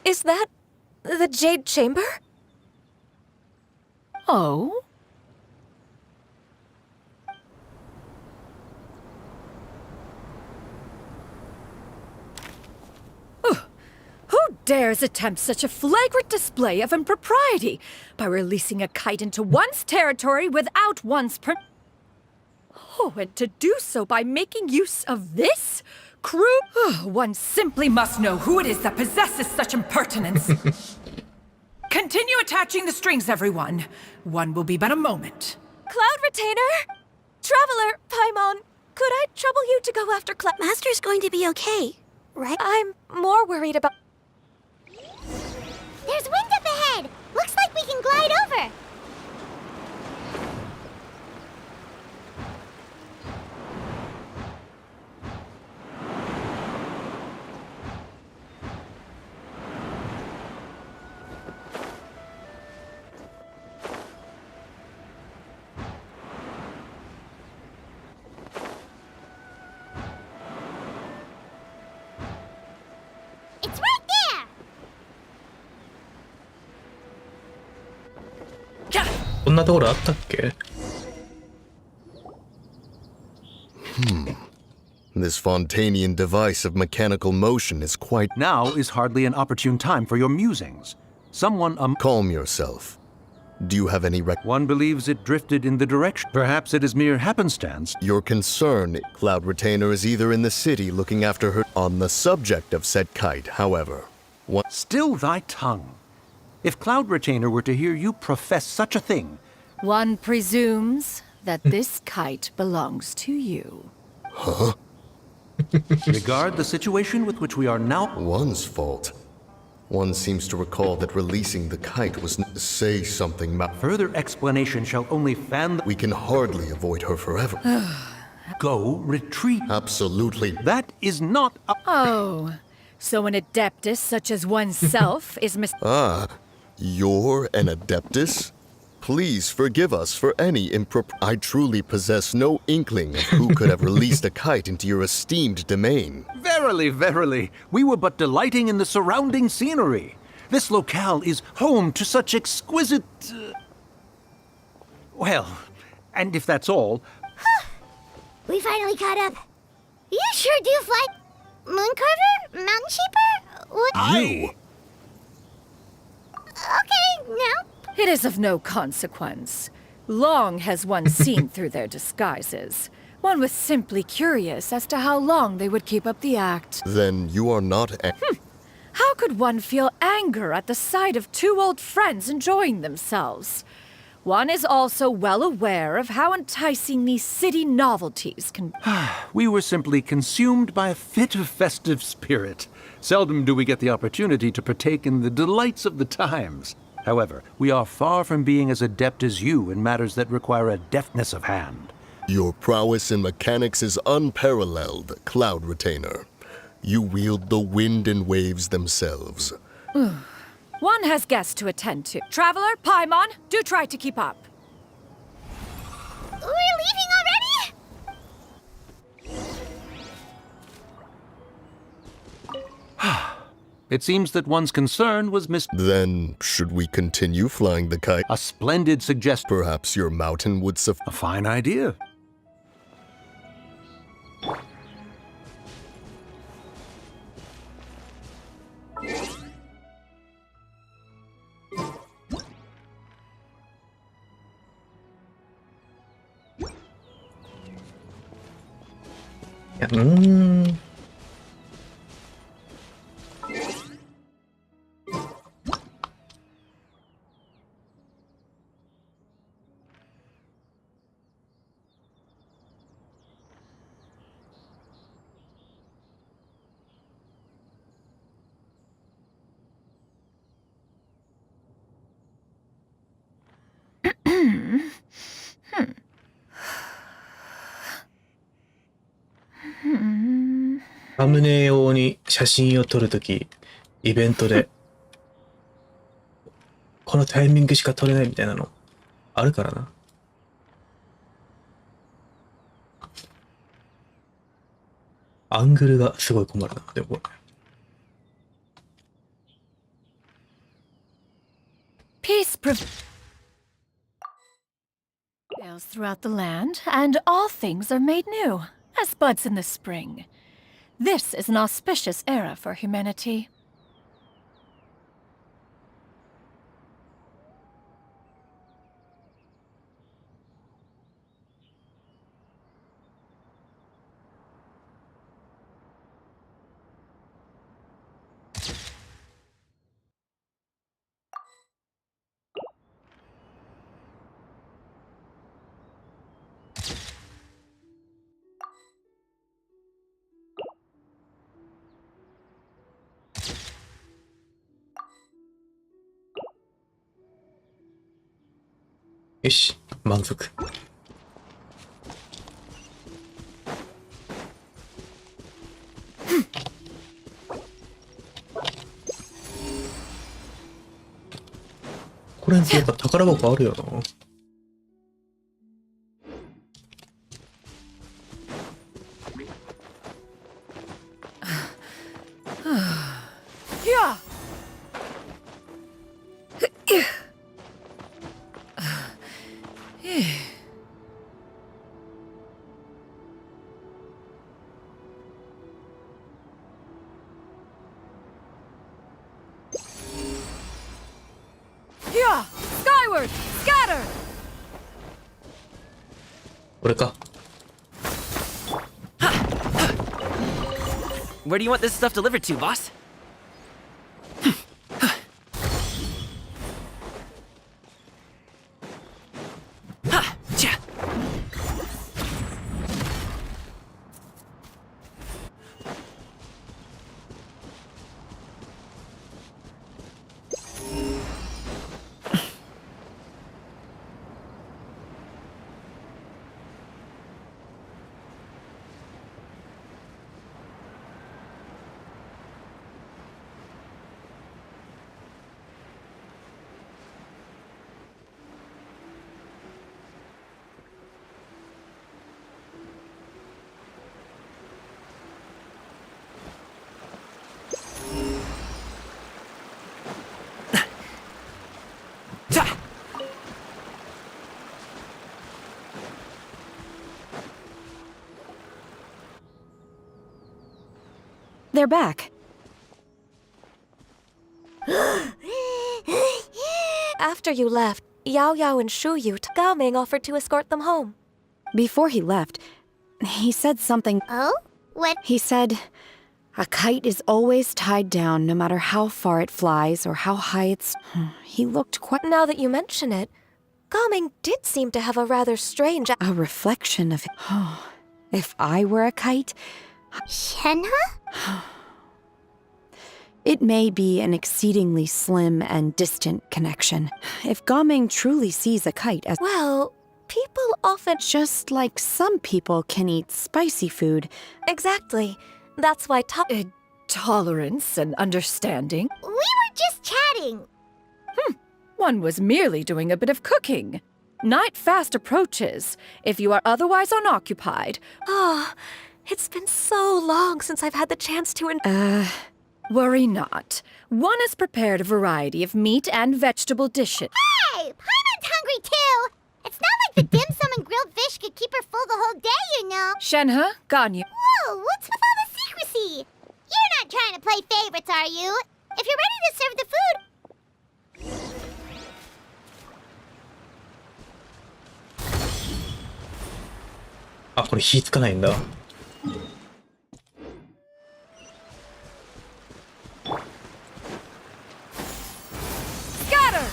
Is that the Jade Chamber? Oh? Who dares attempt such a flagrant display of impropriety by releasing a kite into one's territory without one's Oh, and to do so by making use of this? One simply must know who it is that possesses such impertinence. Continue attaching the strings, everyone. One will be but a moment. Cloud Retainer! Traveler, Paimon, could I trouble you to go after Cloud... Master's going to be okay, right? I'm more worried about... There's wind up ahead. Looks like we can glide over. It's right there.こんなところあったっけ? This Fontanian device of mechanical motion is quite... Now is hardly an opportune time for your musings. Someone Calm yourself. Do you have any One believes it drifted in the direction. Perhaps it is mere happenstance. Your concern, Cloud Retainer is either in the city looking after her... On the subject of said kite, however... Still thy tongue. If Cloud Retainer were to hear you profess such a thing... One presumes that this kite belongs to you. Huh? Regard the situation with which we are now... One's fault. One seems to recall that releasing the kite was say something... Further explanation shall only fan... We can hardly avoid her forever. Go retreat. Absolutely. That is not... Oh, so an adeptus such as oneself is Ah, you're an adeptus? Please forgive us for any I truly possess no inkling of who could have released a kite into your esteemed domain. Verily, verily, we were but delighting in the surrounding scenery. This locale is home to such exquisite... Well, and if that's all... We finally caught up. You sure do fly... Mooncarver? Mountain Sheeper? What? You! Okay, no. It is of no consequence. Long has one seen through their disguises. One was simply curious as to how long they would keep up the act. Then you are not... How could one feel anger at the sight of two old friends enjoying themselves? One is also well aware of how enticing these city novelties can... We were simply consumed by a fit of festive spirit. Seldom do we get the opportunity to partake in the delights of the times. However, we are far from being as adept as you in matters that require a deftness of hand. Your prowess in mechanics is unparalleled, Cloud Retainer. You wield the wind and waves themselves. One has guests to attend to. Traveler, Paimon, do try to keep up. We're leaving already? It seems that one's concern was Then, should we continue flying the kite? A splendid suggestion. Perhaps your mountain would suffice. A fine idea. サムネ用に写真を撮るとき、イベントで、このタイミングしか撮れないみたいなの、あるからな。アングルがすごい困るな、でもこれ。Peace prevails throughout the land, and all things are made new, as buds in the spring. This is an auspicious era for humanity.よし、満足。これやっぱ宝箱あるよな。Skyward! Scatter! これか。Where do you want this stuff delivered to, boss? They're back. After you left, Yao Yao and Shu Yu, Gao Ming offered to escort them home. Before he left, he said something. Oh? What? He said, a kite is always tied down no matter how far it flies or how high it's... He looked quite... Now that you mention it, Gao Ming did seem to have a rather strange... A reflection of... If I were a kite... Shenhe? It may be an exceedingly slim and distant connection. If Gaming truly sees a kite as... Well, people often... Just like some people can eat spicy food. Exactly. That's why tolerance and understanding. We were just chatting. One was merely doing a bit of cooking. Night fast approaches. If you are otherwise unoccupied... It's been so long since I've had the chance to... Worry not. One has prepared a variety of meat and vegetable dishes. Hey! Paimon's hungry too! It's not like the dim sum and grilled fish could keep her full the whole day, you know. Shenhe, Ganyu. Whoa, what's with all the secrecy? You're not trying to play favorites, are you? If you're ready to serve the food... Ah, これ火つかないんだ。Scatter!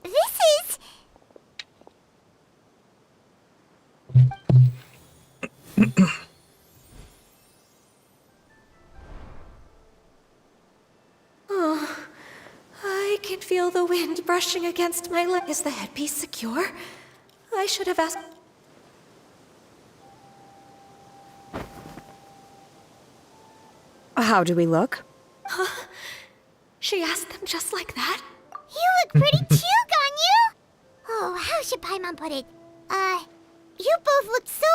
This is... I can feel the wind brushing against my leg. Is the headpiece secure? I should have asked. How do we look? She asked them just like that? You look pretty too, Ganyu! Oh, how should Paimon put it? You both look so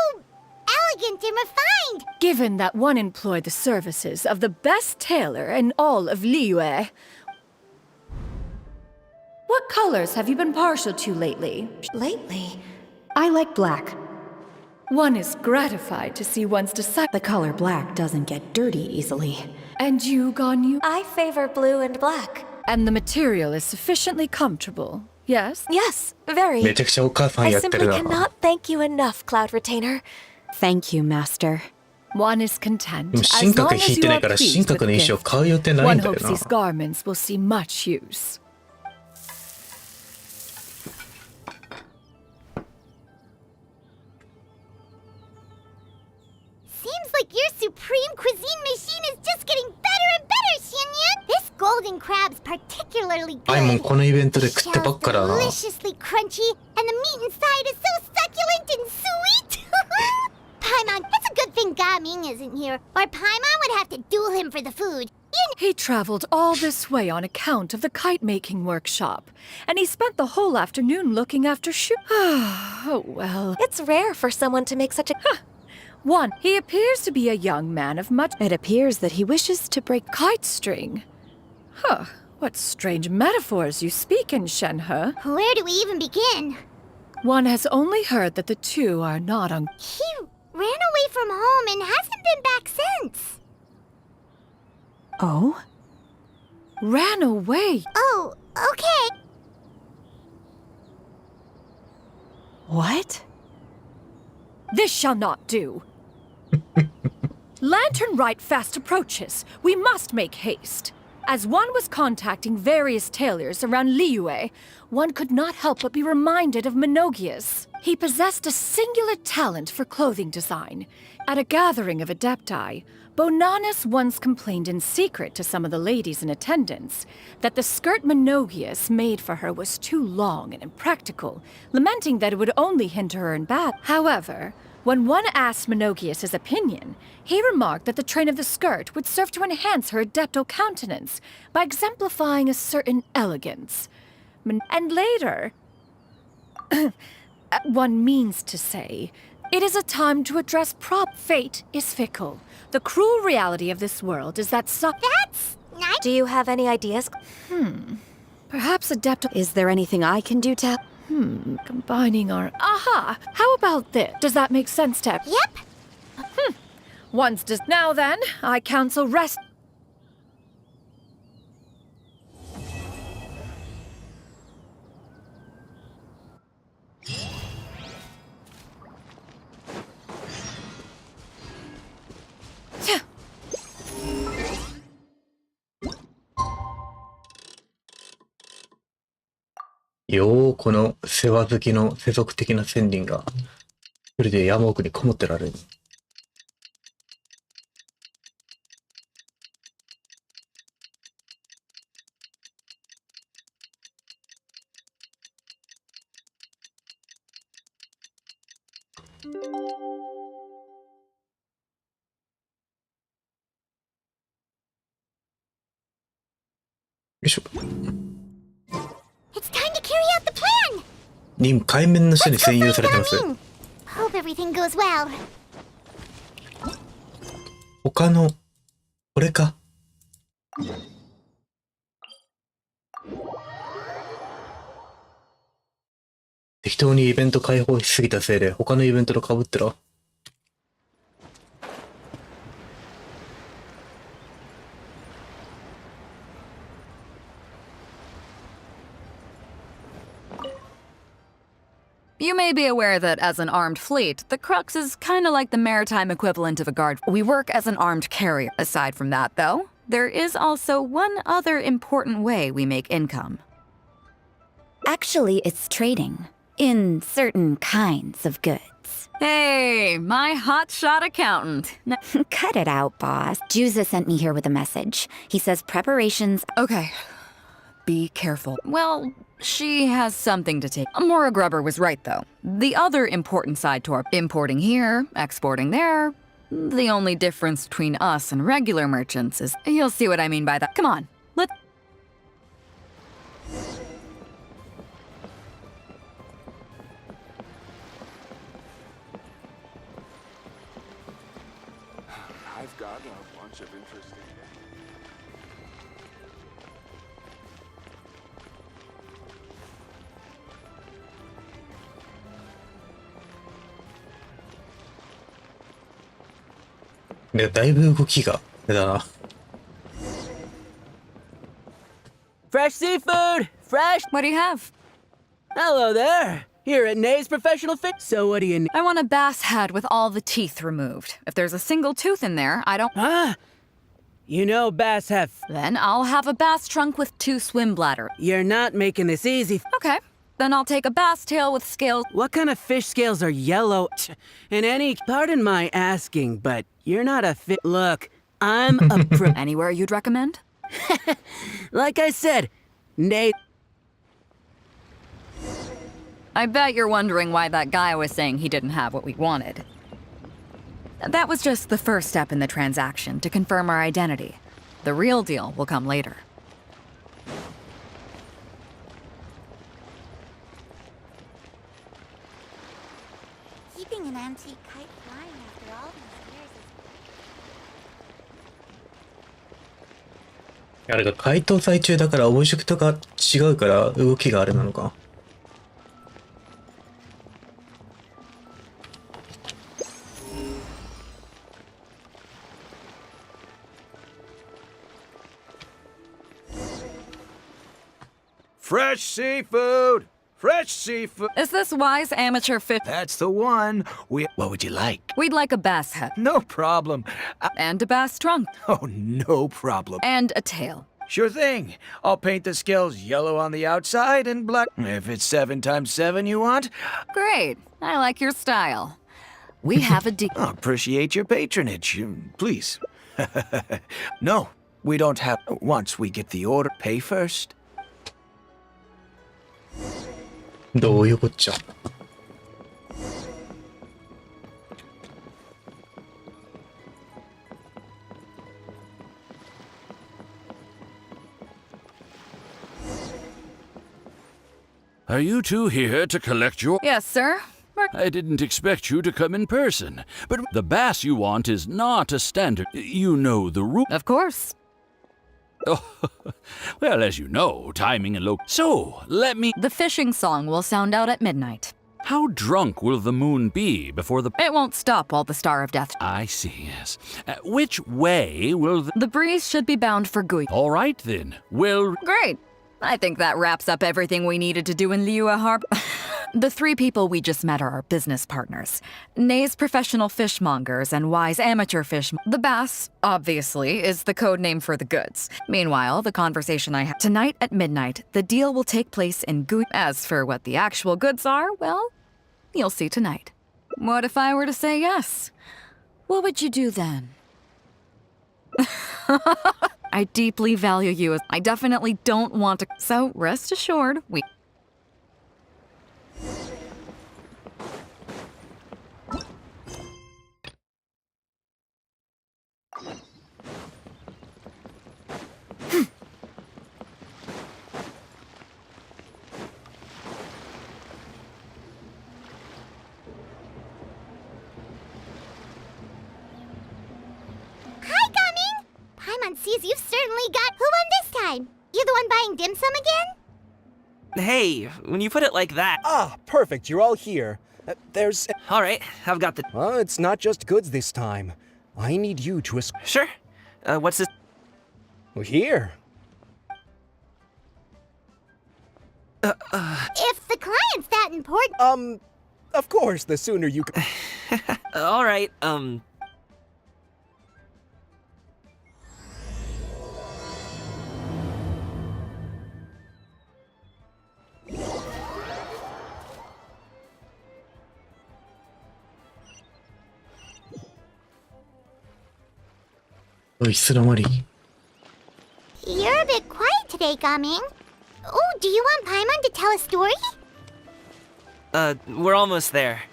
elegant and refined! Given that one employed the services of the best tailor in all of Liyue, what colors have you been partial to lately? Lately? I like black. One is gratified to see one's decide. The color black doesn't get dirty easily. And you, Ganyu? I favor blue and black. And the material is sufficiently comfortable, yes? Yes, very. めちゃくちゃお母さん I やって simply るな。 cannot thank you enough, Cloud Retainer. Thank you, Master. One is content でも as 神 long 格 as 引いて you ない are から pleased 神 with 格の the 衣装 gift. 買う予定ない One んだよ hopes な。 these garments will see much use. Seems like your supreme cuisine machine is just getting better and better, Xinyun! This golden crab's particularly あいもん good. このイベントで食ってばっ Shell's かだな。 deliciously crunchy, and the meat inside is so succulent and sweet! Paimon, it's a good thing Gaming isn't here, or Paimon would have to duel him for the food. He traveled all this way on account of the kite-making workshop, and he spent the whole afternoon looking after Oh, well. It's rare for someone to make such a... One, he appears to be a young man of much... It appears that he wishes to break kite string. Huh, what strange metaphors you speak in, Shenhe. Where do we even begin? One has only heard that the two are not on... He ran away from home and hasn't been back since. Oh? Ran away? Oh, okay. What? This shall not do. Lantern Rite fast approaches. We must make haste. As one was contacting various tailors around Liyue, one could not help but be reminded of Menogius. He possessed a singular talent for clothing design. At a gathering of Adepti, Bonanis once complained in secret to some of the ladies in attendance that the skirt Menogius made for her was too long and impractical, lamenting that it would only hinder her in battle. However, when one asked Menogius' opinion, he remarked that the train of the skirt would serve to enhance her adeptal countenance by exemplifying a certain elegance. And later, one means to say, it is a time to address fate is fickle. The cruel reality of this world is that That's nice. Do you have any ideas? Perhaps adeptal... Is there anything I can do to... Combining our... Aha! How about this? Does that make sense, Tep? Yep. Once does... Now then, I counsel rest...ようこの世話好きの世俗的な仙人が一人で山奥にこもってられる。よいしょ。 It's time to carry out the plan. 任務海面の下に占有されてます。 Hope everything goes well. 他のこれか。適当にイベント開放しすぎたせいで他のイベントと被ってろ。You may be aware that as an armed fleet, the CROWK is kinda like the maritime equivalent of a guard. We work as an armed carrier. Aside from that, though, there is also one other important way we make income. Actually, it's trading. In certain kinds of goods. Hey, my hotshot accountant. Cut it out, boss. Juza sent me here with a message. He says preparations... Okay. Be careful. Well, she has something to take. Mora Grubber was right, though. The other important side to our importing here, exporting there, the only difference between us and regular merchants is... You'll see what I mean by that. Come on, let's... I've got a bunch of interesting. でだいぶ動きがあれだな。Fresh seafood! Fresh! What do you have? Hello there! Here at Nay's Professional Fit. So what do you need? I want a bass head with all the teeth removed. If there's a single tooth in there, I don't... Ah! You know bass have... Then I'll have a bass trunk with 2 swim bladders. You're not making this easy. Okay. Then I'll take a bass tail with scales. What kind of fish scales are yellow? And any... Pardon my asking, but you're not a fit... Look, I'm a pro... Anywhere you'd recommend? Like I said, Nay... I bet you're wondering why that guy was saying he didn't have what we wanted. That was just the first step in the transaction to confirm our identity. The real deal will come later. Keeping an antique kite flying after all these years is... あれが解凍祭中だからオブジェクトが違うから動きがあれなのか。Fresh seafood! Fresh seafood! Is this wise amateur fish? That's the one. What would you like? We'd like a bass head. No problem. And a bass trunk. Oh, no problem. And a tail. Sure thing. I'll paint the scales yellow on the outside and black. If it's 7 times 7 you want. Great. I like your style. We have a deal. Appreciate your patronage. Please. No, we don't have... Once we get the order, pay first. どういうこっちゃ。Are you two here to collect your... Yes, sir. I didn't expect you to come in person, but the bass you want is not a standard. You know the rule. Of course. Oh, well, as you know, timing and So, let me... The fishing song will sound out at midnight. How drunk will the moon be before the... It won't stop while the Star of Death... I see, yes. Which way will the... The breeze should be bound for Gui. All right, then. Well... Great. I think that wraps up everything we needed to do in Liyue Harbor. The 3 people we just met are our business partners. Nay's professional fishmongers and Wise amateur fish... The bass, obviously, is the code name for the goods. Meanwhile, the conversation I had... Tonight at midnight, the deal will take place in Gui... As for what the actual goods are, well, you'll see tonight. What if I were to say yes? What would you do then? I deeply value you as... I definitely don't want to... So, rest assured, we... Paimon sees you've certainly got... Who won this time? You the one buying dim sum again? Hey, when you put it like that... Ah, perfect, you're all here. There's... Alright, I've got the... Well, it's not just goods this time. I need you to... Sure. What's this? Well, here. If the client's that important... Of course, the sooner you... Alright,いつの間に。 You're a bit quiet today, Gaming. you want Paimon to tell a story? We're almost there.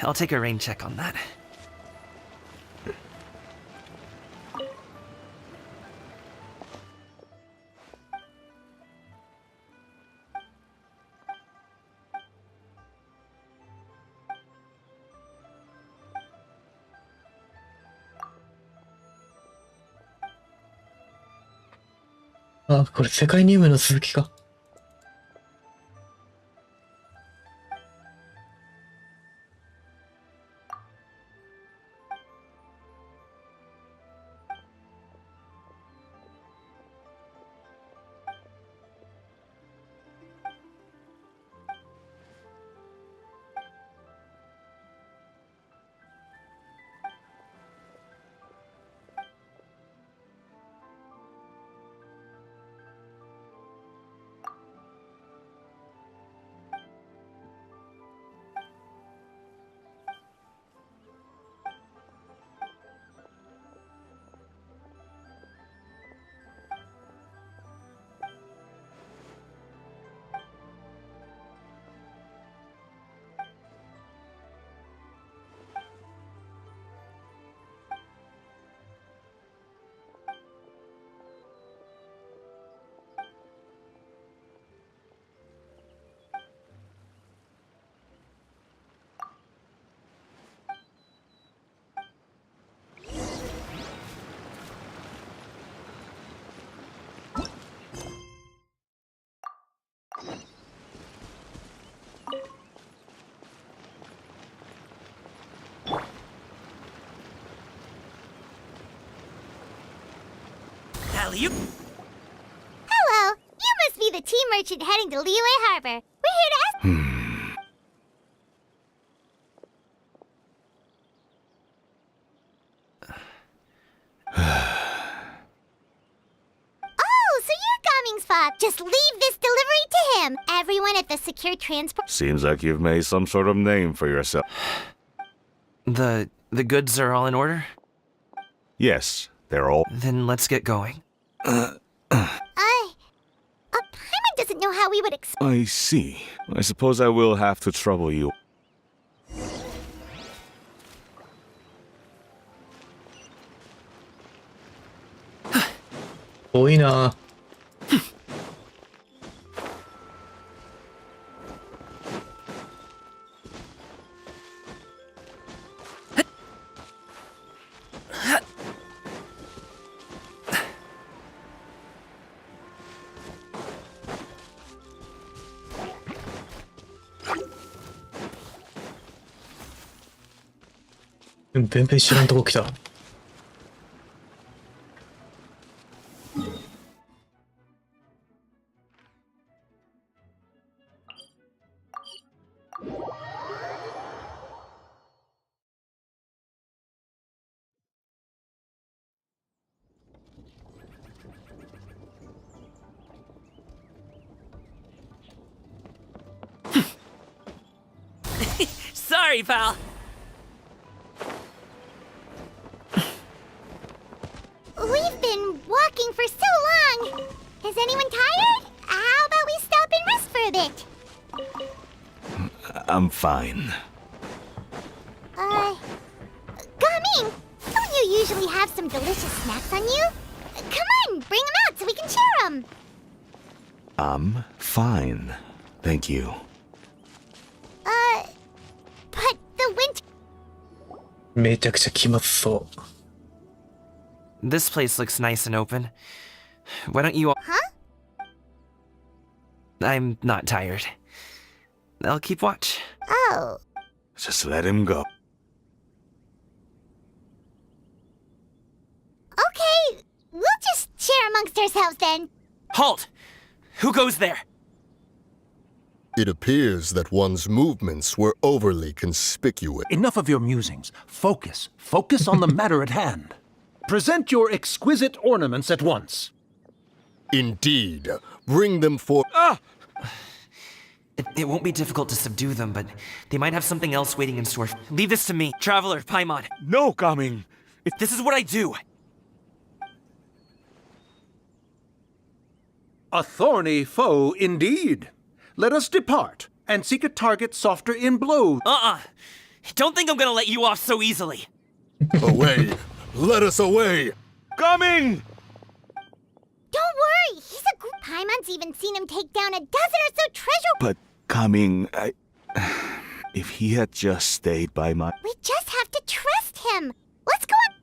I'll take a rain check on that. Ah, これ世界ニュームの続きか。Alley-oop. Hello, you must be the tea merchant heading to Liyue Harbor. We're here to ask. Oh, so you're Gaming's fault. Just leave this delivery to him. Everyone at the secure transport. Seems like you've made some sort of name for yourself. The goods are all in order? Yes, they're all. Then let's get going. Paimon doesn't know how we would I see. I suppose I will have to trouble you.多いな。全然知らんとこ来た。Sorry, pal. We've been walking for so long. Is anyone tired? How about we stop and rest for a bit? I'm fine. Gaming, don't you usually have some delicious snacks on you? Come on, bring them out so we can share them. I'm fine. Thank you. But the winter. めちゃくちゃ気まずそう。This place looks nice and open. Why don't you all... Huh? I'm not tired. I'll keep watch. Oh. Just let him go. Okay, we'll just share amongst ourselves then. Halt! Who goes there? It appears that one's movements were overly conspicuous. Enough of your musings. Focus. Focus on the matter at hand. Present your exquisite ornaments at once. Indeed. Bring them forth. Ah! It won't be difficult to subdue them, but they might have something else waiting in store. Leave this to me, Traveler, Paimon. No, Gaming. This is what I do. A thorny foe indeed. Let us depart and seek a target softer in blow. Don't think I'm gonna let you off so easily. Away! Let us away! Coming! Don't worry, he's a good. Paimon's even seen him take down a dozen or so treasure. But coming, if he had just stayed by my... We just have to trust him. Let's go on.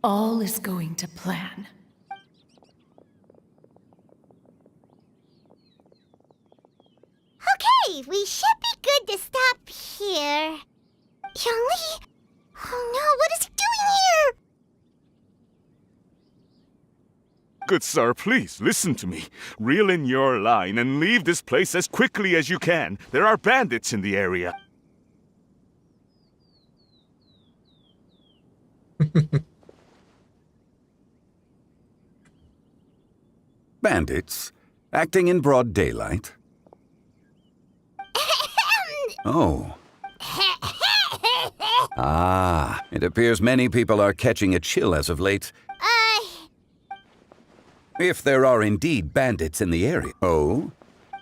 All is going to plan. Okay, we should be good to stop here. Yangli? Oh no, what is he doing here? Good sir, please, listen to me. Reel in your line and leave this place as quickly as you can. There are bandits in the area. Bandits? Acting in broad daylight? Oh. Ah, it appears many people are catching a chill as of late. If there are indeed bandits in the area. Oh?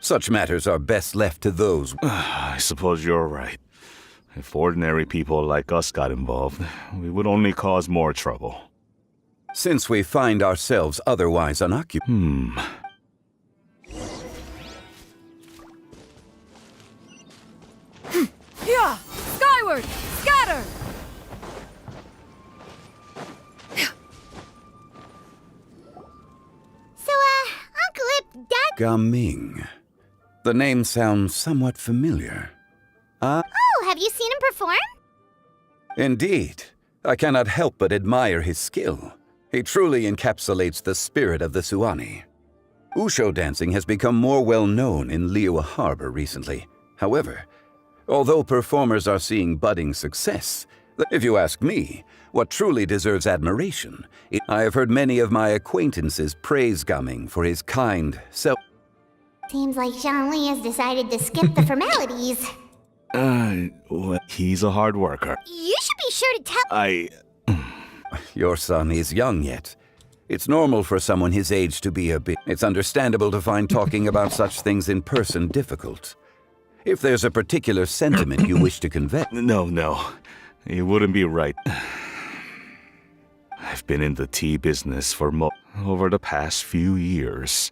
Such matters are best left to those. I suppose you're right. If ordinary people like us got involved, we would only cause more trouble. Since we find ourselves otherwise unoccupied. Yeah! Skyward! Scatter! So, Uncle Ip, Dad... Gaming. The name sounds somewhat familiar. Oh, have you seen him perform? Indeed. I cannot help but admire his skill. He truly encapsulates the spirit of the Suani. Usho dancing has become more well known in Liyue Harbor recently. However, although performers are seeing budding success, if you ask me, what truly deserves admiration, I have heard many of my acquaintances praise Gaming for his kind, Seems like Zhongli has decided to skip the formalities. Well, he's a hard worker. You should be sure to tell... Your son is young yet. It's normal for someone his age to be a bit... It's understandable to find talking about such things in person difficult. If there's a particular sentiment you wish to convey... No. It wouldn't be right. I've been in the tea business for over the past few years.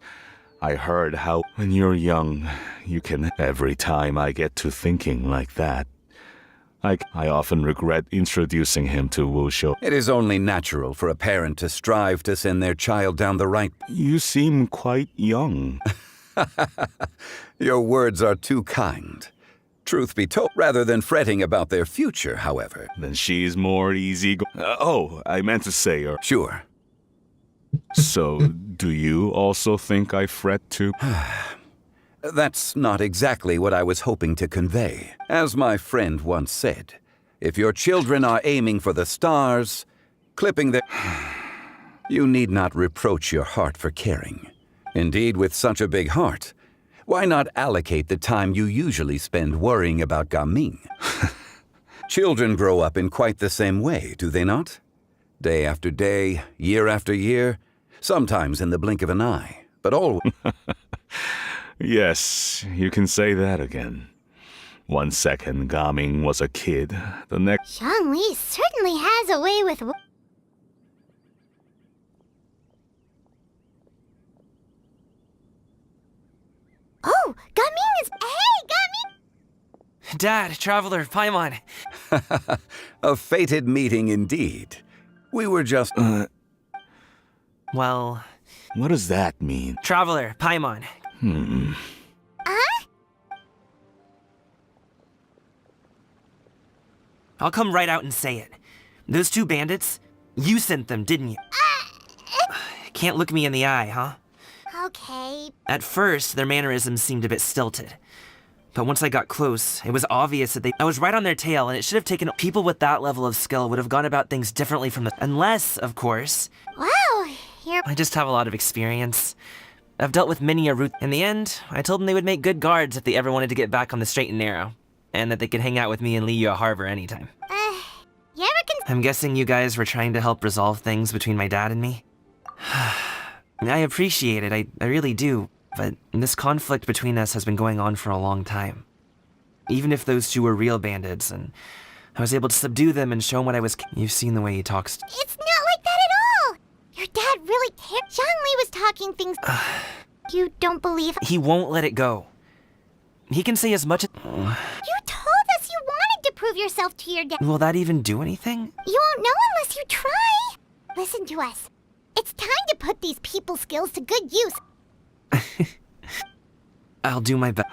I heard how when you're young, you can... Every time I get to thinking like that, I often regret introducing him to Wushu. It is only natural for a parent to strive to send their child down the right... You seem quite young. Your words are too kind. Truth be told, rather than fretting about their future, however... Then she's more easy... I meant to say... Sure. So, do you also think I fret too? That's not exactly what I was hoping to convey. As my friend once said, if your children are aiming for the stars, clipping their... You need not reproach your heart for caring. Indeed, with such a big heart, why not allocate the time you usually spend worrying about Gaming? Children grow up in quite the same way, do they not? Day after day, year after year, sometimes in the blink of an eye, but always... Yes, you can say that again. 1 second, Gaming was a kid. The next... Zhongli certainly has a way with... Oh, Gaming is... Hey, Gaming! Dad, Traveler, Paimon. A fated meeting indeed. We were just... Well... What does that mean? Traveler, Paimon. I'll come right out and say it. Those 2 bandits, you sent them, didn't you? Can't look me in the eye, huh? Okay. At first, their mannerisms seemed a bit stilted. But once I got close, it was obvious that I was right on their tail, and it should have taken... People with that level of skill would have gone about things differently from unless, of course... Wow, I just have a lot of experience. I've dealt with many a route. In the end, I told them they would make good guards if they ever wanted to get back on the straight and narrow, and that they could hang out with me in Liyue Harbor anytime. You ever I'm guessing you guys were trying to help resolve things between my dad and me? I appreciate it, I really do, but this conflict between us has been going on for a long time. Even if those two were real bandits, and I was able to subdue them and show him what I was. You've seen the way he talks. It's not like that at all! Your dad really cared. Zhongli was talking things. You don't believe. He won't let it go. He can say as much as. You told us you wanted to prove yourself to your dad. Will that even do anything? You won't know unless you try. Listen to us. It's time to put these people skills to good use. I'll do my best.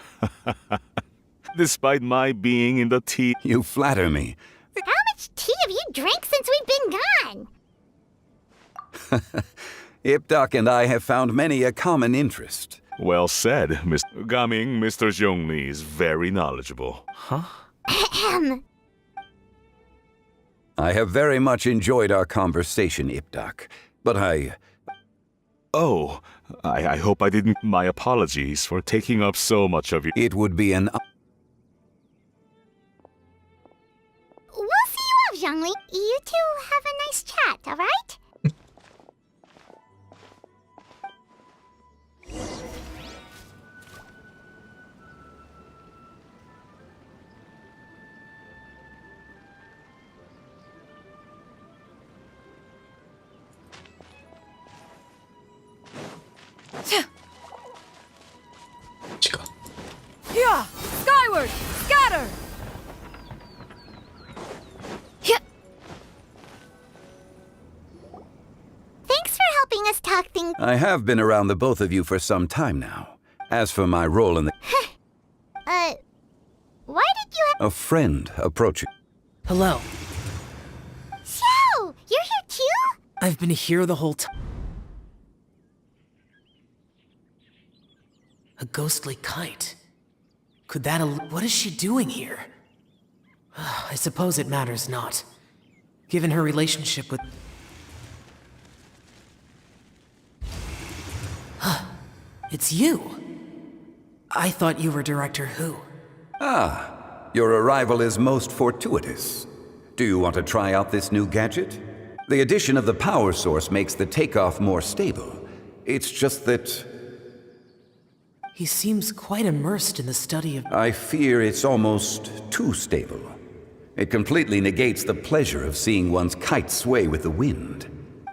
Despite my being in the tea. You flatter me. How much tea have you drank since we've been gone? Ipdak and I have found many a common interest. Well said, Mr. Gaming. Mr. Zhongli is very knowledgeable. Huh? I have very much enjoyed our conversation, Ipdak, but Oh, I hope I didn't. My apologies for taking up so much of your. It would be an. We'll see you off, Zhongli. You two have a nice chat, alright? Yeah! Skyward! Scatter! Thanks for helping us talk things. I have been around the both of you for some time now. As for my role in the. Why did you have. A friend approaching. Hello. Xiao! You're here too? I've been here the whole time. A ghostly kite. Could that what is she doing here? I suppose it matters not. Given her relationship with... It's you! I thought you were Director Who. Ah, your arrival is most fortuitous. Do you want to try out this new gadget? The addition of the power source makes the takeoff more stable. It's just that... He seems quite immersed in the study of... I fear it's almost too stable. It completely negates the pleasure of seeing one's kite sway with the wind.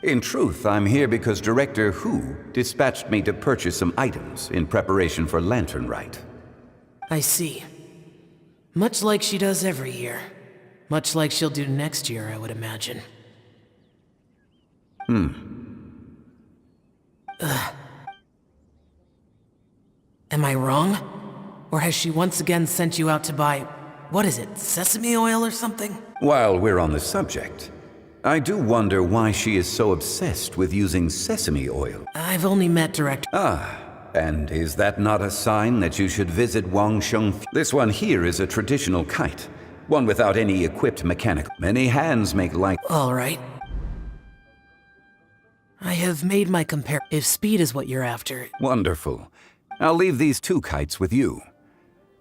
In truth, I'm here because Director Who dispatched me to purchase some items in preparation for Lantern Rite. I see. Much like she does every year. Much like she'll do next year, I would imagine. Am I wrong? Or has she once again sent you out to buy, what is it, sesame oil or something? While we're on the subject, I do wonder why she is so obsessed with using sesame oil. I've only met Director... Ah, and is that not a sign that you should visit Wangsheng? This one here is a traditional kite, one without any equipped mechanical. Many hands make light. All right. I have made my compare... If speed is what you're after... Wonderful. I'll leave these two kites with you.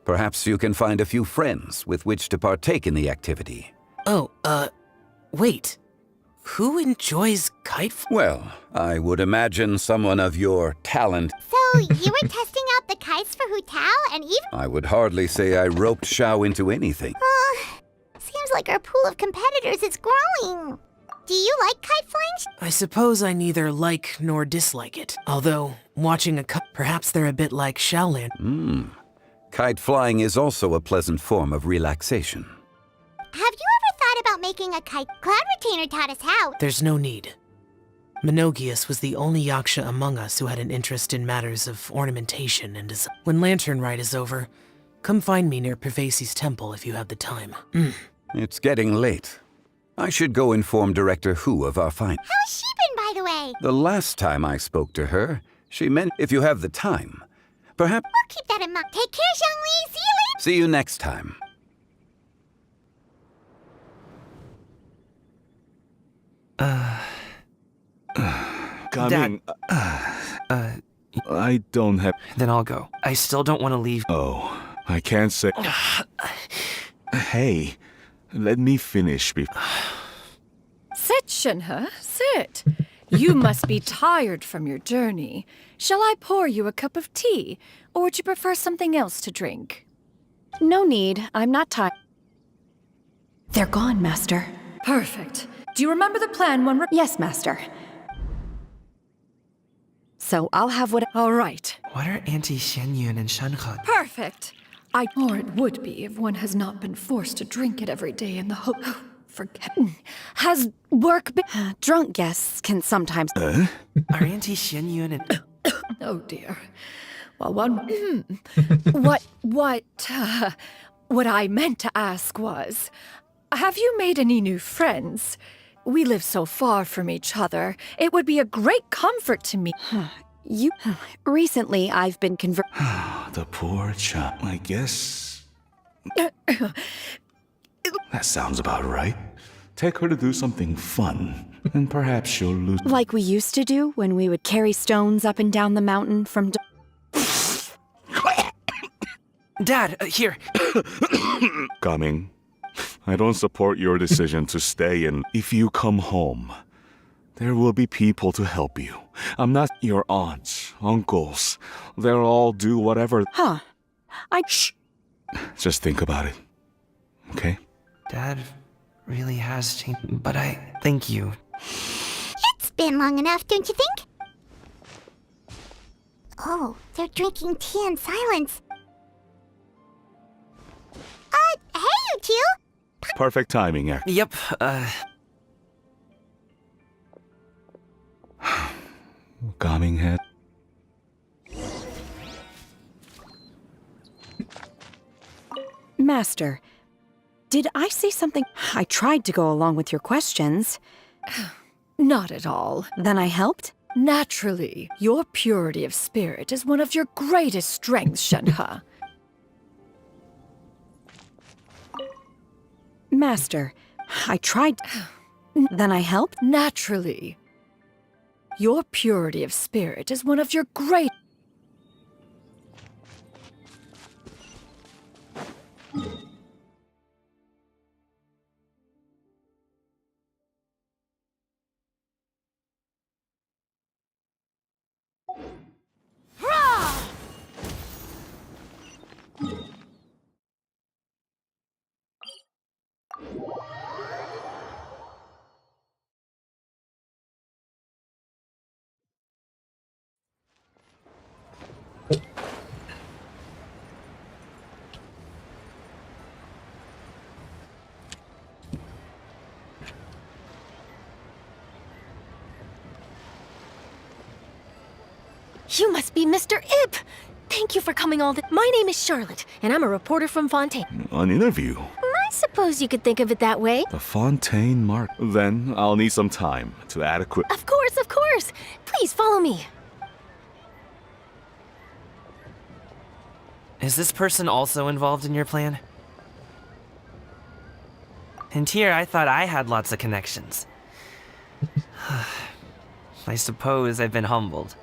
Perhaps you can find a few friends with which to partake in the activity. Oh, wait. Who enjoys kite Well, I would imagine someone of your talent. So, you were testing out the kites for Hu Tao and even... I would hardly say I roped Xiao into anything. Seems like our pool of competitors is growing. Do you like kite flying? I suppose I neither like nor dislike it. Although, watching a perhaps they're a bit like Shaolin. Kite flying is also a pleasant form of relaxation. Have you ever thought about making a kite? Cloud Retainer taught us how. There's no need. Menogius was the only Yaksha among us who had an interest in matters of ornamentation and design. When Lantern Rite is over, come find me near Pervasi's temple if you have the time. It's getting late. I should go inform Director Who of our find. How's she been, by the way? The last time I spoke to her, she meant if you have the time, perhaps... We'll keep that in mind. Take care, Zhongli. See you later. See you next time. Coming. I don't have... Then I'll go. I still don't want to leave. Oh, I can't say... Hey, let me finish before... Sit, Shinha, sit. You must be tired from your journey. Shall I pour you a cup of tea, or would you prefer something else to drink? No need. I'm not tired. They're gone, Master. Perfect. Do you remember the plan when Yes, Master. So I'll have what— All right. What are Auntie Shenyun and Shanhe? Perfect. Or it would be if one has not been forced to drink it every day in the hope— Forgetting. Has work been— Drunk guests can sometimes— Are Auntie Shenyun and— Oh dear. Well, what I meant to ask was, have you made any new friends? We live so far from each other. It would be a great comfort to me. Recently, I've been The poor child. I guess that sounds about right. Take her to do something fun, and perhaps she'll lose. Like we used to do when we would carry stones up and down the mountain from— Dad, here. Coming. I don't support your decision to stay, and if you come home, there will be people to help you. I'm not your aunts, uncles. They'll all do whatever. Shh. Just think about it. Okay? Dad really has changed, but I thank you. It's been long enough, don't you think? Oh, they're drinking tea in silence. Hey, you two! Perfect timing, actually. Yep, Calming head. Master, did I say something? I tried to go along with your questions. Not at all. Then I helped? Naturally, your purity of spirit is one of your greatest strengths, Shanhe. Master, I tried— Then I helped? Naturally. Your purity of spirit is one of your great— You must be Mr. Ip! Thank you for coming all the— My name is Charlotte, and I'm a reporter from Fontaine. An interview? I suppose you could think of it that way. The Fontaine Mark. Then I'll need some time to adequate. Of course, of course! Please follow me. is this person also involved in your plan? And here I thought I had lots of connections. I suppose I've been humbled.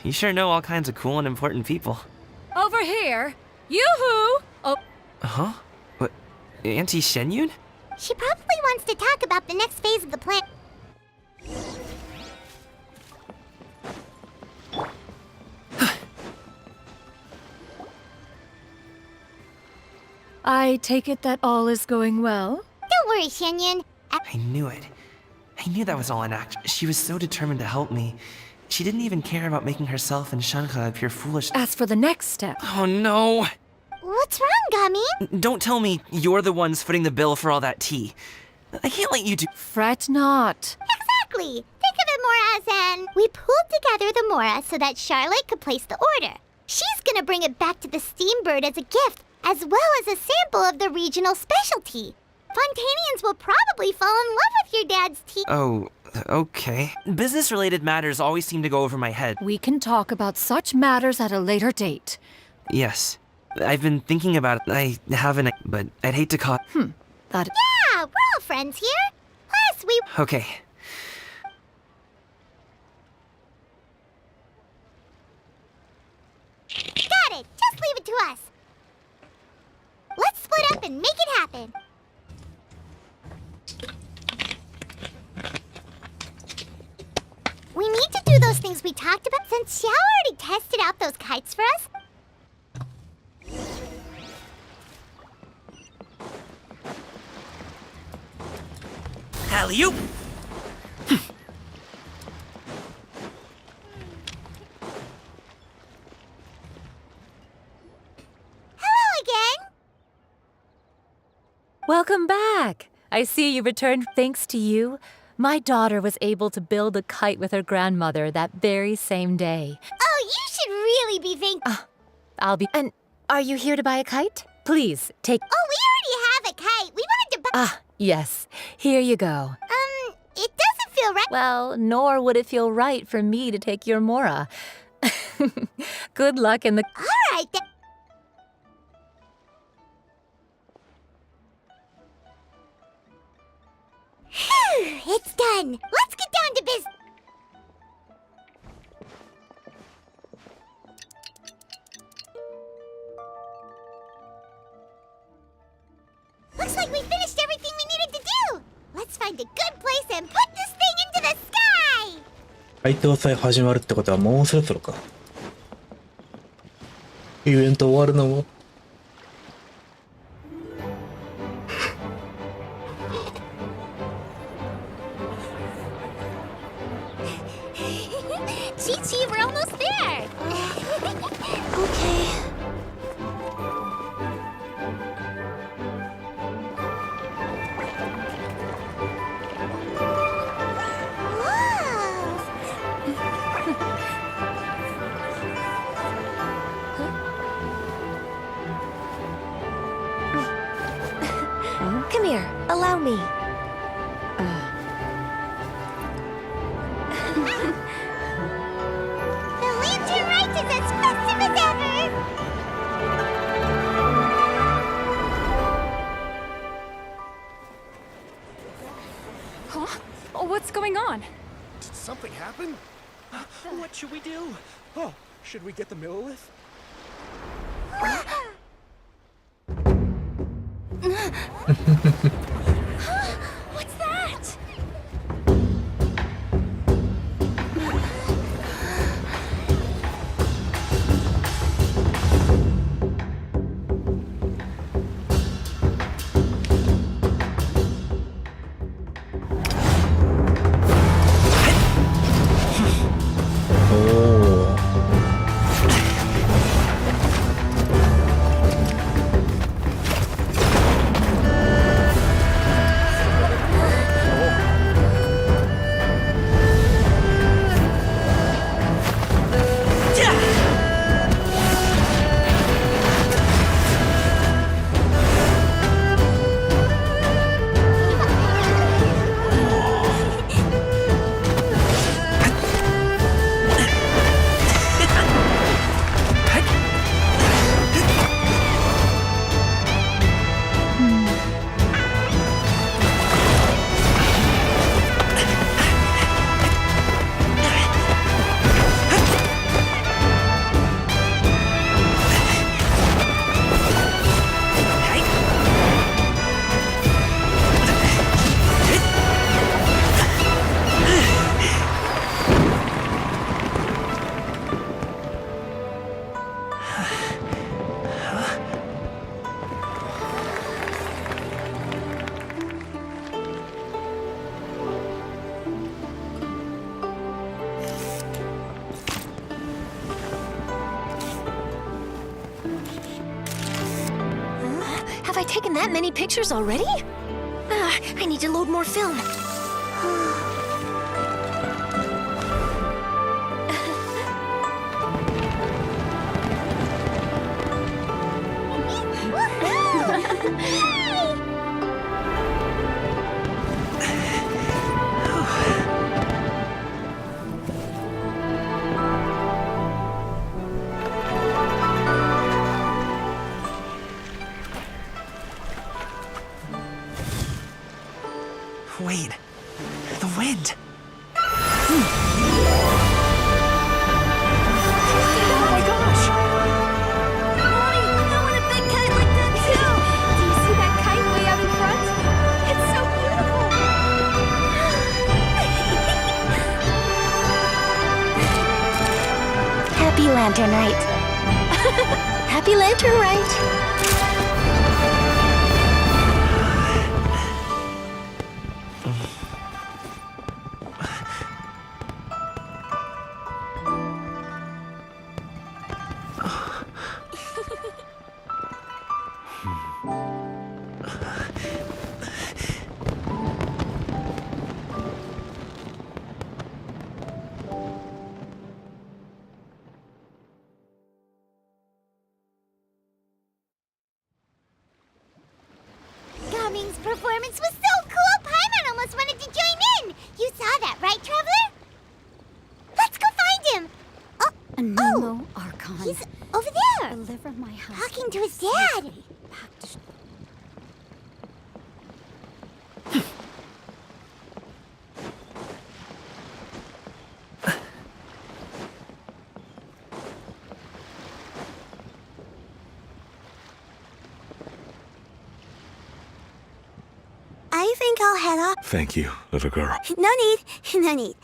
You sure know all kinds of cool and important people. Over here! Yoo-hoo! Oh. Huh? What? Auntie Shenyun? She probably wants to talk about the next phase of the plan. I take it that all is going well? Don't worry, Shenyun. I knew it. I knew that was all an act. She was so determined to help me. She didn't even care about making herself and Shanhe appear foolish. As for the next step... Oh no! What's wrong, Gami? Don't tell me you're the ones footing the bill for all that tea. I can't let you do— Fret not. Exactly! Think of it more as an... We pulled together the Mora so that Charlotte could place the order. She's gonna bring it back to the Steambird as a gift, as well as a sample of the regional specialty. Fontanians will probably fall in love with your dad's tea. Oh, okay. Business-related matters always seem to go over my head. We can talk about such matters at a later date. Yes. I've been thinking about it. I haven't, but I'd hate to call— That— Yeah, we're all friends here. Plus, we— Okay. Got it! Just leave it to us. Let's split up and make it happen. we talked about since Xiao already tested out those kites for us. Alley-oop! Hello again! Welcome back! I see you returned. Thanks to you, my daughter was able to build a kite with her grandmother that very same day. Oh, you should really be thankful. I'll be. And are you here to buy a kite? Please take. Oh, we already have a kite. We wanted to buy. Ah, yes. Here you go. It doesn't feel right. Well, nor would it feel right for me to take your Mora. Good luck in the. All right then. Phew, it's done. Let's get down to business. Looks like we finished everything we needed to do. Let's find a good place and put this thing into the sky. 配当祭始まるってことはもうそろそろか。イベント終わるのも。Chi-Chi, we're almost there. Okay. Come here, allow me. The lantern rite is as festive as ever. Huh? Oh, what's going on? Did something happen? What should we do? Oh, should we get the Millilith? What's that? Have I taken that many pictures already? I need to load more film. Wait, Lantern Rite. Happy Lantern Rite. Gaming's performance was so cool, Paimon almost wanted to join in! You saw that, right, Traveler? Let's go find him! A Nemo Archon. He's over there! Deliver my house. Talking to his dad! I think I'll head off. Thank you, little girl. No need. No need.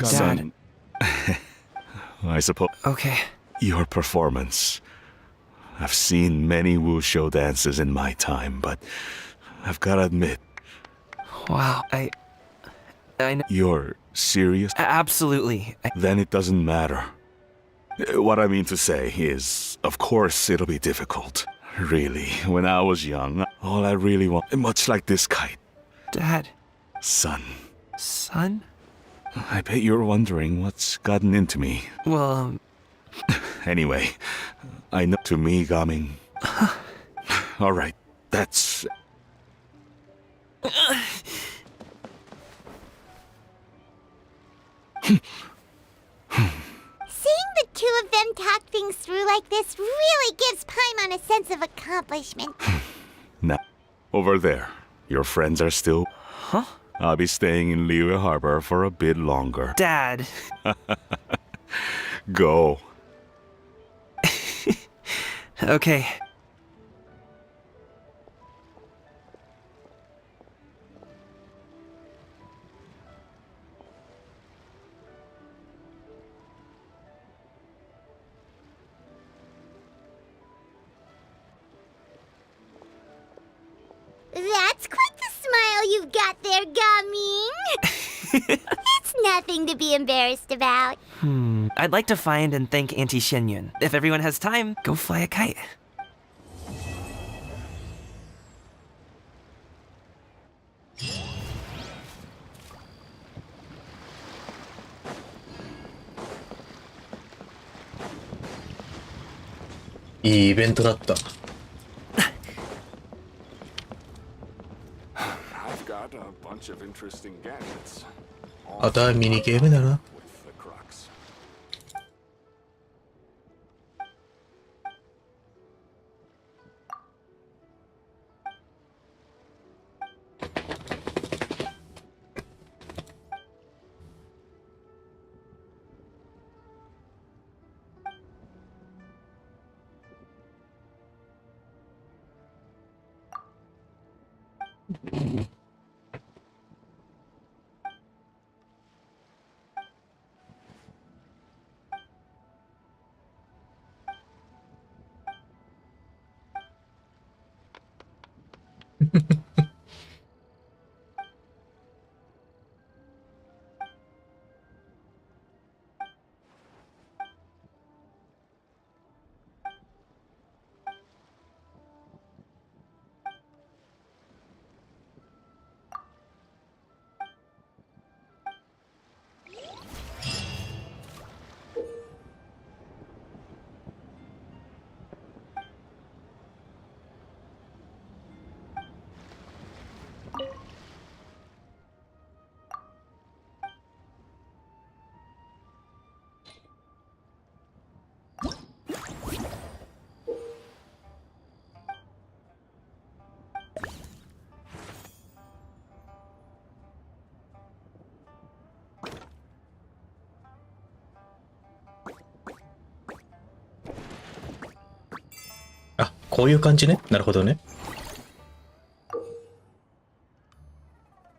Son. I suppose. Okay. Your performance. I've seen many wuxia dances in my time, but I've gotta admit. Wow, I know. You're serious? Absolutely. Then it doesn't matter. What I mean to say is, of course it'll be difficult. Really, when I was young, all I really want, much like this kite. Dad. Son. Son? I bet you're wondering what's gotten into me. Well, Anyway, I know to me, Gaming. Alright, that's... Seeing the two of them talk things through like this really gives Paimon a sense of accomplishment. Now, over there, your friends are still... Huh? I'll be staying in Liyue Harbor for a bit longer. Dad. Go. Okay. That's quite the smile you've got there, Gaming. It's nothing to be embarrassed about. I'd like to find and thank Auntie Shenyun. If everyone has time, go fly a kite. 이イベントだった. I've got a bunch of interesting gadgets. あとはミニゲームだな. With the CROWK. Ah, こういう感じね。なるほどね。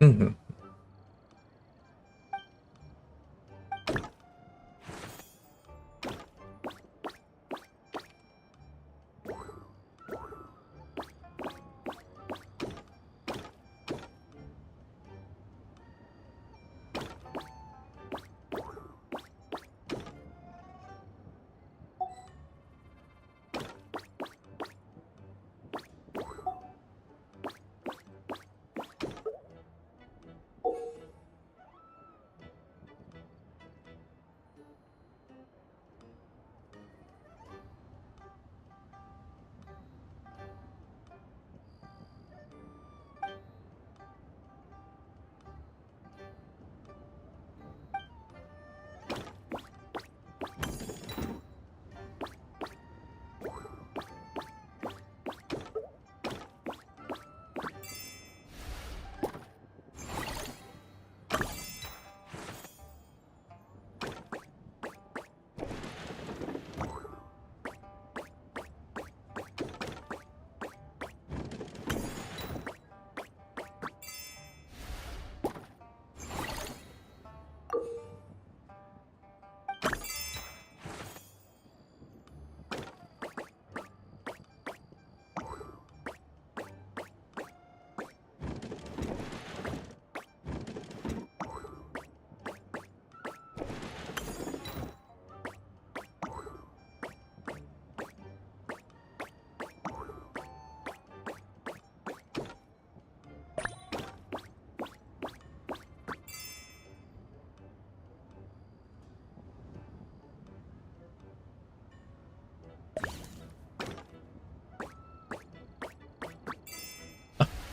うんうん。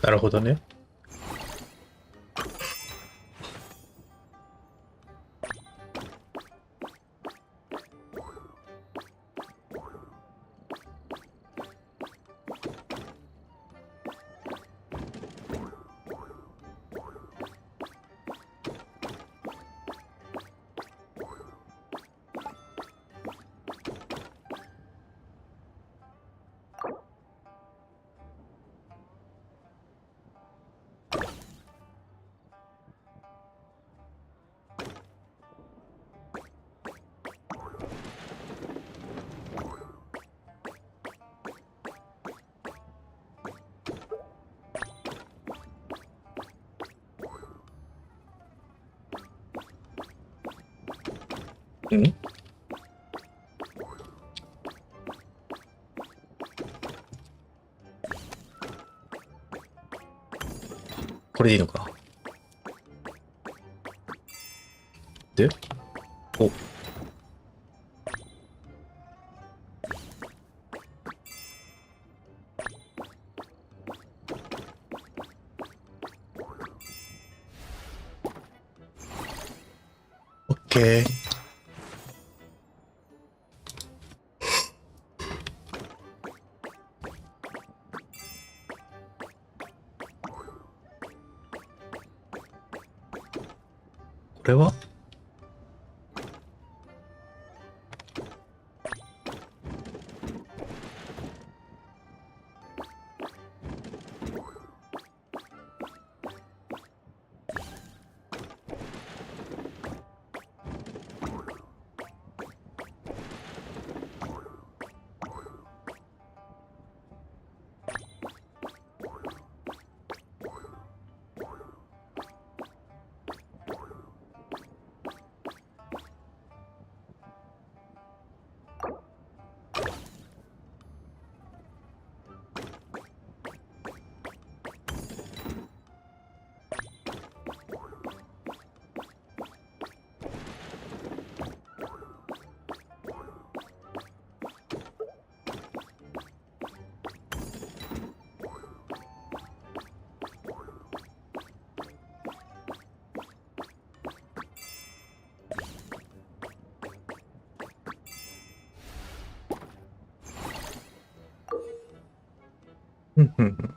なるほどね。ん？これでいいのか。で、お。オッケー。これは？うんうんうん。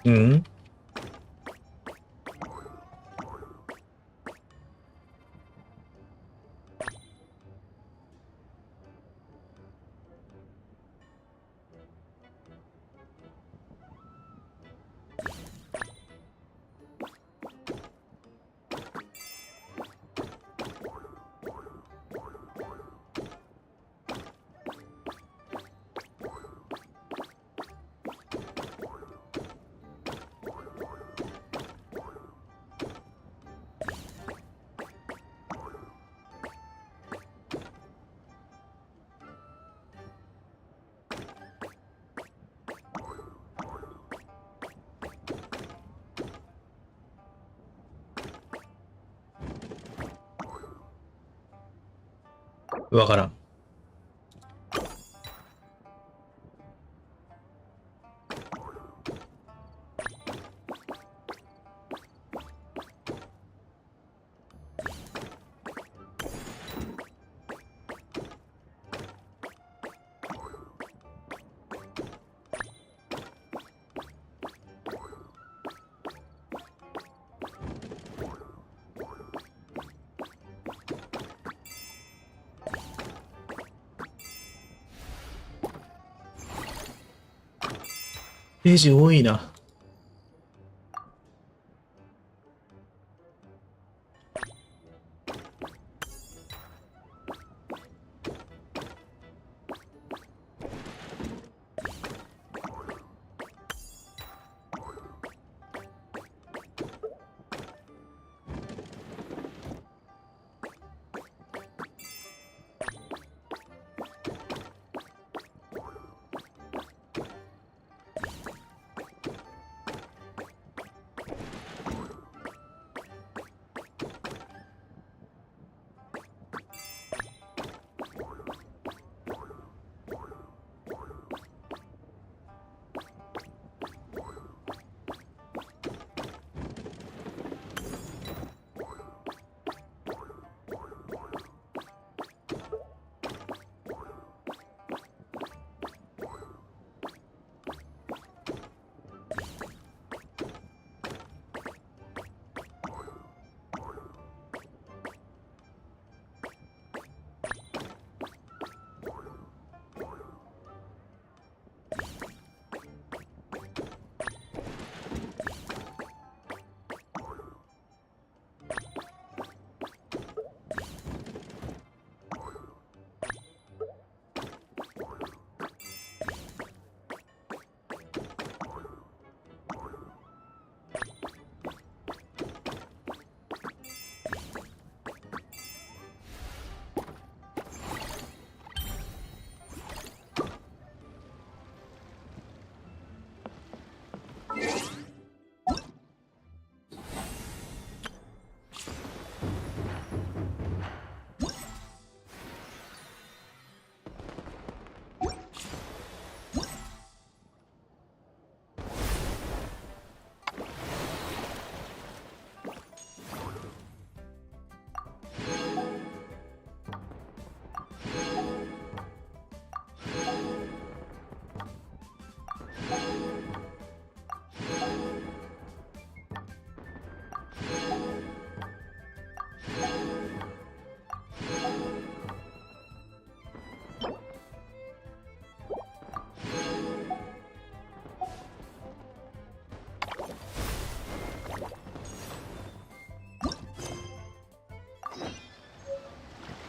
うん。わからん。ページ多いな。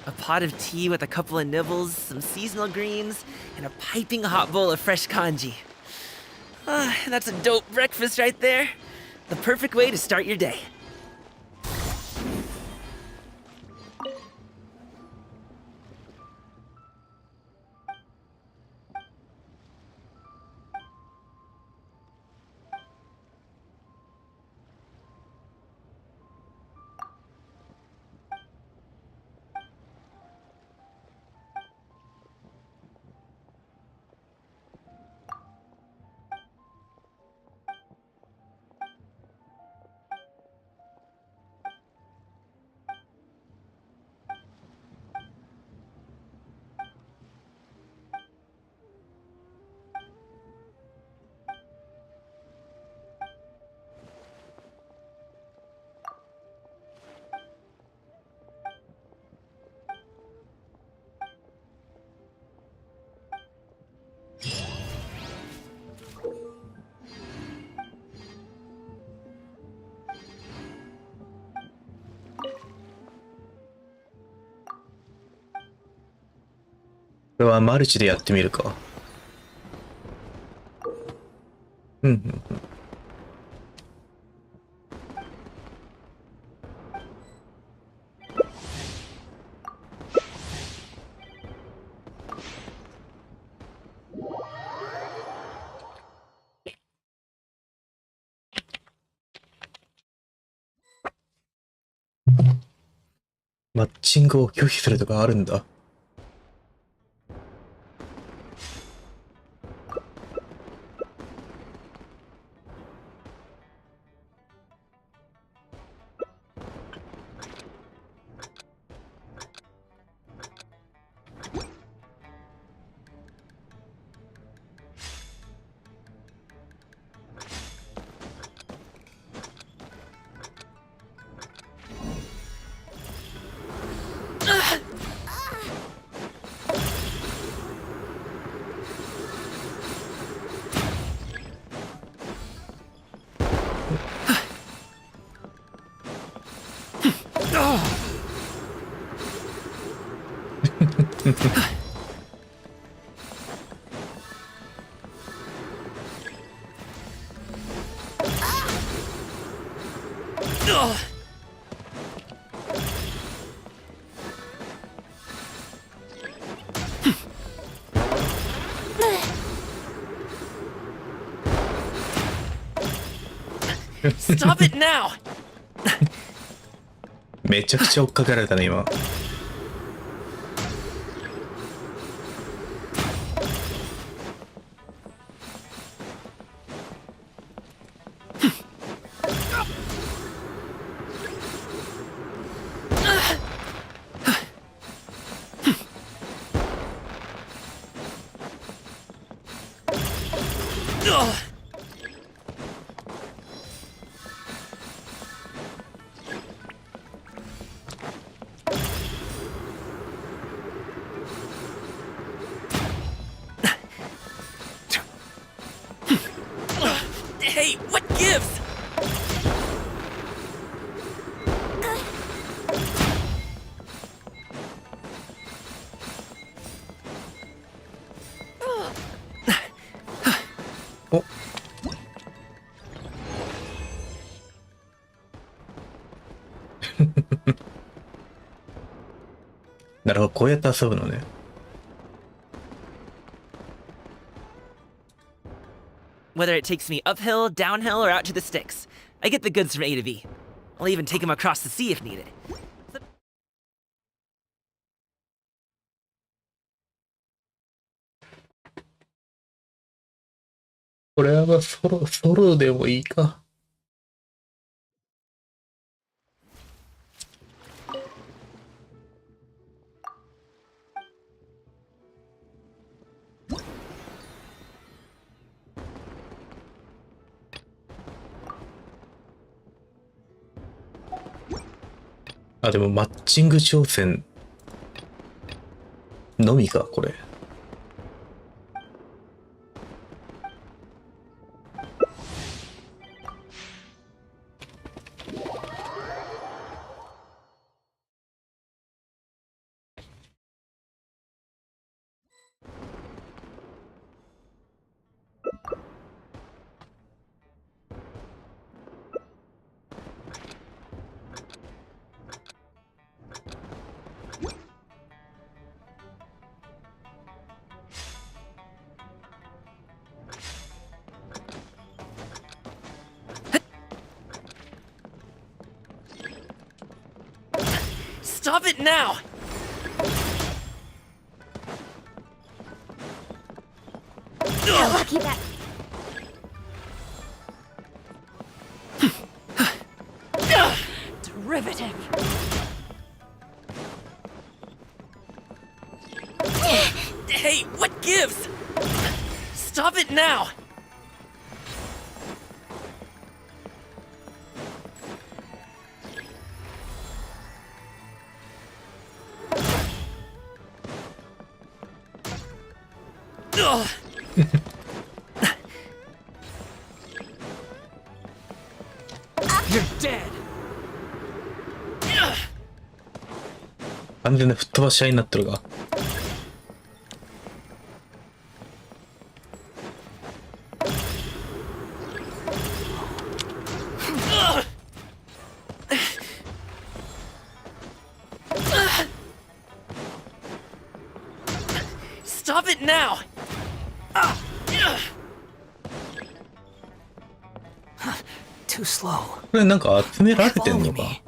A pot of tea with a couple of nibbles, some seasonal greens, and a piping hot bowl of fresh congee. That's a dope breakfast right there. The perfect way to start your day. これはマルチでやってみるか。うんうんうん。マッチングを拒否するとかあるんだ。Stop it now! めちゃくちゃ追っかけられたね、今。Hey, what gives? Oh. なるほど、こうやって遊ぶのね。Whether it takes me uphill, downhill, or out to the sticks, I get the goods from A to B. I'll even take them across the sea if needed. これはソロでもいいか。あ、でもマッチング挑戦のみか、これ。Stop it now! Lucky that. Derivative! Hey, what gives? Stop it now! You're dead. 完全な吹っ飛ばし合いになってるが。Stop it now! Too slow. これなんか集められてんのか。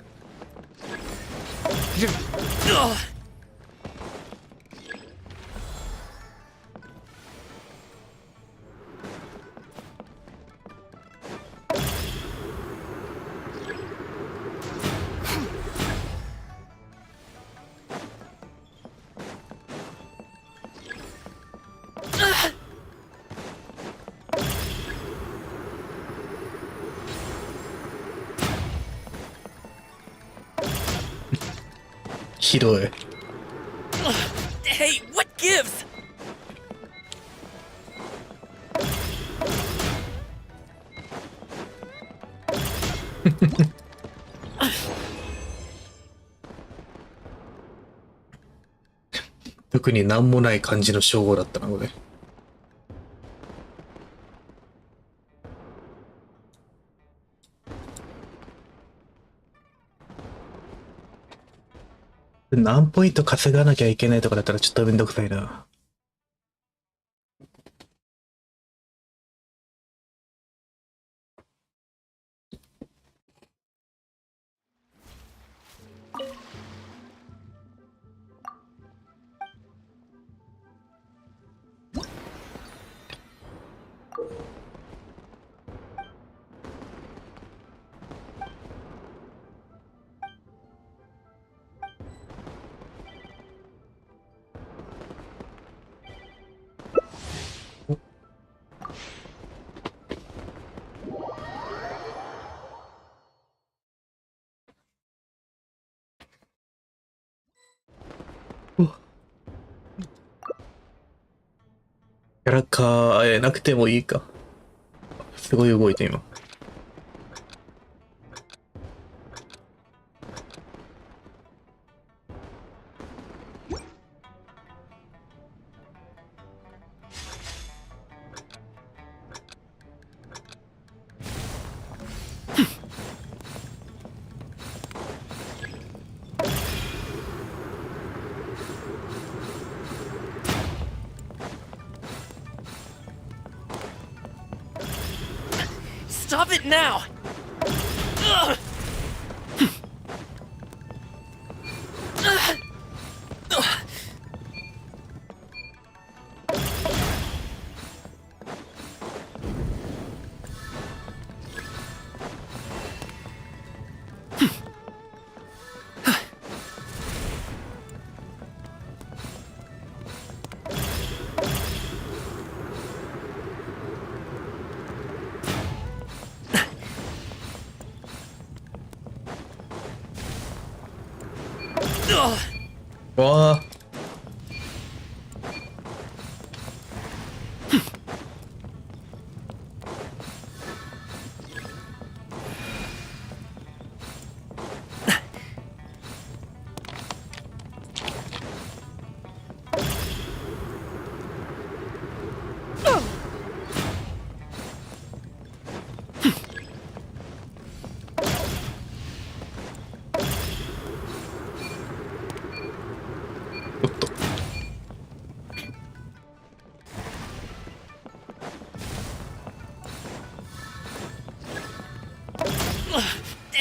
ひどい。Hey, what gives? 特になんもない感じの称号だったな、これ。何ポイント稼がなきゃいけないとかだったらちょっとめんどくさいな。キャラ変えなくてもいいか。すごい動いて今。Stop it now! Ugh.わあ。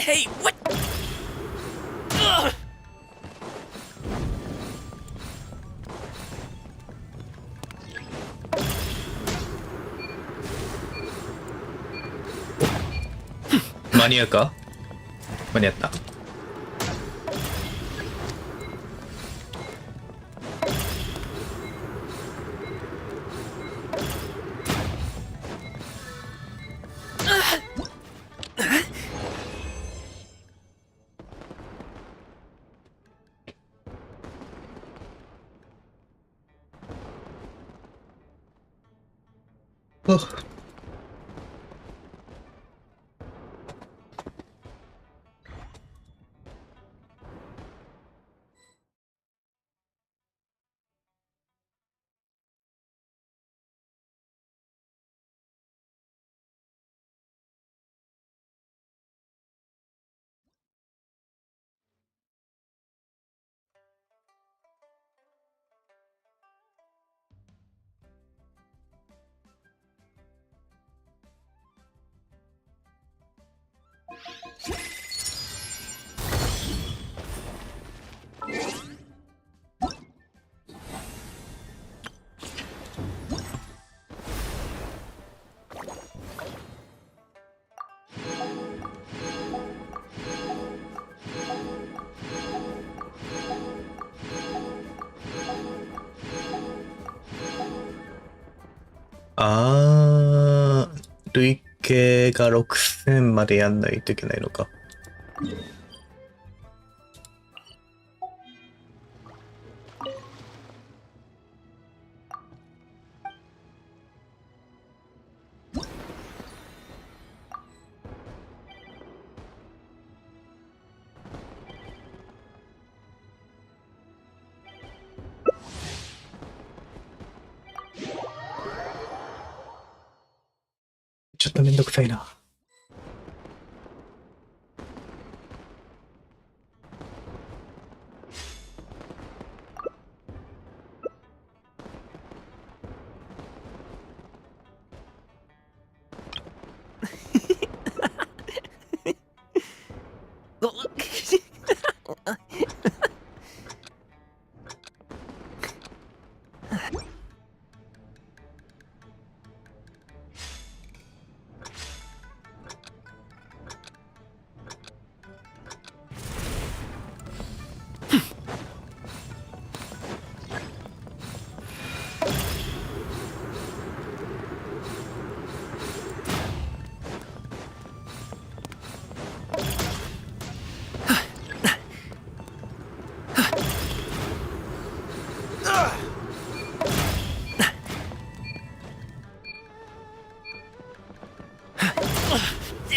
Hey, what? Ugh. Oh. 間に合うか？間に合った。累計が6000までやんないといけないのか。ちょっとめんどくさいな。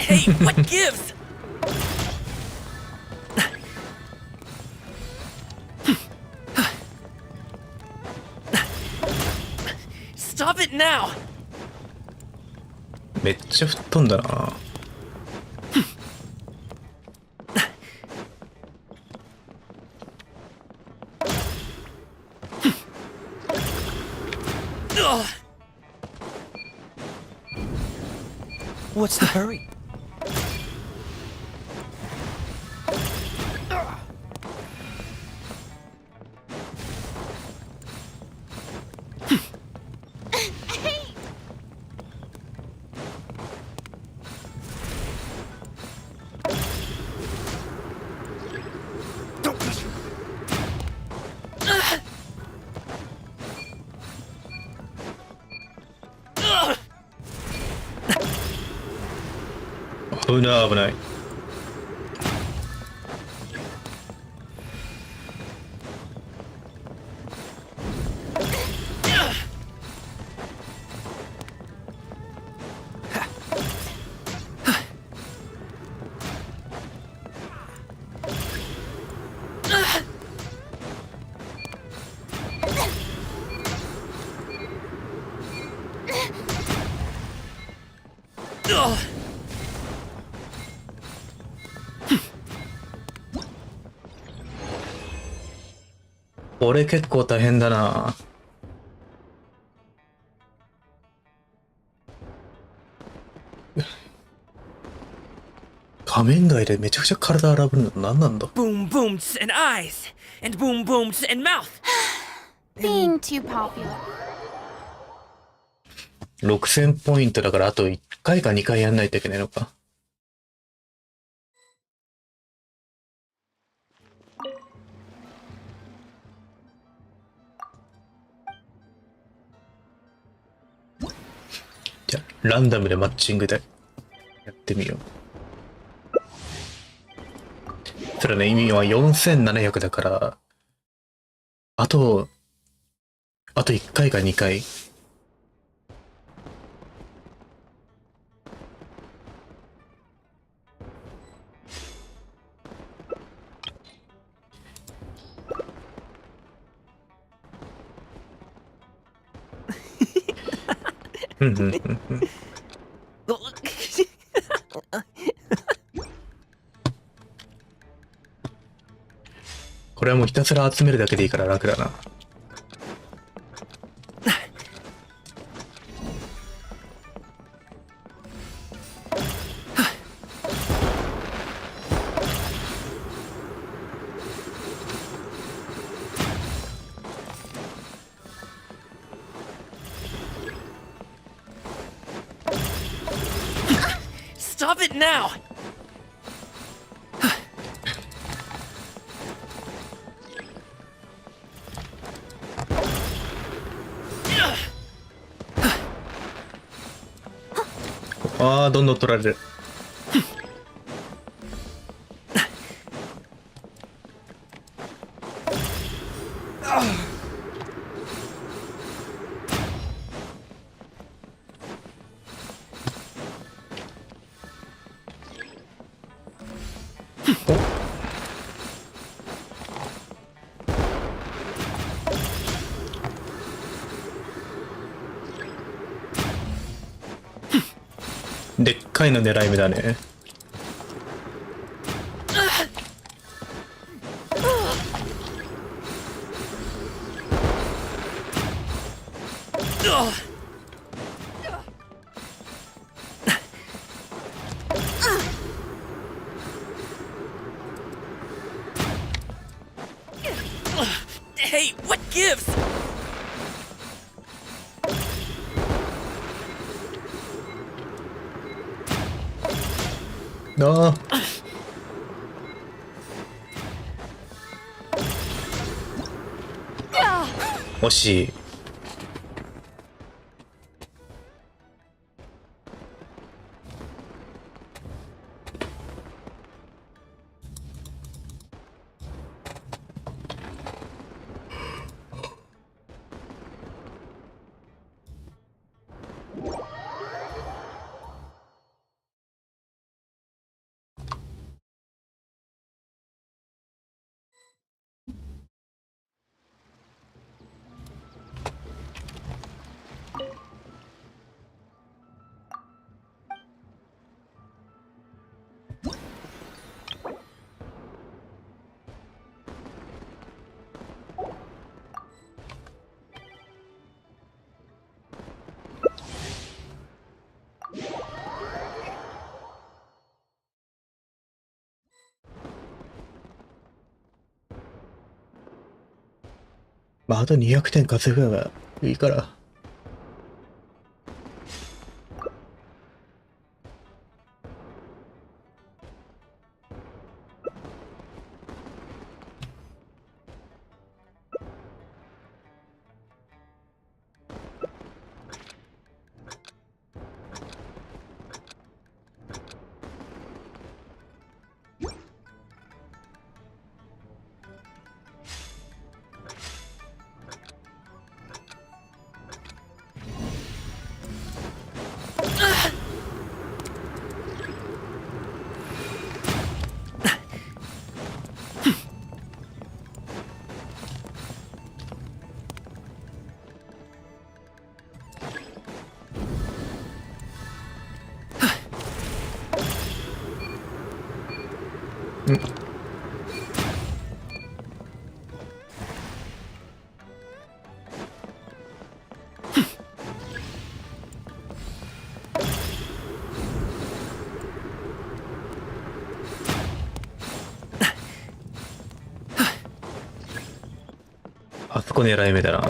Hey, what gives? Stop it now! めっちゃ吹っ飛んだな。What's the hurry?危ない危ない。これ結構大変だな。仮面外でめちゃくちゃ体洗うの何なんだ。 Boom booms and eyes, and boom booms and mouth. Being too popular. 6000ポイントだからあと1回か2回やんないといけないのか。じゃあランダムでマッチングでやってみよう。それね、意味は4700だから、あと1回か2回。これはもうひたすら集めるだけでいいから楽だな。Stop it now! ああ、どんどん取られる。でっかいの狙い目だね。Hey, what gives? ああ。惜しい。まあ、あと200点稼ぐがいいから。あそこ狙い目だな。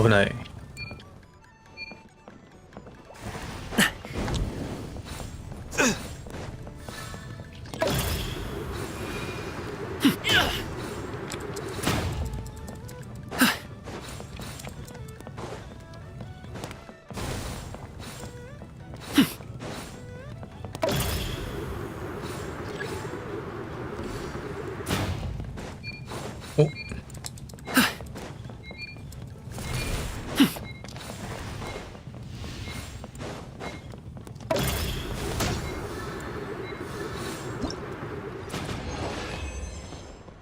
危ない。お。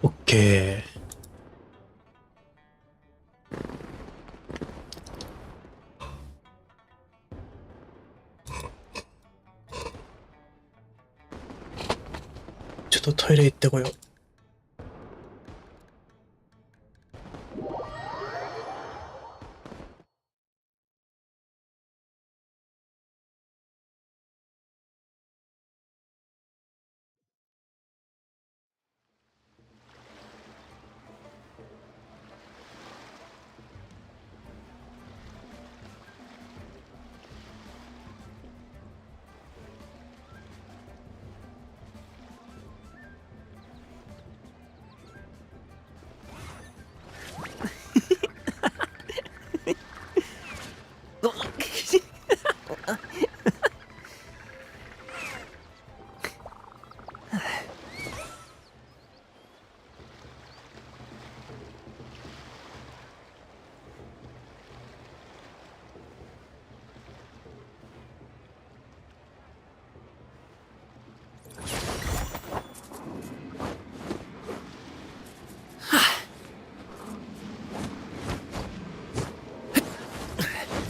オッケー。ちょっとトイレ行ってこよう。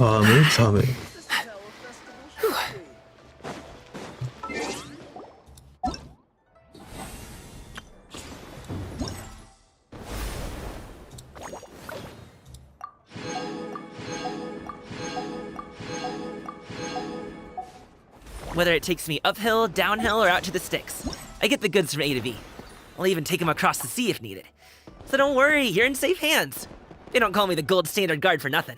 寒い寒い。Whether it takes me uphill, downhill, or out to the sticks, I get the goods from A to B. I'll even take them across the sea if needed. So don't worry, you're in safe hands. They don't call me the gold standard guard for nothing.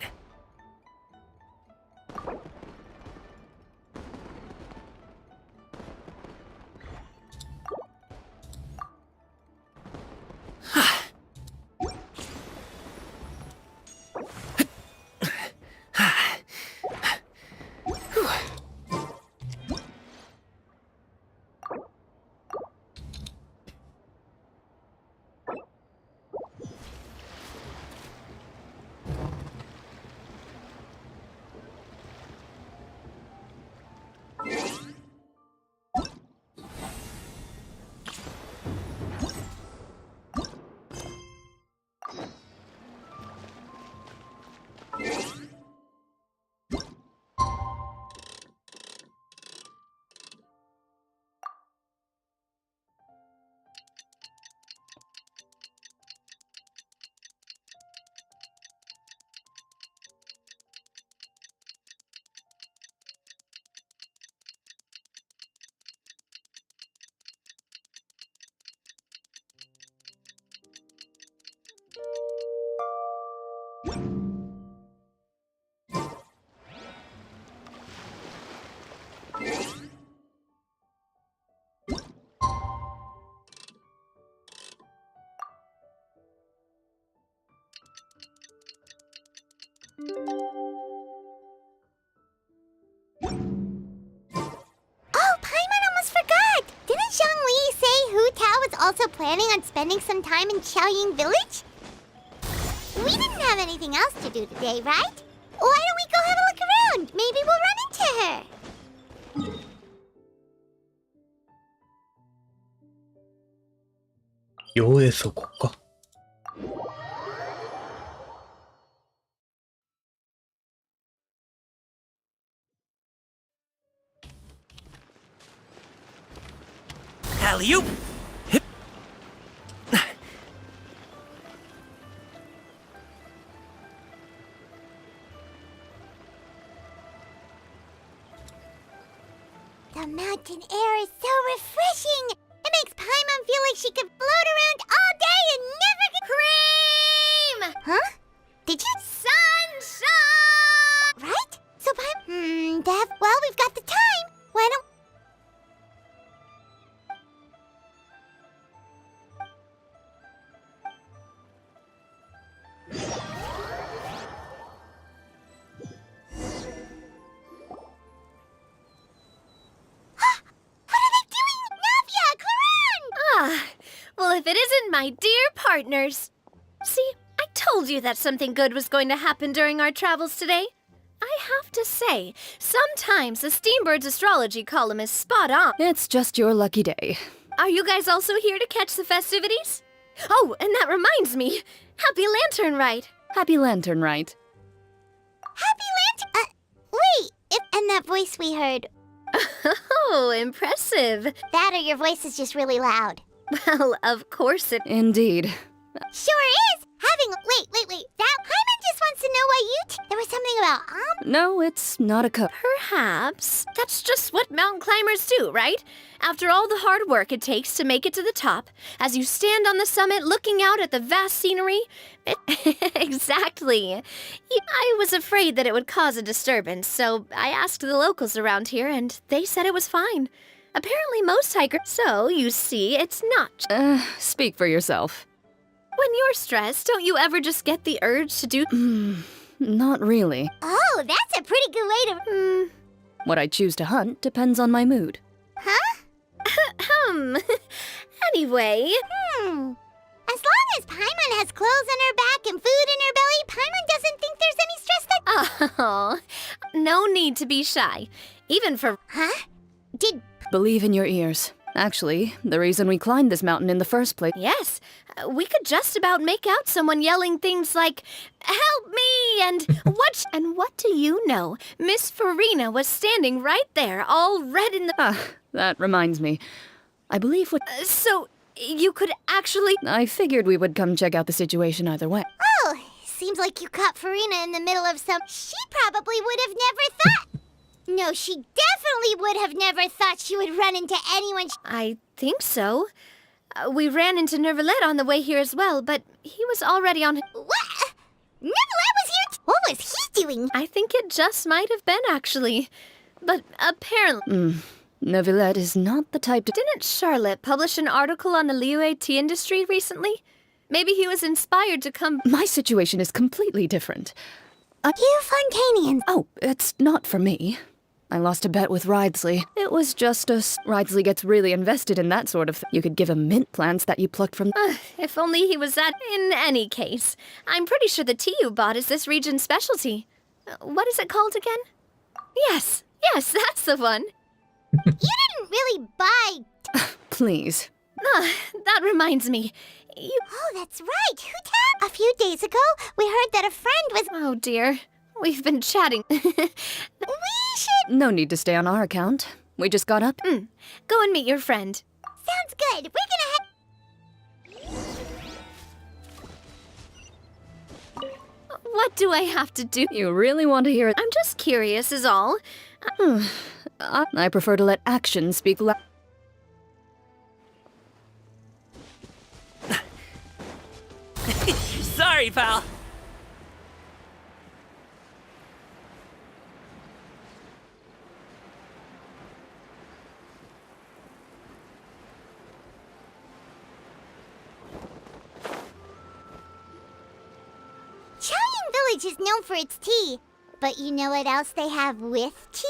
Also planning on spending some time in Xiaoying Village? We didn't have anything else to do today, right? Why don't we go have a look around? Maybe we'll run into her. ようやそこか。Alley-oop! The mountain air is so refreshing! It makes Paimon feel like she could float around all day and never get cream! Huh? Did you? Sunshine! Right? So Dev, well, we've got the time. Why don't... Well, if it isn't my dear partners. See, I told you that something good was going to happen during our travels today. I have to say, sometimes the Steambird's astrology column is spot on. It's just your lucky day. Are you guys also here to catch the festivities? Oh, and that reminds me. Happy Lantern Rite. Happy Lantern Rite. Happy Lantern... wait! And that voice we heard... Oh, impressive. That or your voice is just really loud. Well, of course it... Indeed. Sure is! Wait. That Hyman just wants to know why you there was something about, No, it's not a code. Perhaps. That's just what mountain climbers do, right? After all the hard work it takes to make it to the top, as you stand on the summit looking out at the vast scenery... Exactly. I was afraid that it would cause a disturbance, so I asked the locals around here, and they said it was fine. Apparently most hikers... So, you see, it's not... Speak for yourself. When you're stressed, don't you ever just get the urge to do... Not really. Oh, that's a pretty good way to... What I choose to hunt depends on my mood. Huh? Anyway... As long as Paimon has clothes on her back and food in her belly, Paimon doesn't think there's any stress that... Oh, no need to be shy. Even for... Huh? Believe in your ears. Actually, the reason we climbed this mountain in the first place... Yes, we could just about make out someone yelling things like, "Help me!" and "What?" And what do you know? Miss Farina was standing right there, all red in the... That reminds me. I believe what... so, you could actually... I figured we would come check out the situation either way. Oh, seems like you caught Farina in the middle of some... She probably would have never thought... No, she definitely would have never thought she would run into anyone... I think so. We ran into Nervalet on the way here as well, but he was already on... What? Nervalet was here? What was he doing? I think it just might have been, actually. But apparently... Nervalet is not the type to... Didn't Charlotte publish an article on the Liyue tea industry recently? Maybe he was inspired to come... My situation is completely different. You Fontanians... Oh, it's not for me. I lost a bet with Ridesley. It was just us. Ridesley gets really invested in that sort of thing. You could give him mint plants that you plucked from... if only he was that... In any case, I'm pretty sure the tea you bought is this region's specialty. What is it called again? Yes, that's the one. You didn't really buy... Please. That reminds me. Oh, that's right. Who A few days ago, we heard that a friend was... Oh, dear. We've been chatting. We should... No need to stay on our account. We just got up. Go and meet your friend. Sounds good. We're gonna What do I have to do? You really want to hear it? I'm just curious is all. I prefer to let actions speak loud. Sorry, pal. Chaoyang Village is known for its tea. But you know what else they have with tea?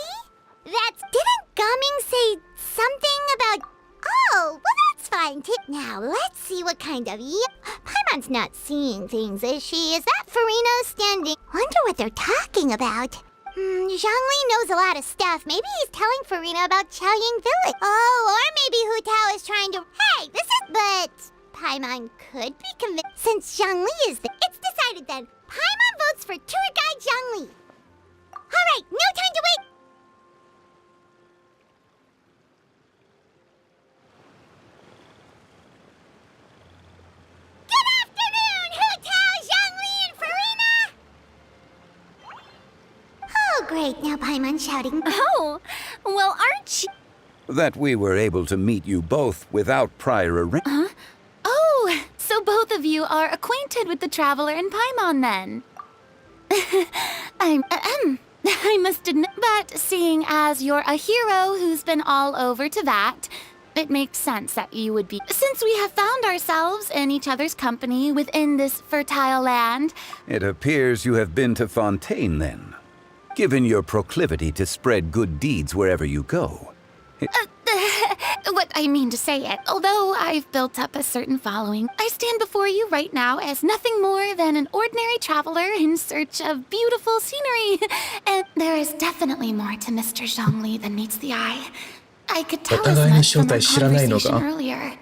Didn't Gaming say something about... Oh, well that's fine too. Now, let's see what kind of... Paimon's not seeing things, is she? Is that Farina standing? Wonder what they're talking about. Zhongli knows a lot of stuff. Maybe he's telling Farina about Chaoyang Village. Oh, or maybe Hu Tao is trying to... Hey, this is... But... Paimon could be convinced... Since Zhongli is there... It's decided then. Paimon votes for tour guide Zhongli. Alright, no time to wait! Good afternoon, Hu Tao, Zhongli, and Farina! Oh, great, now Paimon's shouting. Oh, well, aren't you... That we were able to meet you both without prior arrangement. Oh, so both of you are acquainted with the Traveler and Paimon, then? I must admit, but seeing as you're a hero who's been all over to that, it makes sense that you would be. Since we have found ourselves in each other's company within this fertile land. It appears you have been to Fontaine, then. Given your proclivity to spread good deeds wherever you go. What I mean to say it, although I've built up a certain following, I stand before you right now as nothing more than an ordinary traveler in search of beautiful scenery. And there is definitely more to Mr. Zhongli than meets the eye. I could tell as much from our conversation earlier.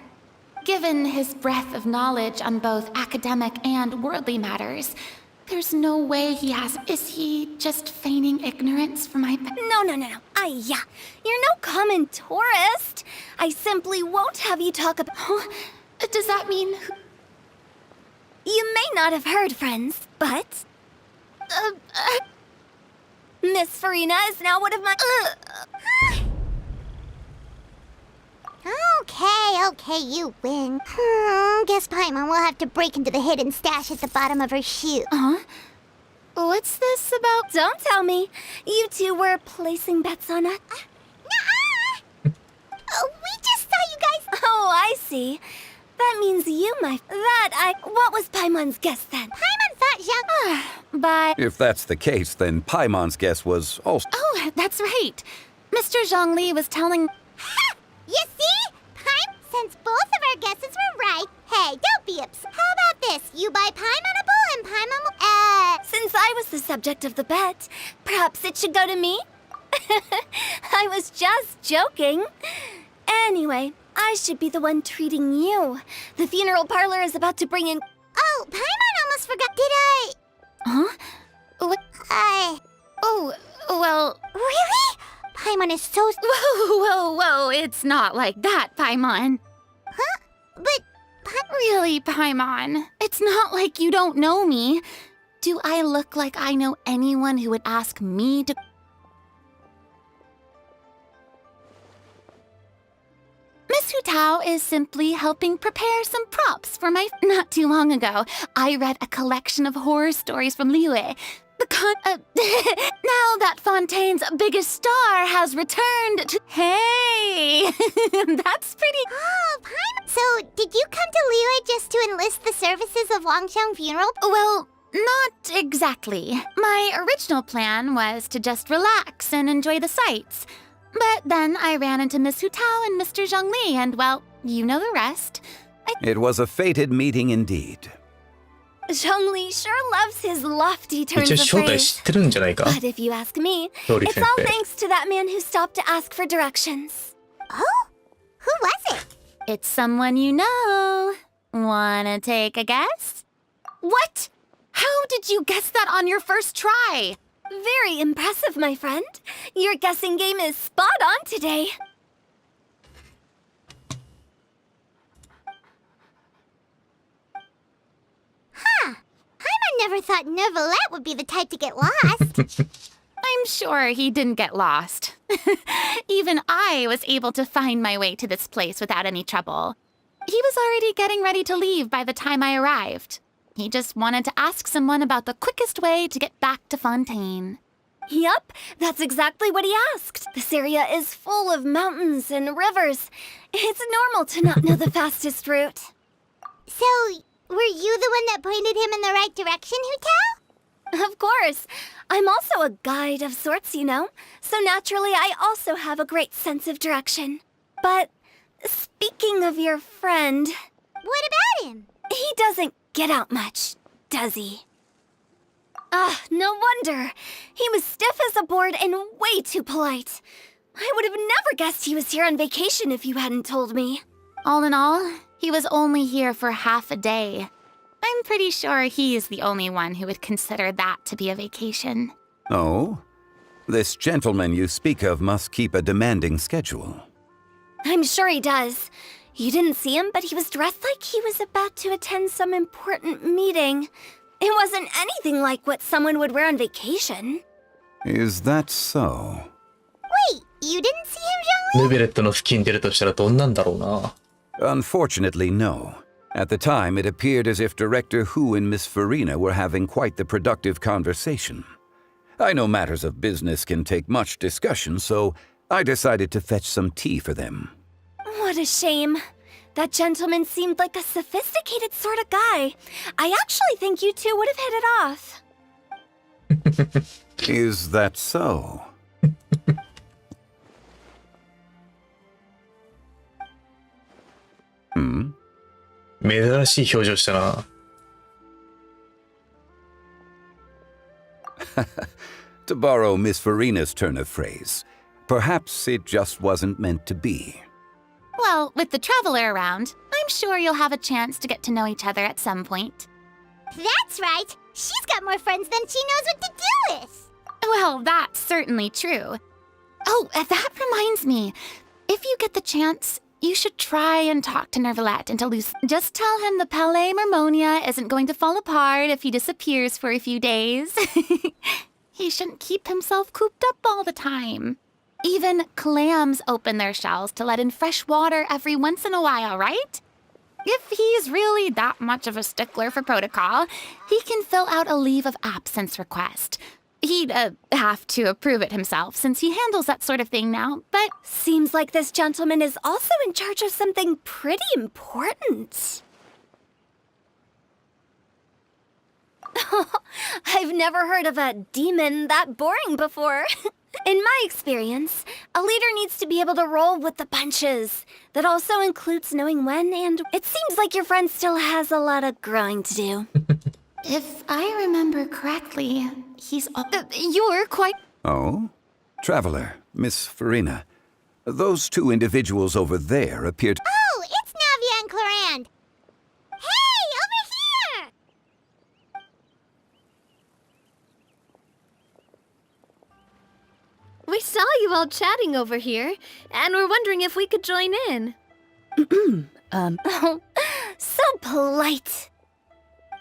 Given his breadth of knowledge on both academic and worldly matters, there's no way he has... Is he just feigning ignorance for my... No. You're no common tourist. I simply won't have you talk about... Does that mean... You may not have heard, friends, but... Miss Farina is now one of my... Okay, you win. Guess Paimon will have to break into the hidden stash at the bottom of her shoe. What's this about? Don't tell me. You two were placing bets on us. We just saw you guys. Oh, I see. That means you, What was Paimon's guess then? Paimon thought Zhang... But... If that's the case, then Paimon's guess was also... Oh, that's right. Mr. Zhongli was telling... Ha! You see? Paim, since both of our guesses were right... Hey, don't be ups. How about this? You buy Paimon a bowl and Paimon will... Since I was the subject of the bet, perhaps it should go to me? I was just joking. Anyway, I should be the one treating you. The funeral parlor is about to bring in... Oh, Paimon almost forgot. Did I... Huh? What? Oh, well... Really? Paimon is so... Whoa, it's not like that, Paimon. Huh? But... Really, Paimon, it's not like you don't know me. Do I look like I know anyone who would ask me to... Miss Hu Tao is simply helping prepare some props for my... Not too long ago, I read a collection of horror stories from Liyue. Now that Fontaine's biggest star has returned to... Hey! That's pretty... Oh, Paimon! So, did you come to Liyue just to enlist the services of Longxiang Funeral? Well, not exactly. My original plan was to just relax and enjoy the sights. But then I ran into Miss Hu Tao and Mr. Zhongli, and well, you know the rest. It was a fated meeting indeed. Zhongli sure loves his lofty turns 一応 of 正体 phrase. 知ってるんじゃないか But if you ask me, ロリ it's 先 all 生 thanks to that man who stopped to ask for directions. Oh? Who was it? It's someone you know. Wanna take a guess? What? How did you guess that on your first try? Very impressive, my friend. Your guessing game is spot on today. Huh. Paimon never thought Neuvillette would be the type to get lost. I'm sure he didn't get lost. Even I was able to find my way to this place without any trouble. He was already getting ready to leave by the time I arrived. He just wanted to ask someone about the quickest way to get back to Fontaine. Yup, that's exactly what he asked. This area is full of mountains and rivers. It's normal to not know the fastest route. So, were you the one that pointed him in the right direction, Hu Tao? Of course. I'm also a guide of sorts, you know. So naturally, I also have a great sense of direction. But speaking of your friend... What about him? He doesn't get out much, does he? Ah, no wonder. He was stiff as a board and way too polite. I would have never guessed he was here on vacation if you hadn't told me. All in all, he was only here for half a day. I'm pretty sure he is the only one who would consider that to be a vacation. Oh? This gentleman you speak of must keep a demanding schedule. I'm sure he does. You didn't see him, but he was dressed like he was about to attend some important meeting. It wasn't anything like what someone would wear on vacation. Is that so? Wait, you didn't see him, Zhongli? ヌベレットのスキン出るとしたらどんなんだろうな Unfortunately, no. At the time, it appeared as if Director Hu and Miss Farina were having quite the productive conversation. I know matters of business can take much discussion, so I decided to fetch some tea for them. What a shame. That gentleman seemed like a sophisticated sort of guy. I actually think you two would have hit it off. Is that so? Hmm? 珍しい表情したな To borrow Miss Farina's turn of phrase, perhaps it just wasn't meant to be. Well, with the traveler around, I'm sure you'll have a chance to get to know each other at some point. That's right. She's got more friends than she knows what to do with. Well, that's certainly true. Oh, that reminds me. If you get the chance, you should try and talk to Neuvillette and to Luce. Just tell him the Palais Marmonia isn't going to fall apart if he disappears for a few days. He shouldn't keep himself cooped up all the time. Even clams open their shells to let in fresh water every once in a while, right? If he's really that much of a stickler for protocol, he can fill out a leave of absence request. He'd have to approve it himself since he handles that sort of thing now, but... Seems like this gentleman is also in charge of something pretty important. I've never heard of a demon that boring before. In my experience, a leader needs to be able to roll with the punches. That also includes knowing when, and it seems like your friend still has a lot of growing to do. If I remember correctly, he's... you're quite... Oh? Traveler, Miss Farina, Those two individuals over there appear to... Oh, it's Navia and Clarand. Hey, over here! We saw you all chatting over here, and we're wondering if we could join in. Oh, so polite.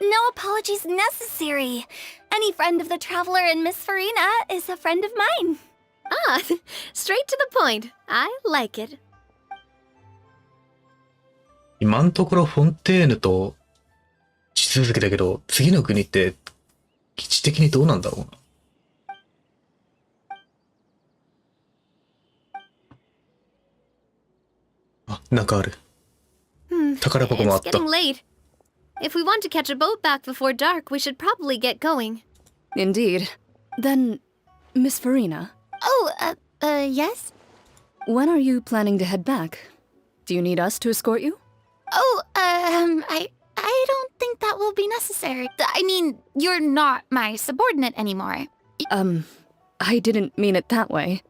No apologies necessary. Any friend of the Traveler and Miss Farina is a friend of mine. Ah, straight to the point. I like it. 今のところフォンテーヌと地続きだけど、次の国って基地的にどうなんだろうな。あ、なんかある。宝箱もあっ It's た。 getting late. If we want to catch a boat back before dark, we should probably get going. Indeed. Then, Miss Farina, Oh, yes? when are you planning to head back? Do you need us to escort you? Oh, I don't think that will be necessary. I mean, you're not my subordinate anymore. I didn't mean it that way.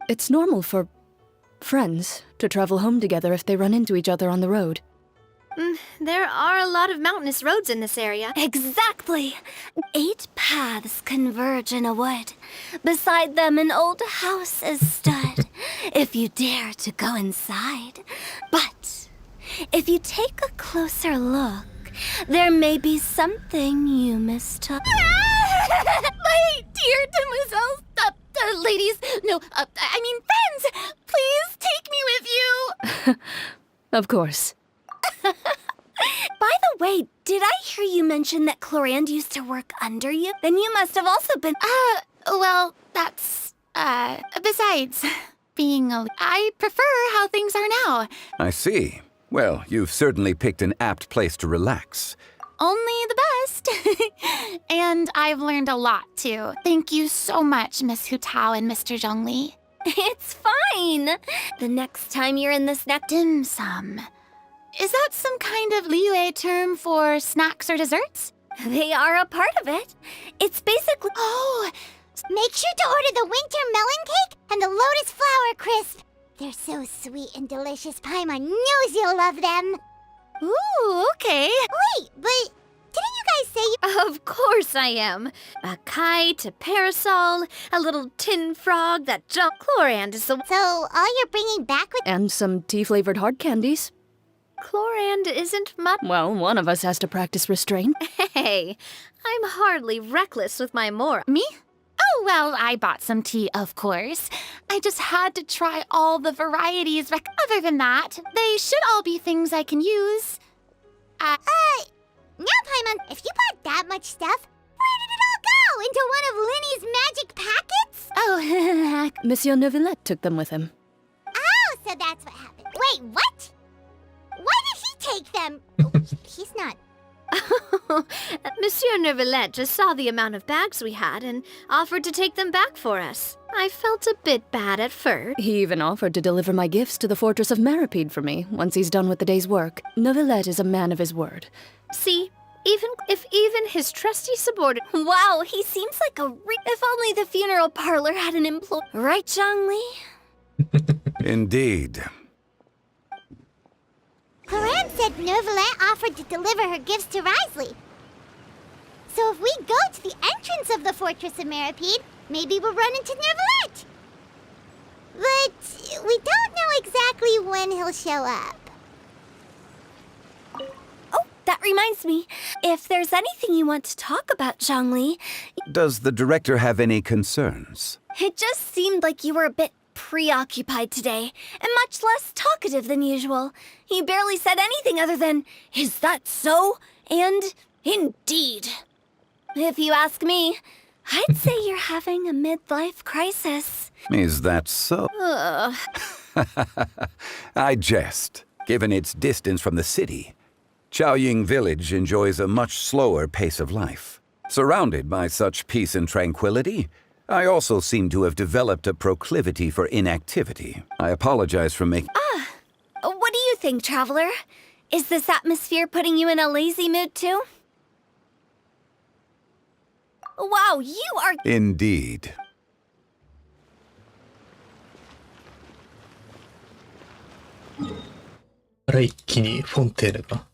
It's normal for friends to travel home together if they run into each other on the road. There are a lot of mountainous roads in this area. Exactly. 8 paths converge in a wood. Beside them, an old house is stood. If you dare to go inside. But if you take a closer look, there may be something you mistook. My dear demoiselles, ladies, no, I mean friends, please take me with you. Of course. By the way, did I hear you mention that Clarand used to work under you? Then you must have also been... Well, that's, besides being I prefer how things are now. I see. Well, you've certainly picked an apt place to relax. Only the best. And I've learned a lot, too. Thank you so much, Miss Hu Tao and Mr. Zhongli. It's fine. The next time you're in this next... Dim sum. Is that some kind of Liyue term for snacks or desserts? They are a part of it. It's basically... Oh, make sure to order the winter melon cake and the lotus flower crisp. They're so sweet and delicious. Paimon knows you'll love them. Ooh, okay. Wait, but didn't you guys say you... Of course I am. A kite, a parasol, a little tin frog that Clarand is the... So all you're bringing back with... And some tea-flavored hard candies. Clarand isn't much... Well, one of us has to practice restraint. Hey, I'm hardly reckless with my moral... Me? Oh, well, I bought some tea, of course. I just had to try all the varieties. Other than that, they should all be things I can use. Now, Paimon, if you bought that much stuff, where did it all go? Into one of Linny's magic packets? Oh, Monsieur Neuvillette took them with him. Oh, so that's what happened. Wait, what? Why did he take them? He's not... Monsieur Neuvillette just saw the amount of bags we had and offered to take them back for us. I felt a bit bad at first. He even offered to deliver my gifts to the fortress of Maripede for me once he's done with the day's work. Neuvillette is a man of his word. See, even his trusty subordinate... Wow, he seems like a if only the funeral parlor had an employee. Right, Zhongli? Indeed. Clarand said Neuvillette offered to deliver her gifts to Risley. So if we go to the entrance of the Fortress of Maripede, maybe we'll run into Neuvillette. But we don't know exactly when he'll show up. Oh, that reminds me. If there's anything you want to talk about, Zhongli... Does the director have any concerns? It just seemed like you were a bit preoccupied today, and much less talkative than usual. You barely said anything other than, "Is that so?" and "Indeed." If you ask me, I'd say you're having a midlife crisis. Is that so? I jest. Given its distance from the city, Chaoying Village enjoys a much slower pace of life. Surrounded by such peace and tranquility, I also seem to have developed a proclivity for inactivity. I apologize for making... What do you think, Traveler? Is this atmosphere putting you in a lazy mood too? Wow, you are... Indeed. 原一気にフォンテーヌが。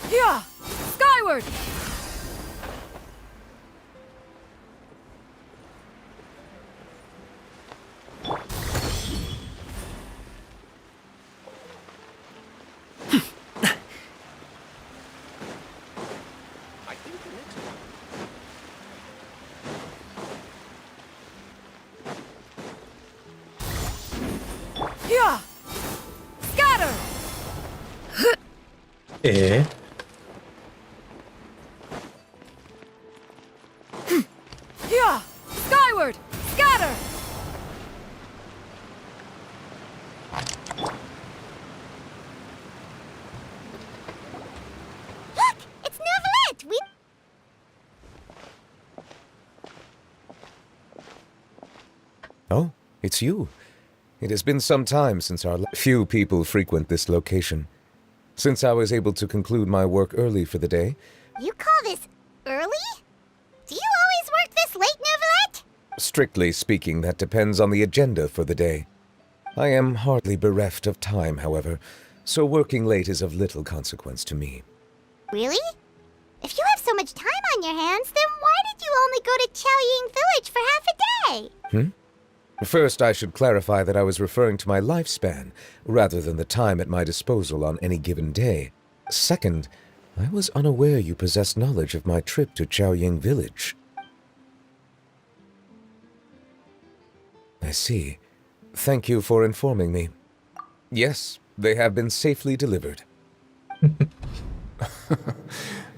Here! Skyward! Here! Scatter! Here! Skyward! Scatter! Look! It's Novelette! Oh, it's you. It has been some time since few people frequent this location. Since I was able to conclude my work early for the day. You call this early? Do you always work this late, Novelette? Strictly speaking, that depends on the agenda for the day. I am hardly bereft of time, however, so working late is of little consequence to me. Really? If you have so much time on your hands, then why did you only go to Chaoying Village for half a day? First, I should clarify that I was referring to my lifespan, rather than the time at my disposal on any given day. Second, I was unaware you possessed knowledge of my trip to Chaoying Village. I see. Thank you for informing me. Yes, they have been safely delivered.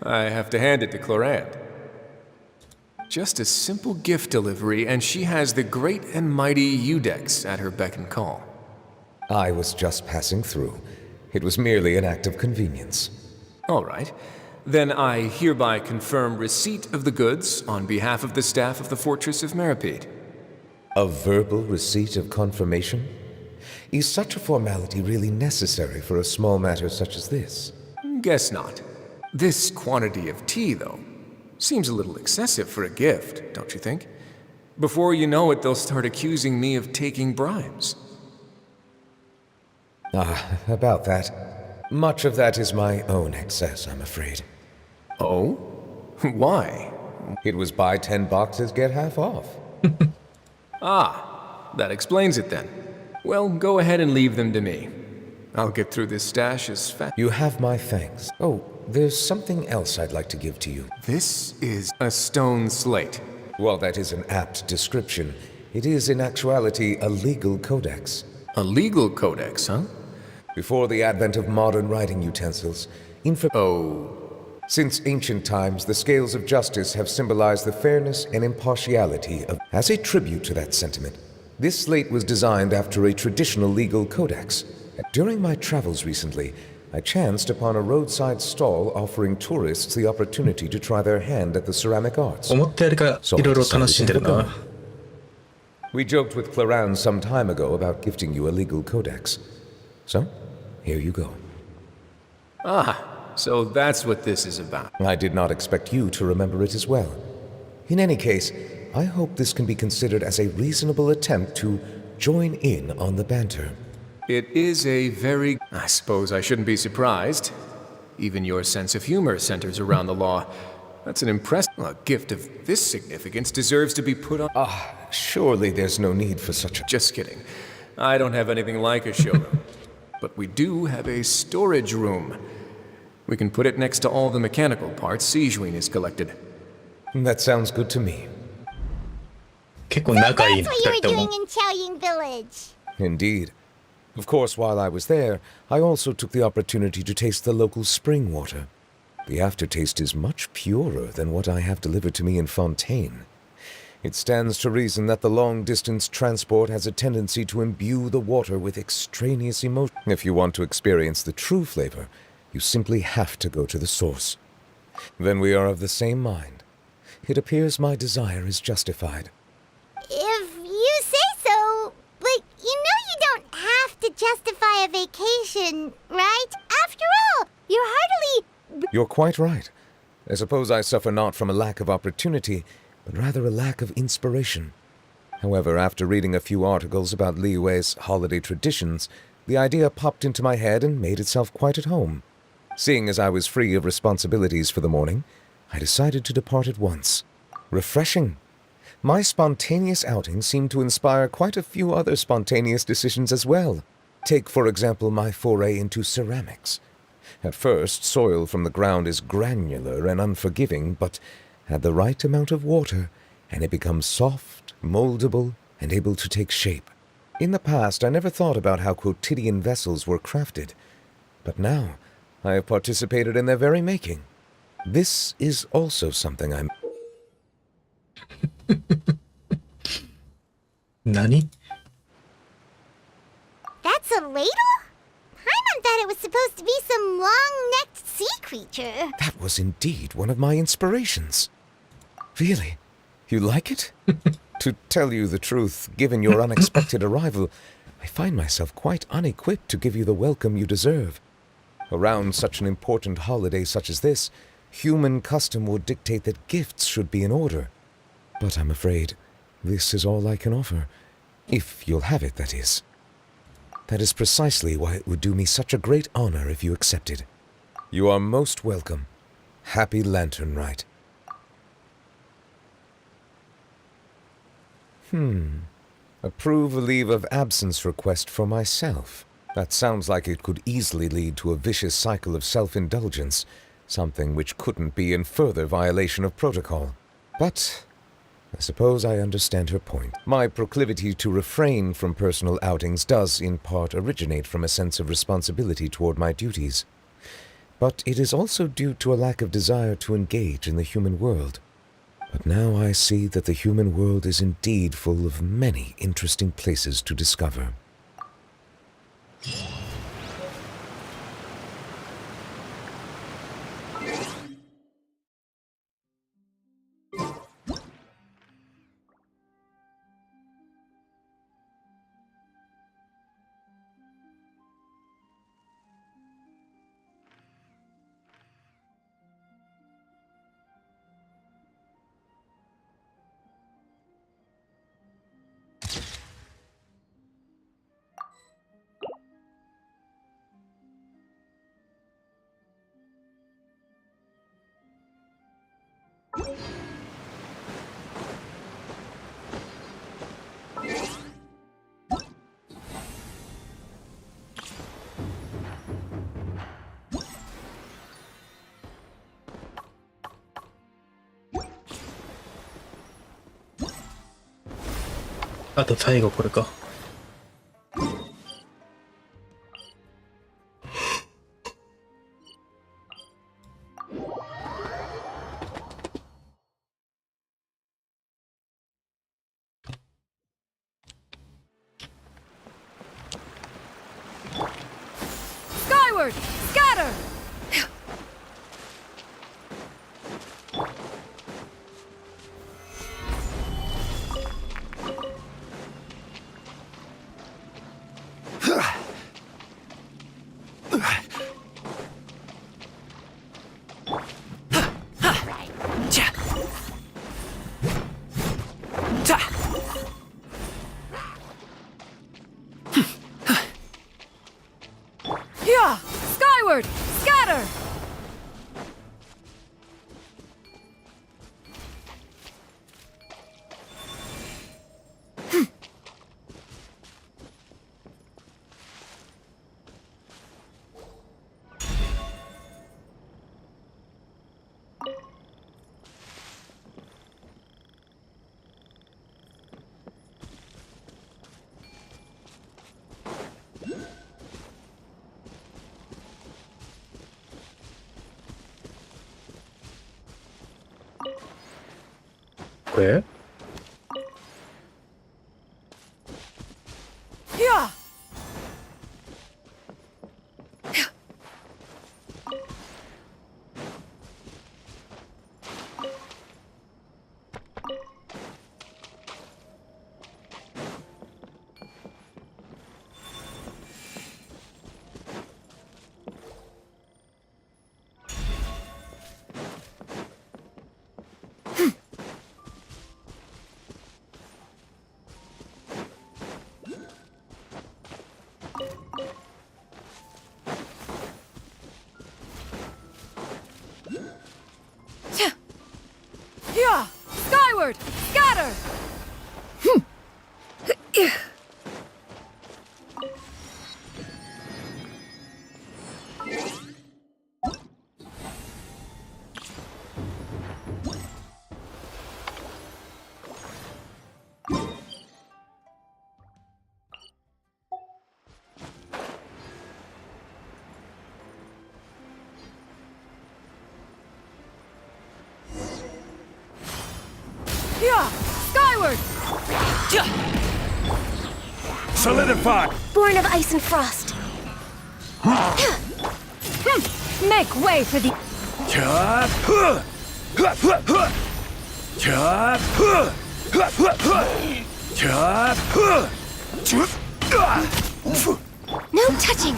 I have to hand it to Clorant. Just a simple gift delivery, and she has the great and mighty Udex at her beck and call. I was just passing through. It was merely an act of convenience. All right. Then I hereby confirm receipt of the goods on behalf of the staff of the Fortress of Meripede. A verbal receipt of confirmation? Is such a formality really necessary for a small matter such as this? Guess not. This quantity of tea, though, seems a little excessive for a gift, don't you think? Before you know it, they'll start accusing me of taking bribes. About that. Much of that is my own excess, I'm afraid. Oh? Why? It was buy 10 boxes, get half off. That explains it then. Well, go ahead and leave them to me. I'll get through this stash as fast. You have my thanks. Oh, there's something else I'd like to give to you. This is a stone slate. While that is an apt description, it is in actuality a legal codex. A legal codex, huh? Before the advent of modern writing utensils, since ancient times, the scales of justice have symbolized the fairness and impartiality of. As a tribute to that sentiment, this slate was designed after a traditional legal codex. During my travels recently, I chanced upon a roadside stall offering tourists the opportunity to try their hand at the ceramic arts. We joked with Clorant some time ago about gifting you a legal codex. So, here you go. So that's what this is about. I did not expect you to remember it as well. In any case, I hope this can be considered as a reasonable attempt to join in on the banter. It is a very... I suppose I shouldn't be surprised. Even your sense of humor centers around the law. That's an impressive... A gift of this significance deserves to be put on... Surely there's no need for such a... Just kidding. I don't have anything like a showroom. But we do have a storage room. We can put it next to all the mechanical parts Sijuin has collected. That sounds good to me. So that's what you were doing in Chaoying Village. Indeed. Of course, while I was there, I also took the opportunity to taste the local spring water. The aftertaste is much purer than what I have delivered to me in Fontaine. It stands to reason that the long-distance transport has a tendency to imbue the water with extraneous emotion. If you want to experience the true flavor, you simply have to go to the source. Then we are of the same mind. It appears my desire is justified. If you say so, but you don't have to justify a vacation, right? After all, you're hardly... You're quite right. I suppose I suffer not from a lack of opportunity, but rather a lack of inspiration. However, after reading a few articles about Liyue's holiday traditions, the idea popped into my head and made itself quite at home. Seeing as I was free of responsibilities for the morning, I decided to depart at once. Refreshing. My spontaneous outing seemed to inspire quite a few other spontaneous decisions as well. Take, for example, my foray into ceramics. At first, soil from the ground is granular and unforgiving, but add the right amount of water, and it becomes soft, moldable, and able to take shape. In the past, I never thought about how quotidian vessels were crafted, but now I have participated in their very making. This is also something I'm... Nani? That's a ladle? Paimon thought it was supposed to be some long-necked sea creature. That was indeed one of my inspirations. Really? You like it? To tell you the truth, given your unexpected arrival, I find myself quite unequipped to give you the welcome you deserve. Around such an important holiday such as this, human custom would dictate that gifts should be in order. But I'm afraid this is all I can offer. If you'll have it, that is. That is precisely why it would do me such a great honor if you accepted. You are most welcome. Happy Lantern Rite. Approve a leave of absence request for myself. That sounds like it could easily lead to a vicious cycle of self-indulgence, something which couldn't be in further violation of protocol. But I suppose I understand her point. My proclivity to refrain from personal outings does in part originate from a sense of responsibility toward my duties. But it is also due to a lack of desire to engage in the human world. But now I see that the human world is indeed full of many interesting places to discover.あと最後これか。Skyward! Scatter! Yeah! Skyward! Scatter!これ Skyward! Scatter! Skyward! Solidify! Born of ice and frost. Make way for the... No touching.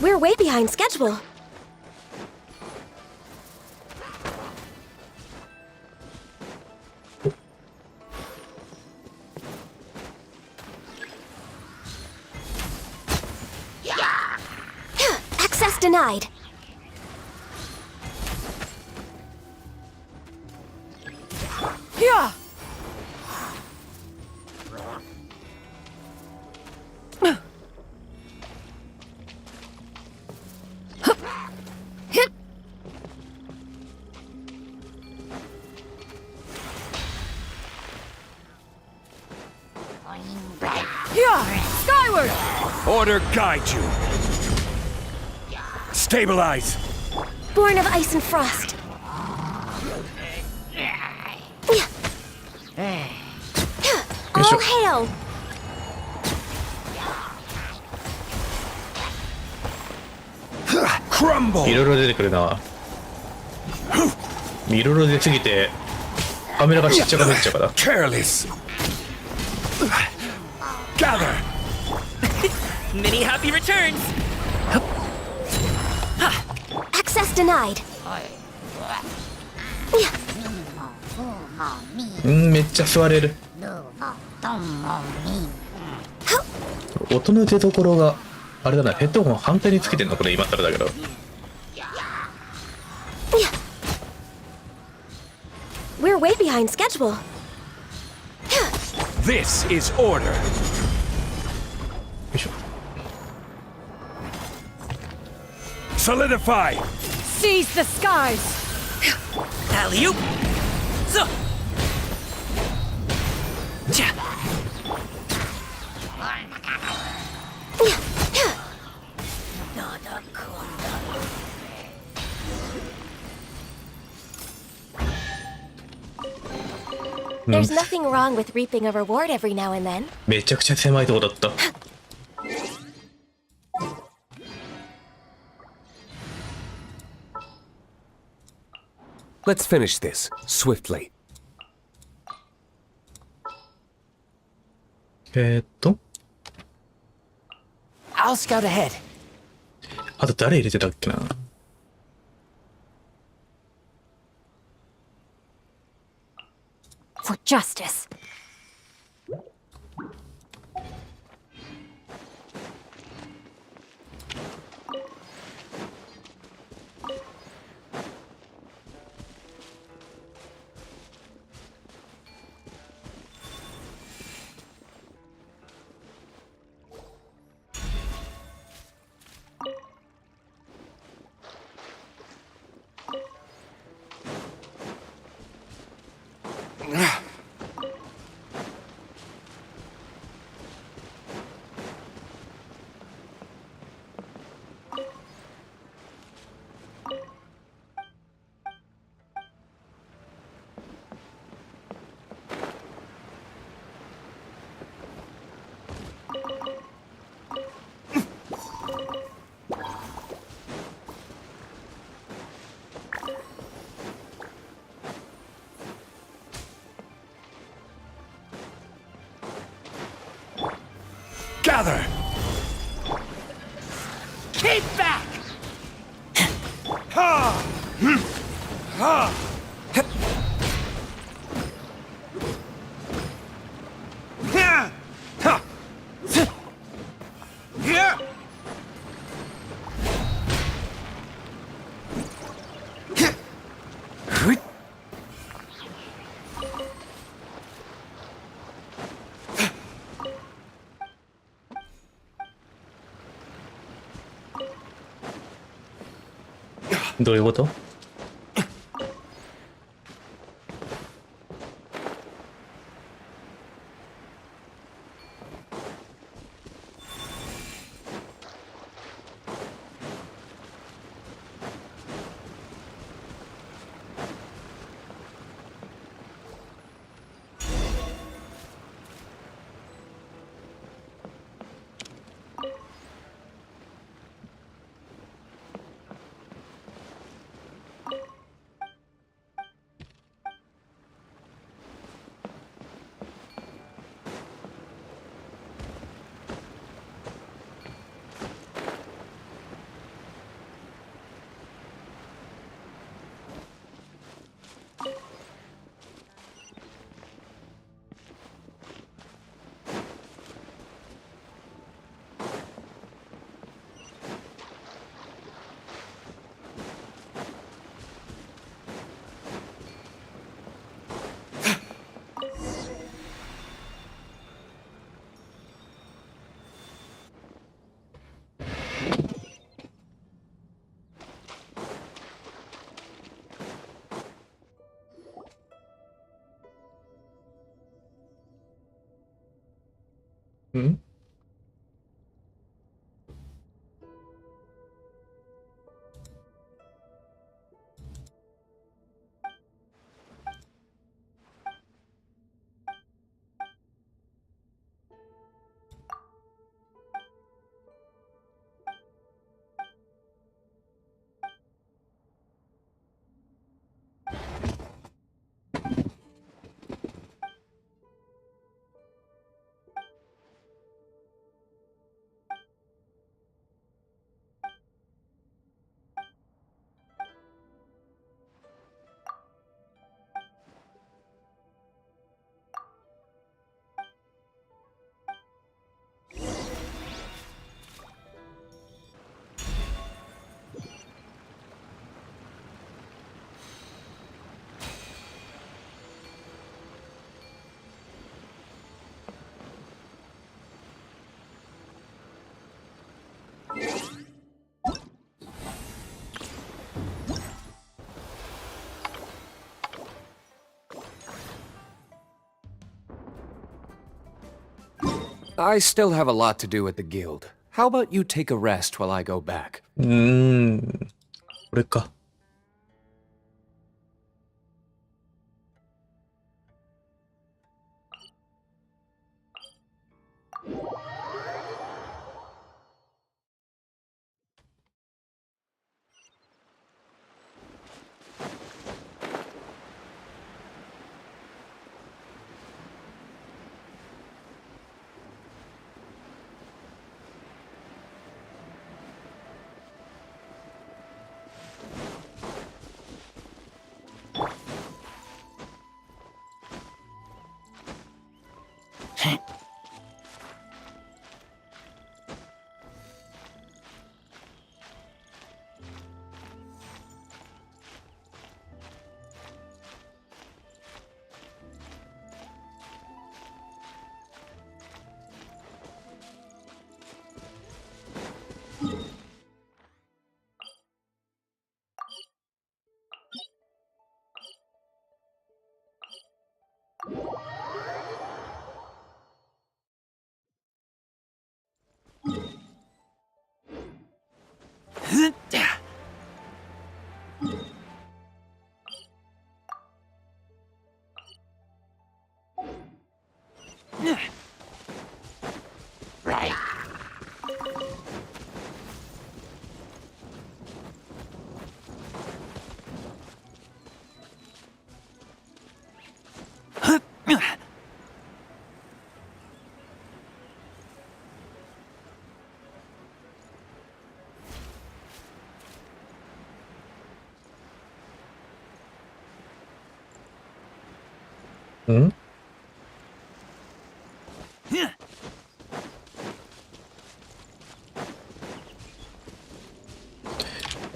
We're way behind schedule. Access denied. Yeah. Skyward! Order guide you. Stabilize. Born of ice and frost. All hail! Crumble! いろいろ出てくるな。いろいろ出すぎてカメラがちっちゃくなっちゃうから。 Careless. Gather. Many happy returns. Access denied. めっちゃ座れる。音の出所があれだな。ヘッドホン反対につけてんのこれ今更だけど。We're way behind schedule. This is order. よいしょ。 Solidify. Seize the skies! Alley-oop. So. There's nothing wrong with reaping a reward every now and then. めちゃくちゃ狭いとこだった。 Let's finish this swiftly. I'll scout ahead. あと誰入れてたっけな。 For justice. Gather! Keep back! Ha! Ha! Ha! Ha! Here!どういうこと？ん？I still have a lot to do at the guild. How about you take a rest while I go back? これか。Right. ん？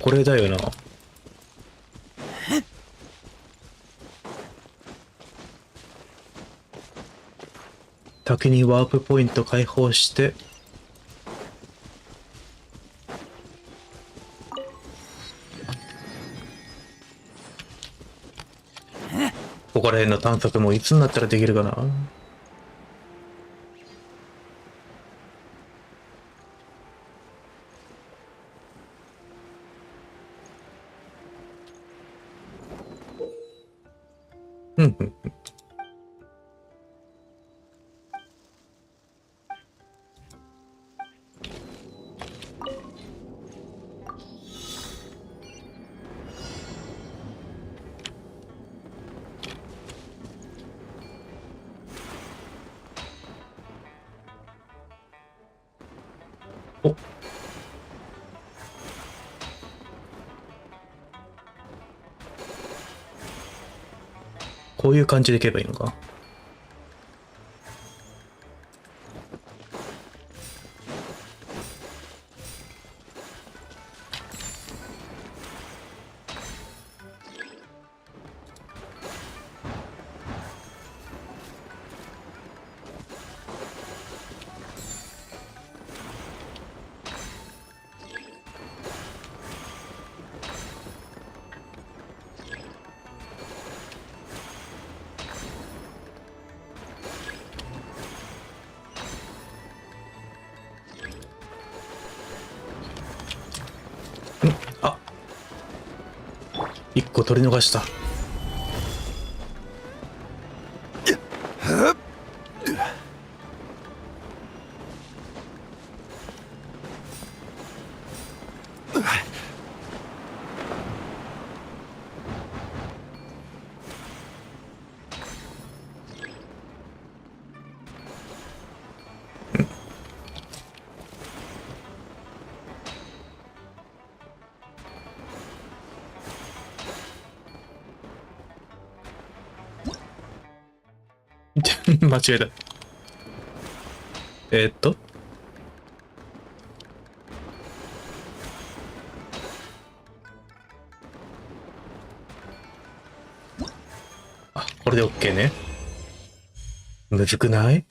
これだよな。先にワープポイント解放して、ここら辺の探索もいつになったらできるかな。お、こういう感じでいけばいいのか。一個取り逃した。間違えた。あ、これで OK ね。むずくない？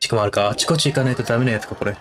しかもあるか、あちこち行かないとダメなやつか、これ。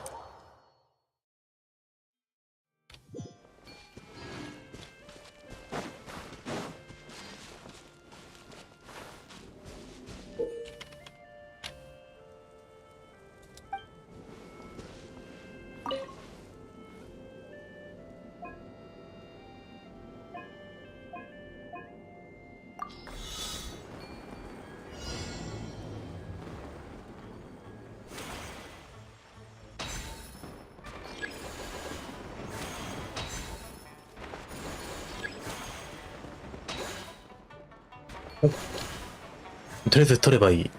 とりあえず取ればいい。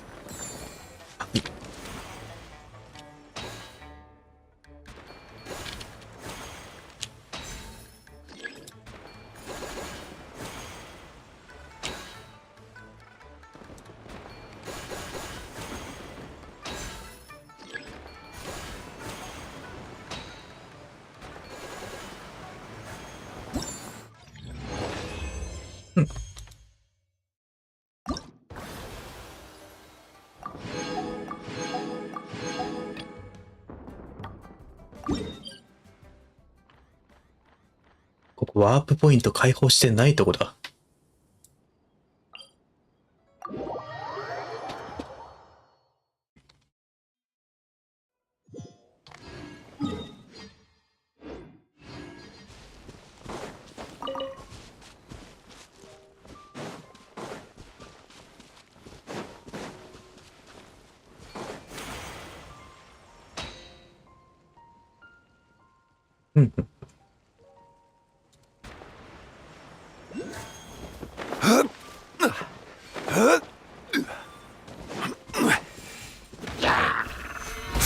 ここワープポイント解放してないとこだ。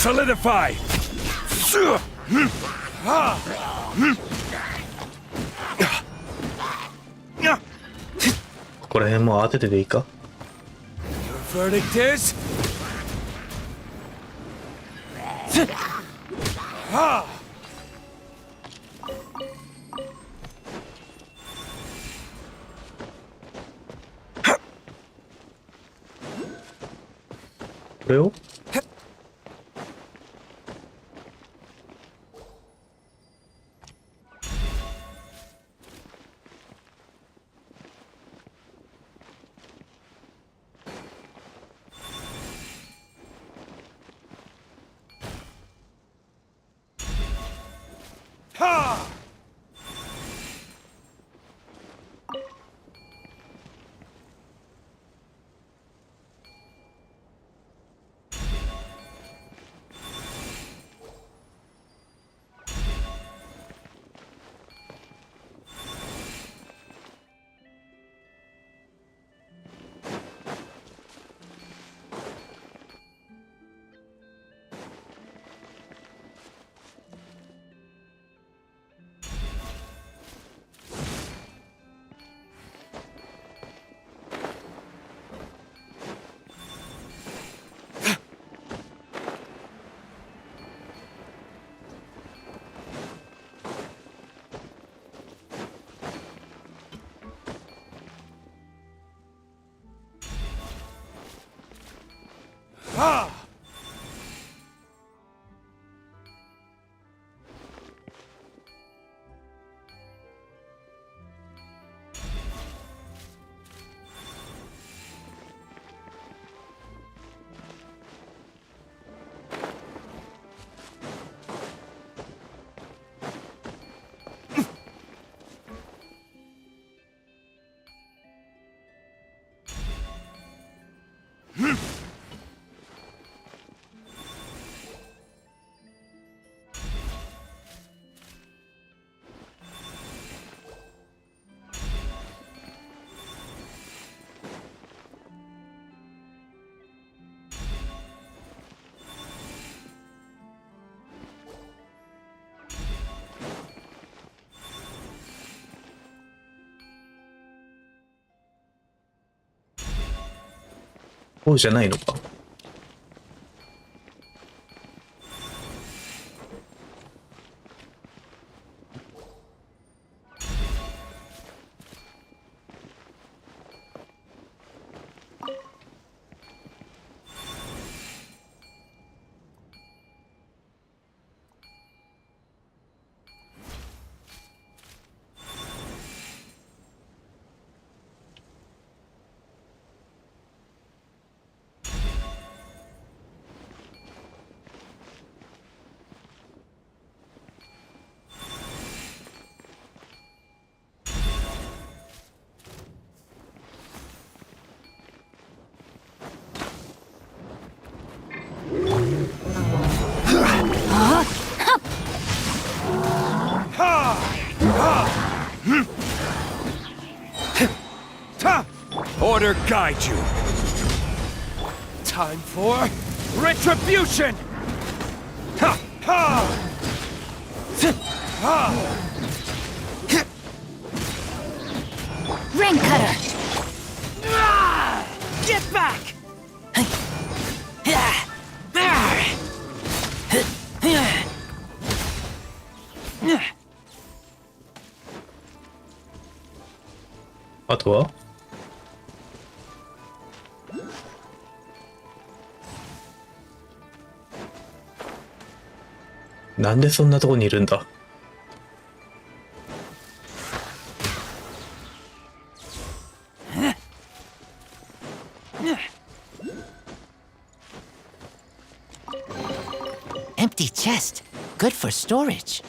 Solidify! ここら辺も当ててでいいか？ Your verdict is? これをこうじゃないのか。Order guide you. Time for retribution. Ha ha. Ha. Ring cutter. Get back. あとはなんでそんなとこにいるんだ。Empty chest. Good for storage.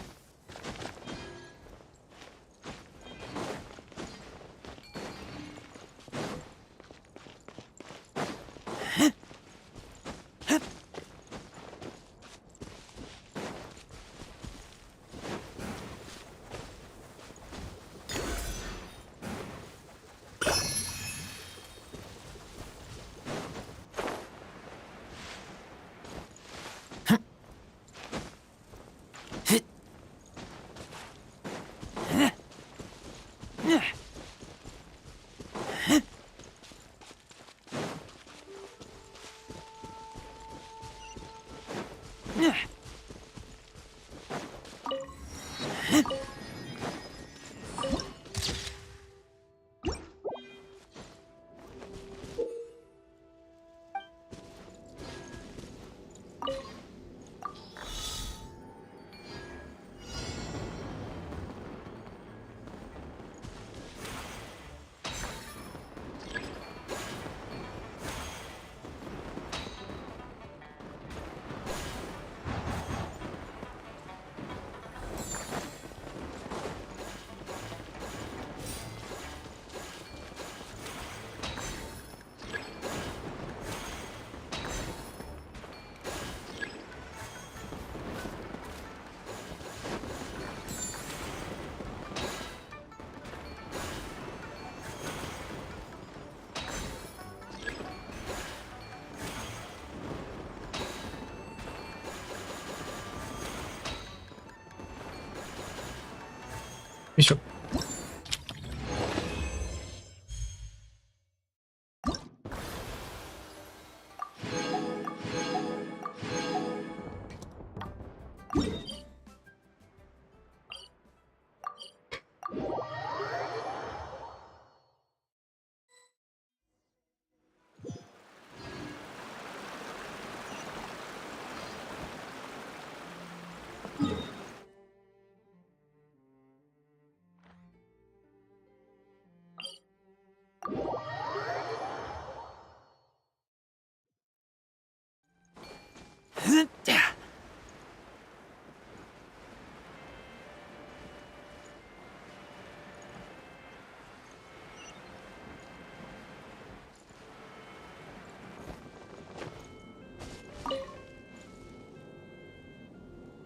しょ。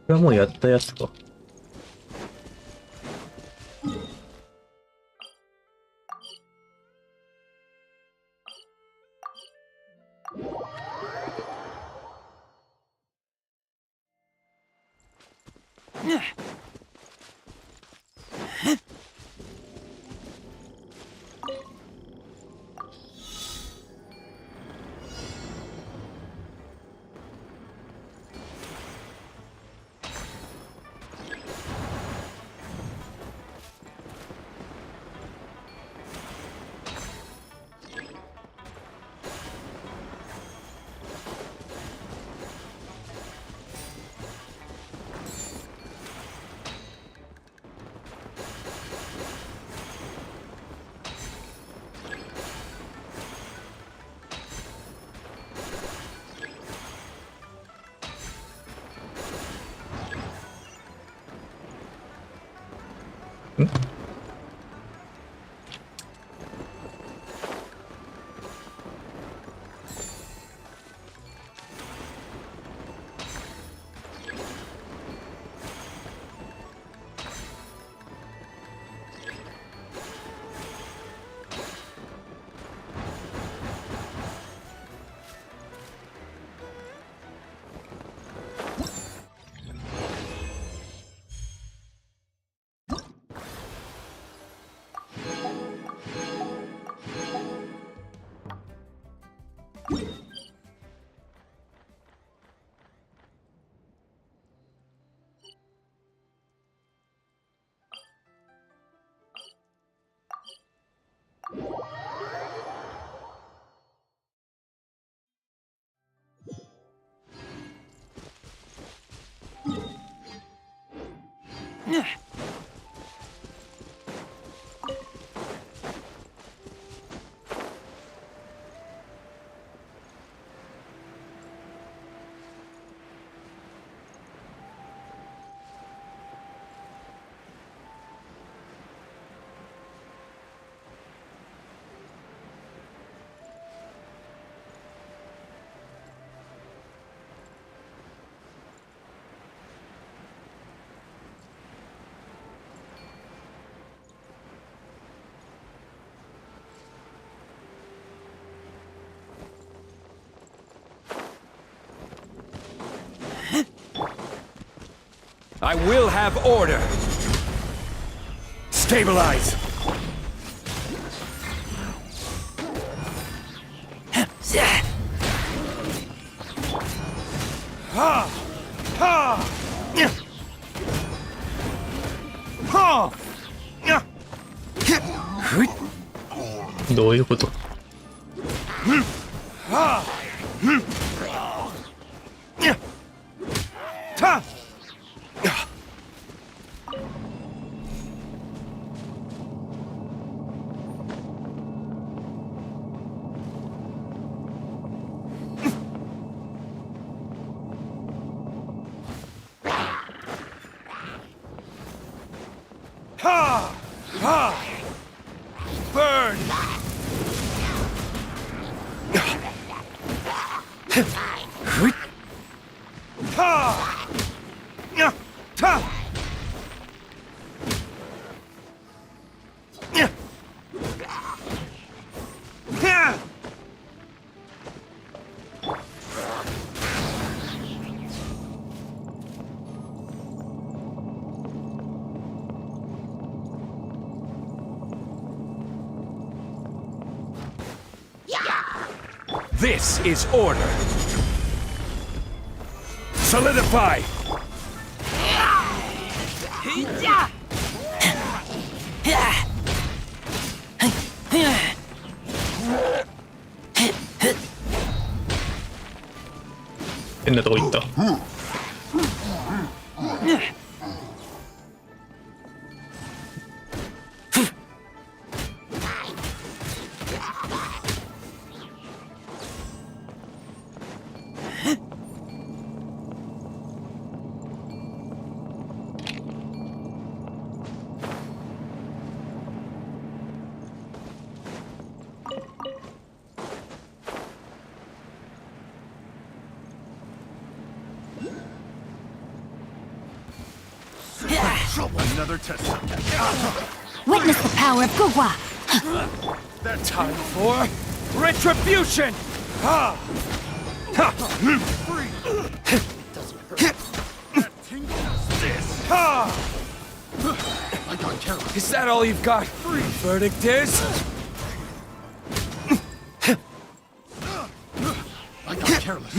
これはもうやったやつか。I will have order. Stabilize. Ha! Ha! Ha! どういうこと？Ha! Ta! Ha! Ha! Burn! Ha! Ta! This is order. Solidify. 変なとこ行った。Another test. Witness the power of Gugwa. That time for retribution. Ha! Ha! Doesn't hurt. That tingles this. Ha! I got careless. Is that all you've got? Verdict is. I got careless.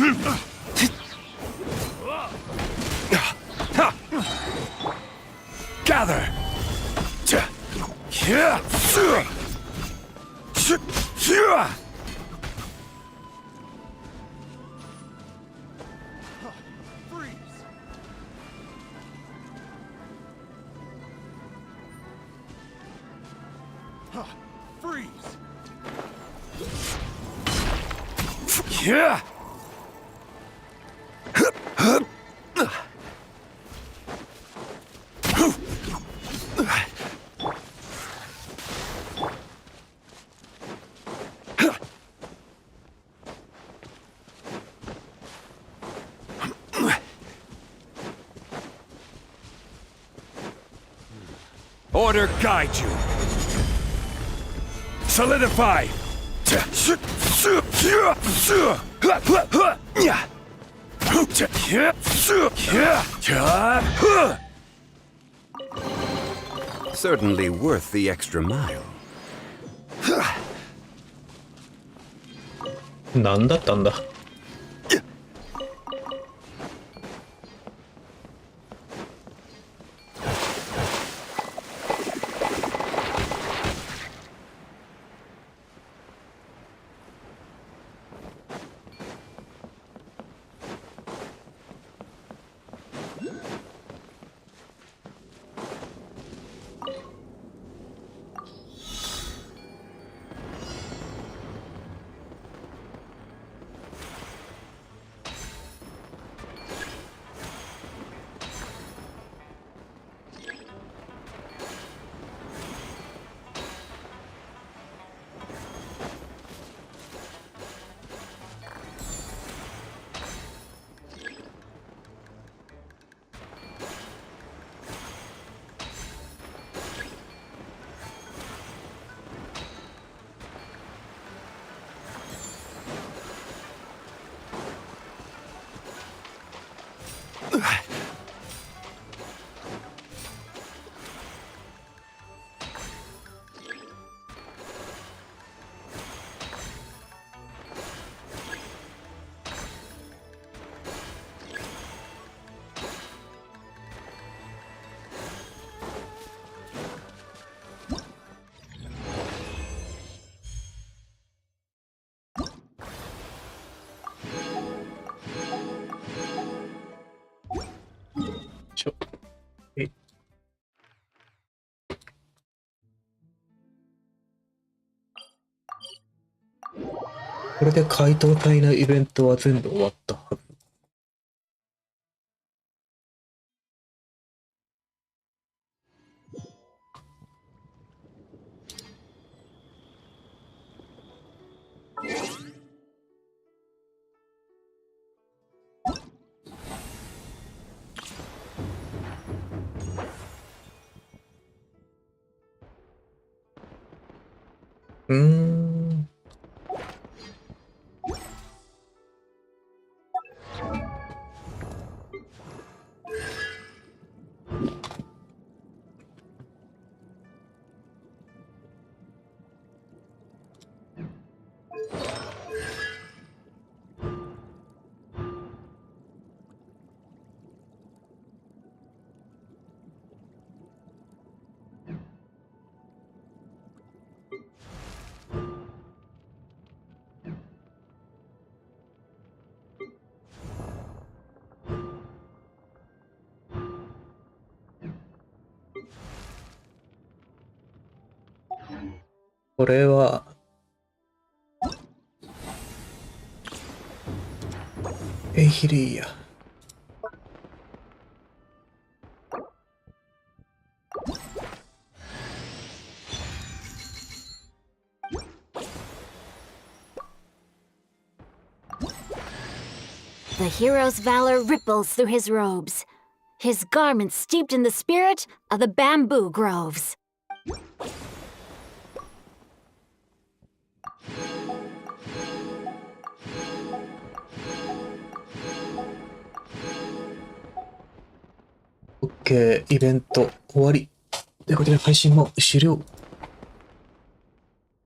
Gather! Freeze! Yeah! Order guide you. Solidify. Certainly worth the extra mile. 何だったんだ。これで怪盗隊のイベントは全部終わったはず。これは、エイヒリーや。The hero's valor ripples through his robes, his garments steeped in the spirit of the bamboo groves. OK、イベント終わり。ということで配信も終了。